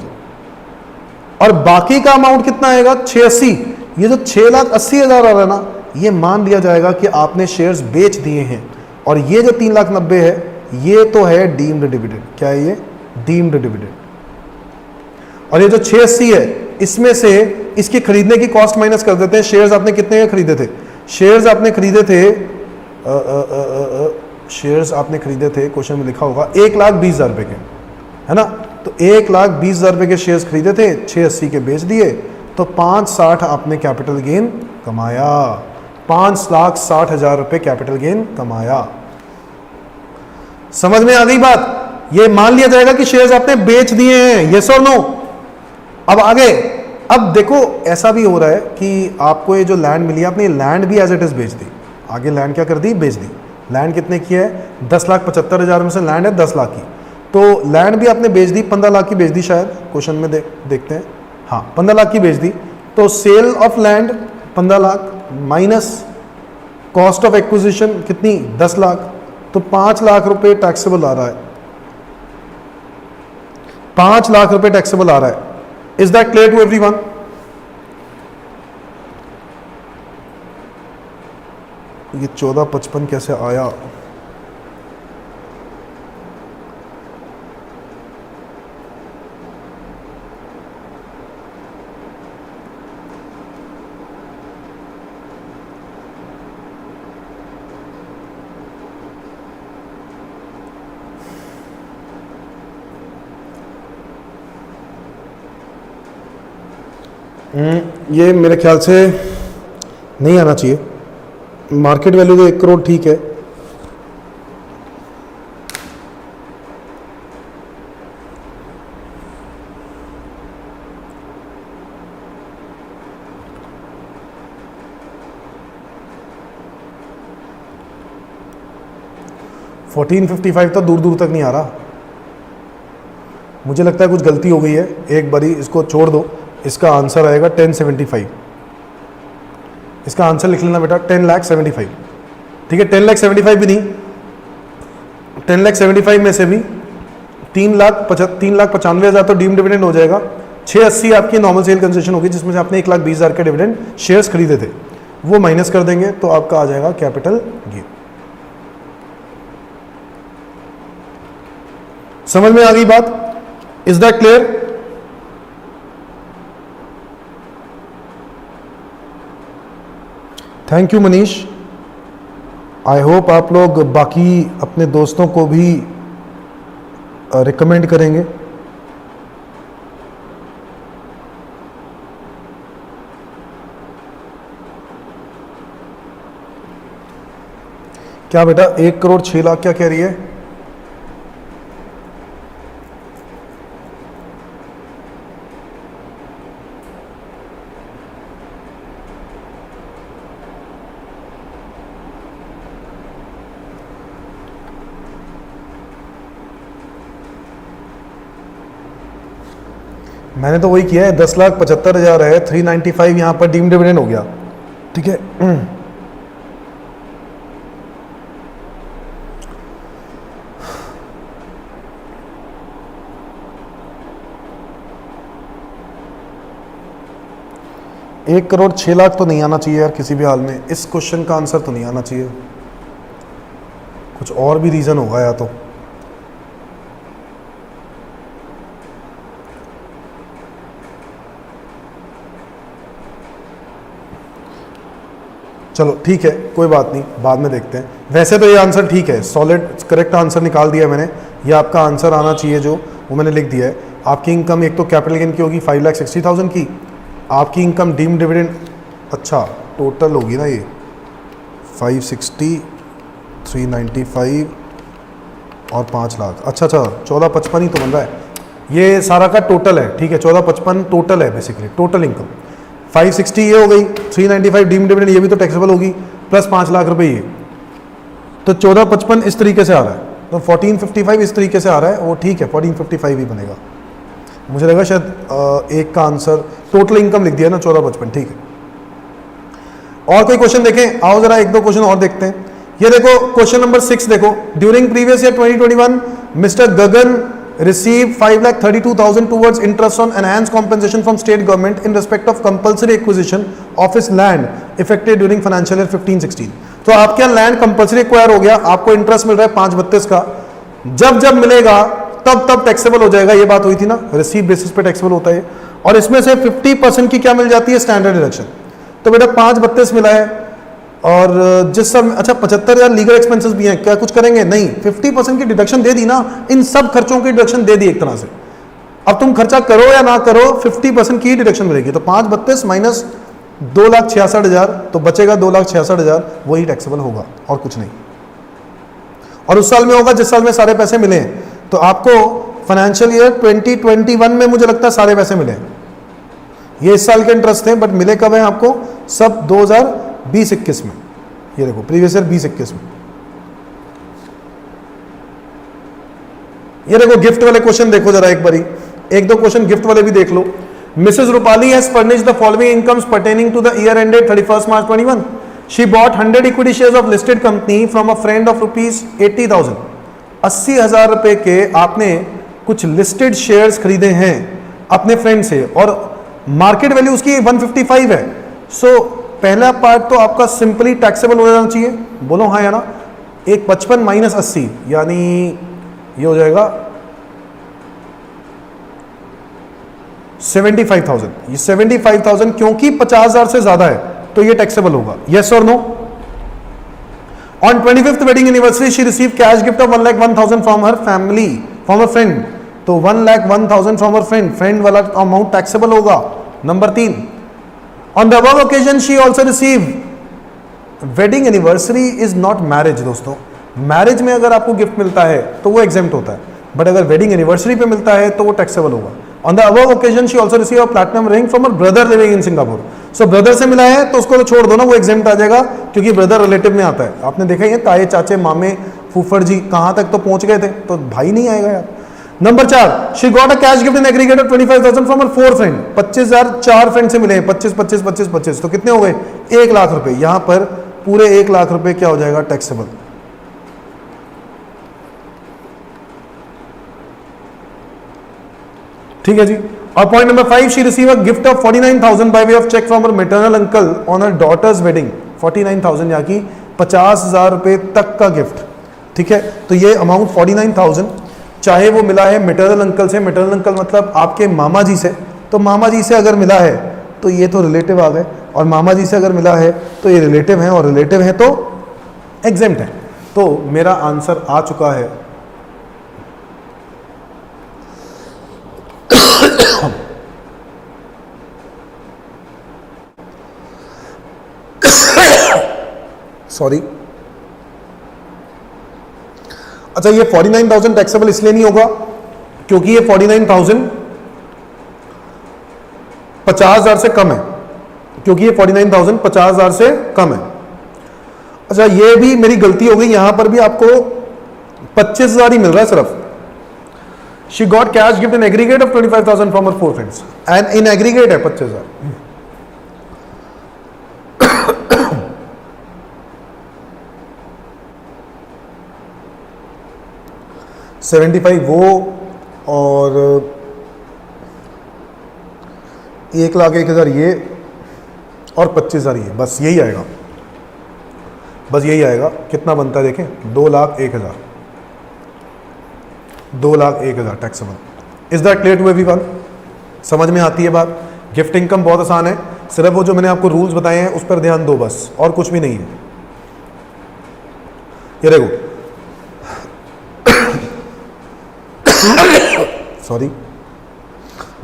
और बाकी का अमाउंट कितना आएगा? 680। ये जो 6,80,000 आ रहा है ना, ये मान लिया जाएगा कि आपने शेयर्स बेच दिए हैं, और ये जो 3,90,000 है ये तो है डीम्ड डिविडेंड। क्या है ये? Deemed dividend. और ये जो 680 है इसमें से इसकी खरीदने की कॉस्ट माइनस कर देते हैं। शेयर्स आपने कितने के खरीदे थे? शेयर्स आपने खरीदे थे क्वेश्चन में लिखा होगा 1,20,000 रुपए के, है ना? तो 1,20,000 रुपए के शेयर्स खरीदे थे, 680 के बेच दिए, तो 560 आपने कैपिटल गेन कमाया। 5,60,000 रुपए कैपिटल गेन कमाया। समझ में आ गई बात? ये मान लिया जाएगा कि शेयर्स आपने बेच दिए हैं। Yes or no? अब आगे, अब देखो ऐसा भी हो रहा है कि आपको ये जो लैंड मिली, आपने लैंड भी एज इट इज बेच दी। आगे लैंड क्या कर दी? बेच दी। लैंड कितने की है? 10,75,000 में से लैंड है 10 लाख की, तो लैंड भी आपने बेच दी, 15 लाख की बेच दी शायद, क्वेश्चन में देखते हैं। हाँ, 15 लाख की बेच दी। तो sale of land 15 lakh minus cost of acquisition कितनी 10 लाख, तो 5 लाख रुपए टैक्सेबल आ रहा है, 5 लाख रुपए टैक्सेबल आ रहा है। Is that clear to everyone? ये 1455 कैसे आया? ये मेरे ख्याल से नहीं आना चाहिए। मार्केट वैल्यू तो 1 करोड़ ठीक है। $1455 तो दूर दूर तक नहीं आ रहा। मुझे लगता है कुछ गलती हो गई है, एक बारी इसको छोड़ दो। इसका आंसर आएगा 1075। इसका आंसर लिख लेना बेटा 10,75,000। ठीक है, 10,75,000 भी नहीं, 10,75,000 में से भी 3,95,000 तो डीम डिविडेंड हो जाएगा। 680 आपकी नॉर्मल सेल कंसेशन होगी, जिसमें से आपने 1,20,000 के डिविडेंड शेयर्स खरीदे थे, वो माइनस कर देंगे तो आपका आ जाएगा कैपिटल गेन। समझ में आ गई बात? Is that clear? Thank you Manish. I hope आप लोग बाकी अपने दोस्तों को भी रिकमेंड करेंगे। क्या बेटा 1 करोड़ 6 लाख क्या कह रही है? मैंने तो वही किया है, 10,75,000 है, 395 यहां पर डीम डिविडेंड हो गया। ठीक है, एक करोड़ 6 लाख तो नहीं आना चाहिए यार किसी भी हाल में। इस क्वेश्चन का आंसर तो नहीं आना चाहिए, कुछ और भी रीजन होगा या तो। चलो ठीक है, कोई बात नहीं, बाद में देखते हैं। वैसे तो ये आंसर ठीक है, सॉलिड करेक्ट आंसर निकाल दिया मैंने। ये आपका आंसर आना चाहिए जो वो मैंने लिख दिया है। आपकी इनकम एक तो कैपिटल गेन की होगी 5,60,000 की, आपकी इनकम डीम डिविडेंड, अच्छा टोटल होगी ना ये 560, 395 और 5 लाख। अच्छा 1455 ही तो बन रहा है, ये सारा का टोटल है। ठीक है, 1455 टोटल है, बेसिकली टोटल इनकम 560 ये हो गई, 395 डीम डिविडेंड ये भी तो टैक्सेबल होगी, प्लस 5 लाख रुपए ये, तो 1455 इस तरीके से आ रहा है। तो 1455 इस तरीके से आ रहा है, वो ठीक है 1455 ही बनेगा। मुझे लगा शायद एक का आंसर टोटल इनकम लिख दिया ना 1455। ठीक है, और कोई क्वेश्चन देखें, आओ जरा एक दो क्वेश्चन और देखते हैं। ये देखो क्वेश्चन नंबर 6 देखो, during previous year 2021 mister Gagan received 5,32,000 towards interest on enhanced compensation from state government in respect of compulsory acquisition of his land effective during financial year 15-16। तो आपके यहाँ लैंड कंपल्सरी एक्वायर हो गया, आपको interest मिल रहा है 5,32 का, जब जब मिलेगा तब तब टैक्सेबल हो जाएगा। ये बात हुई थी ना, रिसीव बेसिस पे टैक्सेबल होता है। और इसमें से 50% की क्या मिल जाती है, स्टैंडर्ड डिडक्शन। तो बेटा 5,32 मिला है, और जिस सब अच्छा 75,000 लीगल एक्सपेंसेस भी हैं, क्या कुछ करेंगे? नहीं, 50% की डिडक्शन दे दी ना, इन सब खर्चों की डिडक्शन दे दी एक तरह से। अब तुम खर्चा करो या ना करो 50% की डिडक्शन मिलेगी। तो 5,32 माइनस 2,66,000 तो बचेगा 2,66,000, वही टैक्सेबल होगा और कुछ नहीं। और उस साल में होगा जिस साल में सारे पैसे मिले हैं। तो आपको फाइनेंशियल ईयर 2021 में मुझे लगता है सारे पैसे मिले हैं। ये इस साल के इंटरेस्ट थे, बट मिले कब है आपको? सब 2020-21 में। ये देखो प्रीवियस ईयर 20-21 में। ये देखो गिफ्ट वाले क्वेश्चन देखो जरा एक बारी, एक दो क्वेश्चन गिफ्ट वाले भी देख लो। Mrs. Rupali has furnished the following incomes pertaining to the year ended 31st March 21. She bought 100 equity shares of listed company from a friend of rupees 80,000. 80,000 रुपए के आपने कुछ लिस्टेड शेयर्स खरीदे हैं अपने फ्रेंड से और मार्केट वैल्यू उसकी 155 है. सो पहला पार्ट तो आपका सिंपली टैक्सेबल हो जाना चाहिए. बोलो हाँ या ना. एक 55 माइनस 80 यानी ये हो जाएगा 75,000. ये 75,000 क्योंकि 50,000 से ज्यादा है तो ये टैक्सेबल होगा. Yes or no. On 25th wedding anniversary she receive cash gift of 1,01,000 from her family from her friend. तो 1,01,000 फ्रॉम हर फ्रेंड, फ्रेंड वाला अमाउंट टैक्सेबल होगा. Number 3, on the above occasion she also receive. Wedding anniversary is not marriage दोस्तों. Marriage में अगर आपको gift मिलता है तो वो एग्जेम्प्ट होता है, बट अगर वेडिंग एनिवर्सरी पे मिलता है तो वो टैक्सेबल होगा. On the above occasion she also received a platinum ring from her brother living in Singapore. So brother से मिला है तो उसको तो छोड़ दो ना, वो एग्जेम्प्ट आ जाएगा क्योंकि ब्रदर रिलेटिव में आता है. आपने देखा ये ताए चाचे मामे फूफड़ जी कहाँ तक तो पहुंच गए थे, तो भाई नहीं आएगा यार. Number 4, she got a cash gift in aggregate of 25,000 from her 4 friend. 25,000 4 friend से मिले. 25, 25, 25, 25 तो कितने हो गए? 1 लाख रुपए. यहां पर पूरे 1 लाख रुपए क्या हो जाएगा? टैक्सेबल. ठीक है जी. और point number 5, she receive a gift of 49,000 by way of cheque from her maternal uncle on her daughter's wedding. 49,000 या कि 50,000 रुपए तक का गिफ्ट. ठीक है, तो ये अमाउंट 49,000 चाहे वो मिला है मैटरनल अंकल से. मैटरनल अंकल मतलब आपके मामा जी से. तो मामा जी से अगर मिला है तो ये तो रिलेटिव आ गए, और मामा जी से अगर मिला है तो ये रिलेटिव है, और रिलेटिव है तो एग्जेम्प्ट है. तो मेरा आंसर आ चुका है सॉरी. अच्छा, ये 49,000 टैक्सेबल इसलिए नहीं होगा क्योंकि ये 49,000 50,000 से कम है, क्योंकि ये 49,000 50,000 से कम है. अच्छा, ये भी मेरी गलती हो गई, यहां पर भी आपको 25,000 ही मिल रहा है सिर्फ. She got cash gift in aggregate of 25,000 from her 4 friends and in aggregate है 25,000. 75 वो और 1,01,000 ये और 25,000 ये. बस यही आएगा, बस यही आएगा. कितना बनता है देखें? 2,01,000. 2,01,000 taxable. Is that clear to everyone? समझ में आती है बात? गिफ्ट इनकम बहुत आसान है, सिर्फ वो जो मैंने आपको रूल्स बताए हैं उस पर ध्यान दो बस, और कुछ भी नहीं है. ये देखो, sorry,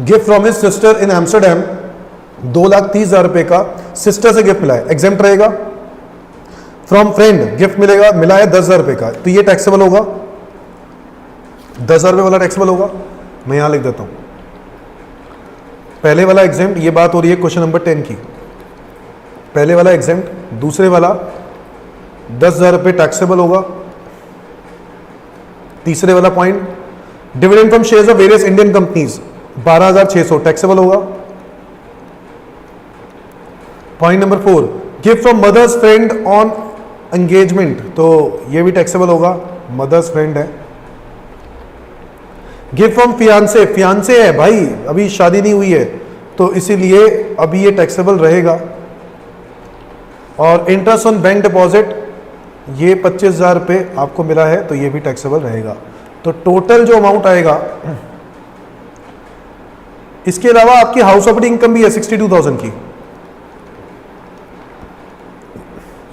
gift from his sister in Amsterdam 2,30,000 रुपए का सिस्टर से गिफ्ट मिला है, एग्जेम्प्ट रहेगा. फ्रॉम फ्रेंड गिफ्ट मिला है 10,000 रुपए का, तो ये टैक्सेबल होगा. 10,000 रुपए वाला टैक्सेबल होगा. मैं यहां लिख देता हूं पहले वाला एग्जेम्प्ट. ये बात हो रही है क्वेश्चन नंबर 10 की. पहले वाला एग्जेम्प्ट, दूसरे वाला 10,000 रुपए टैक्सेबल होगा. तीसरे वाला point, dividend from shares of various Indian companies 12,600 taxable होगा. Point number 4, gift from mother's friend on engagement, तो ये भी टैक्सेबल होगा, मदर्स फ्रेंड है. गिफ्ट फ्रॉम फियांसे, फियांसे है भाई, अभी शादी नहीं हुई है, तो इसीलिए अभी ये टैक्सेबल रहेगा. और इंटरेस्ट ऑन बैंक डिपॉजिट, ये 25,000 रुपए आपको मिला है, तो ये भी टैक्सेबल रहेगा. तो टोटल जो अमाउंट आएगा, इसके अलावा आपकी हाउस ऑपरेटिंग इनकम भी है 62,000 की.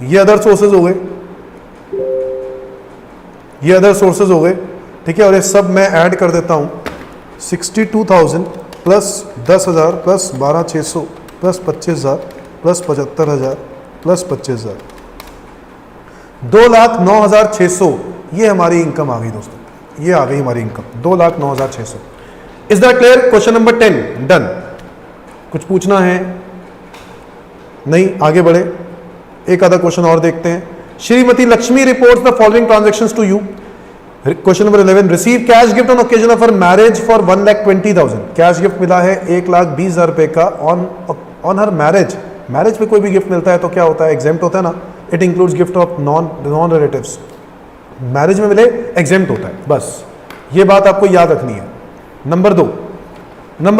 ये अदर सोर्सेज हो गए, ये अदर सोर्सेज हो गए. ठीक है, और ये सब मैं ऐड कर देता हूं. 62,000 plus 10,000 plus 12,600 plus 25,000 plus 75,000 plus 25,000, 2,09,600 ये हमारी इनकम आ गई दोस्तों. ये आ गई हमारी income 2,09,600. Is that clear? Question number 10 done. कुछ पूछना है? नहीं, आगे बढ़े. एक आधा क्वेश्चन और देखते हैं. Shrimati Lakshmi reports the following transactions to you. Question number 11, receive cash gift on occasion of her marriage for 1,20,000। Cash gift मिला है 1,20,000 रुपए का ऑन हर मैरिज। मैरिज पे कोई भी गिफ्ट मिलता है तो क्या होता है, एग्जेम्प्ट होता है ना। It includes gift of non relatives. Marriage में मिले एग्जेम्प्ट होता है, बस ये बात आपको याद रखनी है। नंबर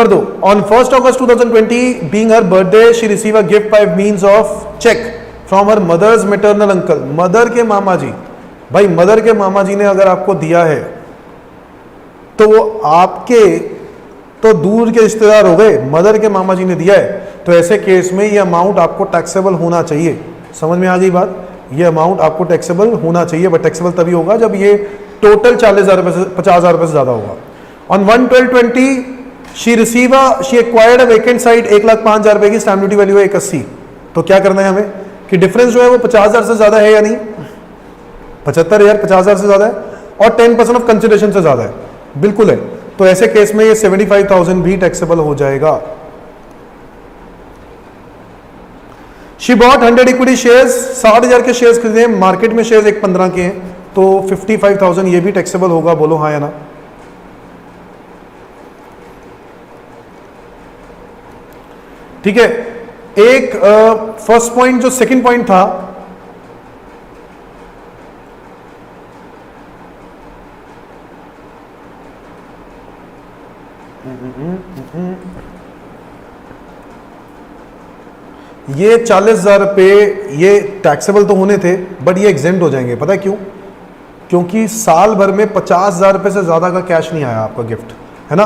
दो, on 1 August 2020 being her birthday she receive a gift by means of cheque from her mother's maternal uncle. Mother के मामा जी, भाई मदर के मामा जी ने अगर आपको दिया है तो वो आपके तो दूर के रिश्तेदार हो गए, मदर के मामा जी ने दिया है तो ऐसे केस में ये अमाउंट आपको टैक्सेबल होना चाहिए। समझ में आ गई बात, ये अमाउंट आपको टैक्सेबल होना चाहिए, बट टैक्सेबल तभी होगा जब ये टोटल 40,000 रुपए से 50,000 रुपए से ज्यादा होगा। On 1/12/20 she acquired a vacant site, 1,05,000 रुपए की स्टैम्प ड्यूटी वैल्यू है 81। तो क्या करना है हमें कि डिफरेंस जो है वो 50,000 से ज्यादा है या नहीं, 75,000 50,000 से ज्यादा है और 10% ऑफ कंसिडरेशन से ज्यादा है, बिल्कुल है। तो ऐसे केस में ये 75,000 भी टैक्सेबल हो जाएगा। शी बॉट 100 इक्विटी शेयर्स, 60,000 के शेयर्स खरीदे, मार्केट में शेयर्स 1,15 के हैं तो 55,000 ये भी टैक्सेबल होगा, बोलो हाँ या ना। ठीक है, एक फर्स्ट पॉइंट जो सेकंड पॉइंट था, ये 40,000 रुपये ये टैक्सेबल तो होने थे बट ये एग्जेम्प्ट हो जाएंगे। पता है क्यों? क्योंकि साल भर में 50,000 रुपये से ज़्यादा का कैश नहीं आया आपका गिफ्ट, है ना।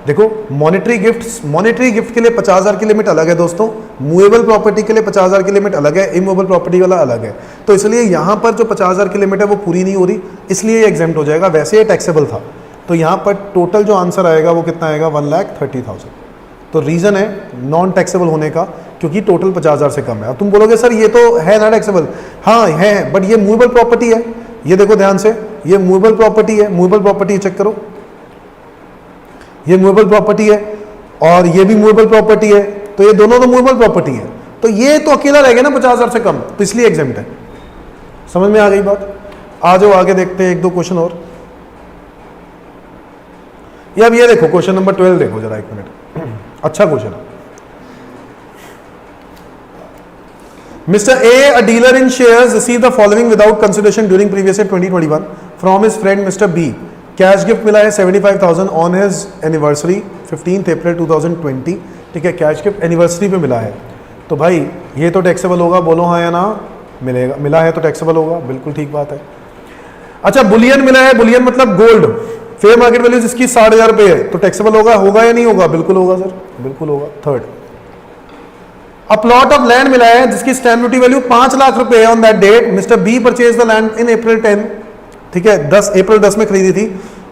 देखो मॉनेटरी गिफ्ट के लिए 50,000 की लिमिट अलग है दोस्तों, मूवेबल प्रॉपर्टी के लिए 50,000 की लिमिट अलग है, इमूवेबल प्रॉपर्टी वाला अलग है। तो इसलिए यहाँ पर जो 50,000 की लिमिट है वो पूरी नहीं हो रही, इसलिए ये एग्जेम्प्ट हो जाएगा। वैसे ये टैक्सेबल था, तो यहाँ पर टोटल जो आंसर आएगा वो कितना आएगा, 1,30,000। तो रीज़न है नॉन टैक्सेबल होने का क्योंकि टोटल 50,000 से कम है। अब तुम बोलोगे सर ये तो है ना टैक्सेबल, हाँ है, बट ये मूवेबल प्रॉपर्टी है। ये देखो ध्यान से, ये मूवेबल प्रॉपर्टी है, मूवेबल प्रॉपर्टी चेक करो, ये मूवेबल प्रॉपर्टी है और ये भी मूवेबल प्रॉपर्टी है, तो ये दोनों तो मूवेबल प्रॉपर्टी है। तो ये तो अकेला रह गया ना 50,000 से कम, तो इसलिए एग्जेम्प्ट है। समझ में आ गई बात? आ जाओ आगे देखते हैं एक दो क्वेश्चन और। ये अब ये देखो क्वेश्चन नंबर 12 देखो जरा, एक मिनट, अच्छा क्वेश्चन है। Mr. A, a dealer in shares, received the following without consideration during previous year 2021 from his friend Mr. B. Cash gift मिला है 75,000 ऑन हिज एनिवर्सरी 15 अप्रैल 2020। ठीक है, कैश गिफ्ट एनिवर्सरी पे मिला है, तो भाई ये तो टैक्सेबल होगा, बोलो हाँ या ना। मिलेगा, मिला है तो टैक्सेबल होगा, बिल्कुल ठीक बात है। अच्छा, बुलियन मिला है, बुलियन मतलब गोल्ड, फेयर मार्केट वैल्यू जिसकी 60,000 रुपये है, तो टैक्सेबल होगा या नहीं होगा? बिल्कुल होगा सर, बिल्कुल होगा। Third, a plot of land मिला है जिसकी स्टैम्प ड्यूटी वैल्यू 5 लाख रुपए है on that date. Mister B purchase the land in April 10, ठीक है, अप्रैल 10 में खरीदी थी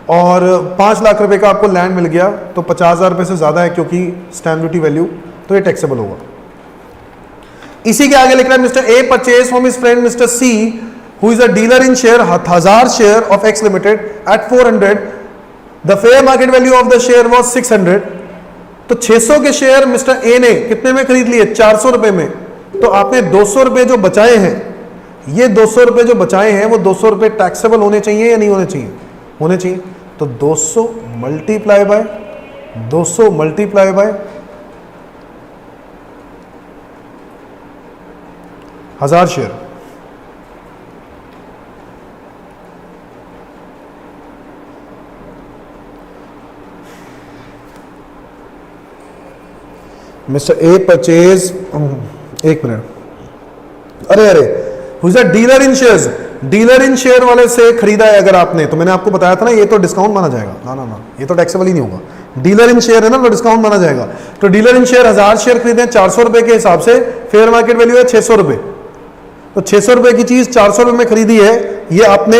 और 5 लाख रुपए का आपको लैंड मिल गया, तो 50,000 रुपए से ज्यादा है क्योंकि स्टैम्प ड्यूटी वैल्यू, तो ये टैक्सेबल होगा। इसी के आगे लिख रहा है mister A purchase from his friend mister C who is a dealer in share 1000 share of X limited at 400, the fair market value of the share was 600। तो 600 के शेयर मिस्टर ए ने कितने में खरीद लिए? 400 रुपए में। तो आपने 200 रुपए जो बचाए हैं, ये 200 रुपए जो बचाए हैं वो 200 रुपए टैक्सेबल होने चाहिए या नहीं होने चाहिए? होने चाहिए। तो 200 multiply by 1000 share, mister A purchase, एक मिनट, अरे हुई is a dealer in shares, dealer in share वाले से खरीदा है अगर आपने, तो मैंने आपको बताया था ना ये तो डिस्काउंट माना जाएगा। ना ये तो टैक्सेबल ही नहीं होगा, डीलर इन शेयर है ना, तो डिस्काउंट माना जाएगा। तो डीलर इन शेयर 1000 शेयर खरीदे 400 रुपए के हिसाब से, फेयर मार्केट वैल्यू है 600 रुपए। तो 600 रुपए की चीज 400 रुपए में खरीदी है, ये आपने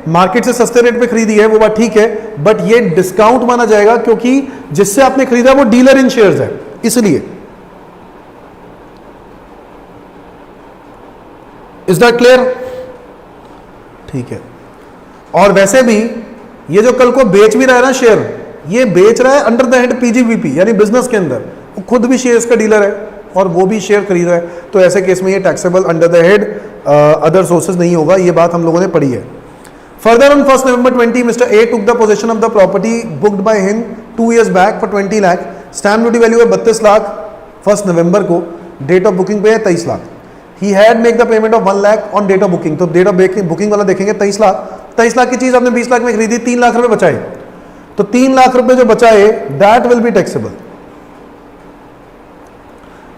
मार्केट से सस्ते रेट पे खरीदी है, वो बात ठीक है, बट ये डिस्काउंट माना जाएगा क्योंकि जिससे आपने खरीदा वो डीलर इन शेयर्स है, इसलिए। Is that clear? ठीक है। और वैसे भी ये जो कल को बेच भी रहा है ना शेयर, ये बेच रहा है अंडर द हेड पीजीवीपी यानी बिजनेस के अंदर, वो खुद भी शेयर्स का डीलर है और वो भी शेयर खरीद रहा है, तो ऐसे केस में ये taxable under the head other sources नहीं होगा, ये बात हम लोगों ने पढ़ी है। Further, on 1st November 20, Mr. A took the possession of the property booked by him 2 years back for 20 lakh. Stamp duty value है 32 लाख 1 नवंबर को, डेट ऑफ बुकिंग पे है 23 lakh. He had make the payment of 1 lakh on date of booking. तो date of booking वाला देखेंगे 23 लाख. 23 लाख की चीज आपने 20 लाख में खरीदी, 3 लाख रुपए बचाए. तो 3 लाख रुपए जो बचाए that will be taxable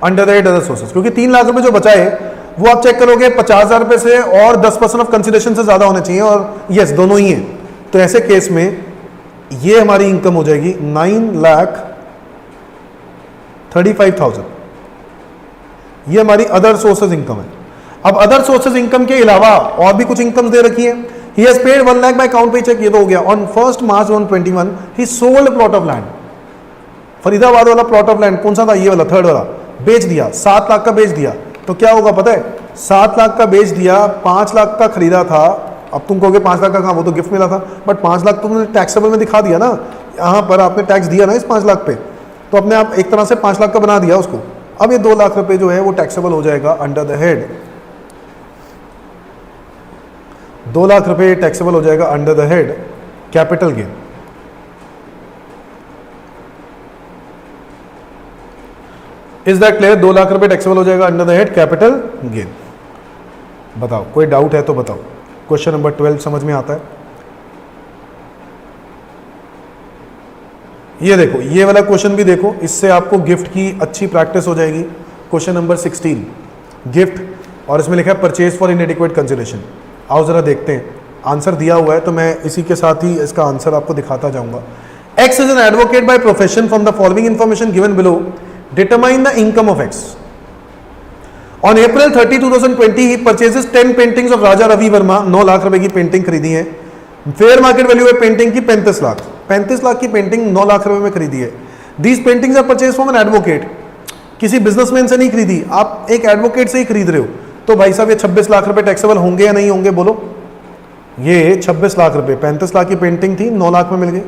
under the head other sources. क्योंकि 3 लाख रुपए जो बचाए वो आप चेक करोगे 50,000 रुपए से और 10% ऑफ कंसिडरेशन से ज्यादा होने चाहिए, और यस दोनों ही है. तो ऐसे केस में ये हमारी इनकम हो जाएगी 9,35,000. ये हमारी अदर सोर्सेज इनकम है. अब अदर सोर्सेज इनकम के अलावा और भी कुछ इनकम दे रखी है. He has paid 1 lakh bye account पे चेक, ये तो हो गया. On 1 March 2021 he sold plot of land. Faridabad वाला प्लॉट ऑफ लैंड कौन सा था, ये वाला थर्ड वाला, बेच दिया. 7 लाख का बेच दिया. तो क्या होगा पता है, 7 लाख का बेच दिया, 5 लाख का खरीदा था. अब तुम कहोगे 5 लाख का कहाँ, वो तो गिफ्ट मिला था. बट 5 लाख तुमने टैक्सेबल में दिखा दिया ना, यहाँ पर आपने टैक्स दिया ना इस 5 लाख पे, तो अपने आप एक तरह से 5 लाख का बना दिया उसको. अब ये 2 लाख रुपए जो है वो टैक्सेबल हो जाएगा अंडर द हेड. 2 लाख रुपए टैक्सेबल हो जाएगा under the head capital gain. Is that clear? 2 lakh रुपए टैक्सेबल हो जाएगा under the head capital gain. बताओ, कोई डाउट है तो बताओ. क्वेश्चन नंबर 12 समझ में आता है? ये देखो, ये वाला क्वेश्चन भी देखो, इससे आपको गिफ्ट की अच्छी प्रैक्टिस हो जाएगी. क्वेश्चन नंबर 16 गिफ्ट, और इसमें लिखा है परचेज फॉर इनएडिक्वेट कंसिडरेशन. आओ जरा देखते हैं. आंसर दिया हुआ है तो मैं इसी के साथ ही इसका आंसर आपको दिखाता जाऊंगा. X is an advocate by profession. From the following information given below determine the income of X. On April 30, 2020 he purchases 10 paintings of Raja Ravi Verma. 9 lakh रुपए की पेंटिंग खरीदी है. फेयर मार्केट वैल्यू है painting की 35 लाख. 35 लाख की painting 9 lakh रुपए में खरीदी है. These paintings are purchased from an advocate. किसी बिजनेसमैन से नहीं खरीदी, आप एक एडवोकेट से ही खरीद रहे हो. तो भाई साहब ये 26 लाख रुपए टैक्सेबल होंगे या नहीं होंगे, बोलो. ये 26 लाख रुपए, 35 लाख की पेंटिंग थी, 9 लाख में मिल गई,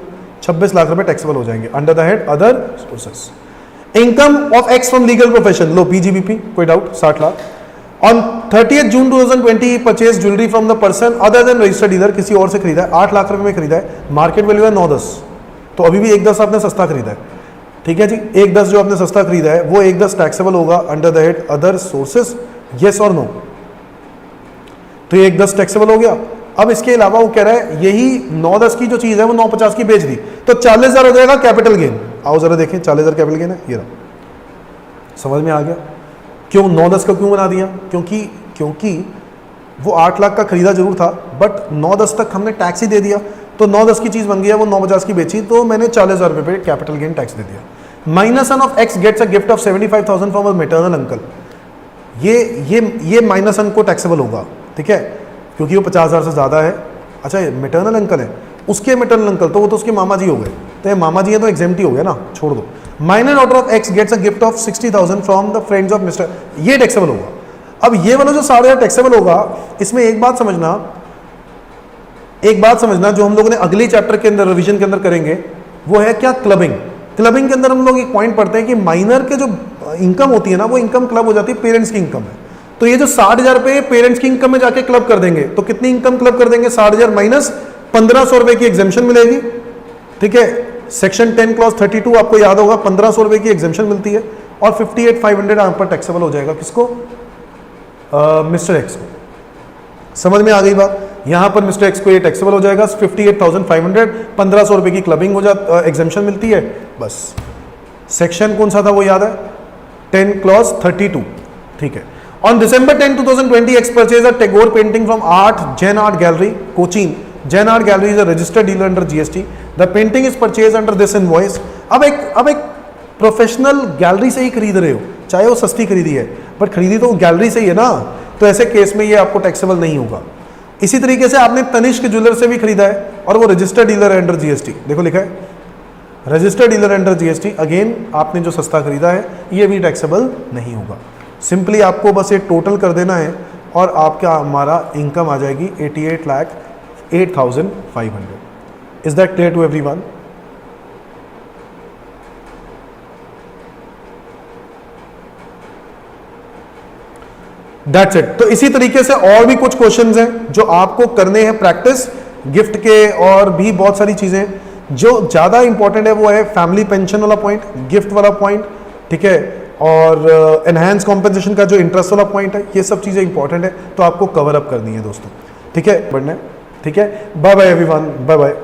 26 लाख रुपए टैक्सेबल हो जाएंगे under the head other sources. Income of X from legal profession, लो पीजीबीपी, कोई doubt, 60 lakh. On 30th June 2020 purchase jewellery from the person other than registered dealer. किसी और से खरीदा है, 8 लाख रुपए में खरीदा है. मार्केट वैल्यू है 9-10, तो अभी भी 1-10 आपने सस्ता खरीदा है. ठीक है जी, 1-10 जो आपने सस्ता खरीदा है वो 1-10 टैक्सेबल होगा under the head other sources. Yes or no? तो ये 1-10 टैक्सेबल हो गया. अब इसके अलावा वो कह रहा है यही 9-10 की जो चीज है वो 9-50 की बेच दी, तो 40,000 हो जाएगा कैपिटल गेन. आओ जरा देखें, 40,000 कैपिटल गेन है. ये रहा, समझ में आ गया? क्यों 9-10 का क्यों बना दिया? क्योंकि वो 8 लाख का खरीदा जरूर था, बट 9-10 तक हमने टैक्स ही दे दिया, तो 9-10 की चीज बन गई है, वो 9-50 की बेची, तो मैंने 40,000 रुपए पे कैपिटल गेन टैक्स दे दिया. Minor son of X gets a gift of 75,000 from a maternal uncle. ये माइनर सन को टैक्सेबल होगा, ठीक है, क्योंकि वो 50,000 से ज्यादा है. अच्छा, मैटरनल अंकल है, उसके मैटरनल अंकल, तो वो तो उसके मामा जी हो गए, तो ये मामा जी है तो एग्जेम्प्टी हो गया ना, छोड़ दो. Minor order of X gets a gift of 60,000 from the friends of mister, ये टैक्सेबल होगा. अब ये वाला जो 60,000 टैक्सेबल होगा, इसमें एक बात समझना जो हम लोगों ने अगले चैप्टर के अंदर रिवीजन के अंदर करेंगे, वो है क्या, क्लबिंग. क्लबिंग के अंदर हम लोग एक पॉइंट पढ़ते हैं कि माइनर के जो इनकम होती है ना, वो इनकम क्लब हो जाती है पेरेंट्स की इनकम है. तो ये जो 60,000 रुपए पेरेंट्स की इनकम में जाके क्लब कर देंगे, तो कितनी इनकम क्लब कर देंगे? 60,000 माइनस 1,500 रुपए की एग्जेम्पशन मिलेगी. ठीक है, सेक्शन 10 क्लॉज 32 आपको याद होगा, 1,500 रुपए की एग्जेम्पशन मिलती है, और 58,500 यहाँ पर टैक्सेबल हो जाएगा. किसको? मिस्टर एक्स को. समझ में आ गई बात? यहां पर मिस्टर एक्स को ये टैक्सेबल हो जाएगा 58,500. 1,500 रुपए की क्लबिंग हो जाती, एग्जेम्पशन मिलती है. बस सेक्शन कौन सा था वो याद है? 10 क्लॉज 32. ठीक है. On December 10, 2020, X purchased a Tagore painting from Jen Art Gallery, Cochin. Jen Art Gallery is a registered dealer under GST. The painting is purchased under this invoice. अब एक प्रोफेशनल गैलरी से ही खरीद रहे हो, चाहे वो सस्ती खरीदी है, बट खरीदी तो गैलरी से ही है ना, तो ऐसे केस में ये आपको टैक्सेबल नहीं होगा. इसी तरीके से आपने तनिष्क ज्वेलर से भी खरीदा है, और वो रजिस्टर्ड डीलर है अंडर जीएसटी. देखो लिखा है registered dealer under GST. Again आपने जो सस्ता खरीदा है ये भी टैक्सेबल नहीं होगा. सिंपली आपको बस ये टोटल कर देना है, और आपका हमारा इनकम आ जाएगी 88,08,500. Is that clear to everyone? That's it. तो इसी तरीके से और भी कुछ क्वेश्चंस हैं जो आपको करने हैं प्रैक्टिस. गिफ्ट के और भी बहुत सारी चीज़ें। जो ज़्यादा इंपॉर्टेंट है वो है फैमिली पेंशन वाला पॉइंट, गिफ्ट वाला पॉइंट, ठीक है, और एनहांस कॉम्पेंसेशन का जो इंटरेस्ट वाला पॉइंट है, ये सब चीज़ें इंपॉर्टेंट है, तो आपको कवर अप करनी है दोस्तों, ठीक है, बढ़ना है, ठीक है। Bye bye everyone, bye bye.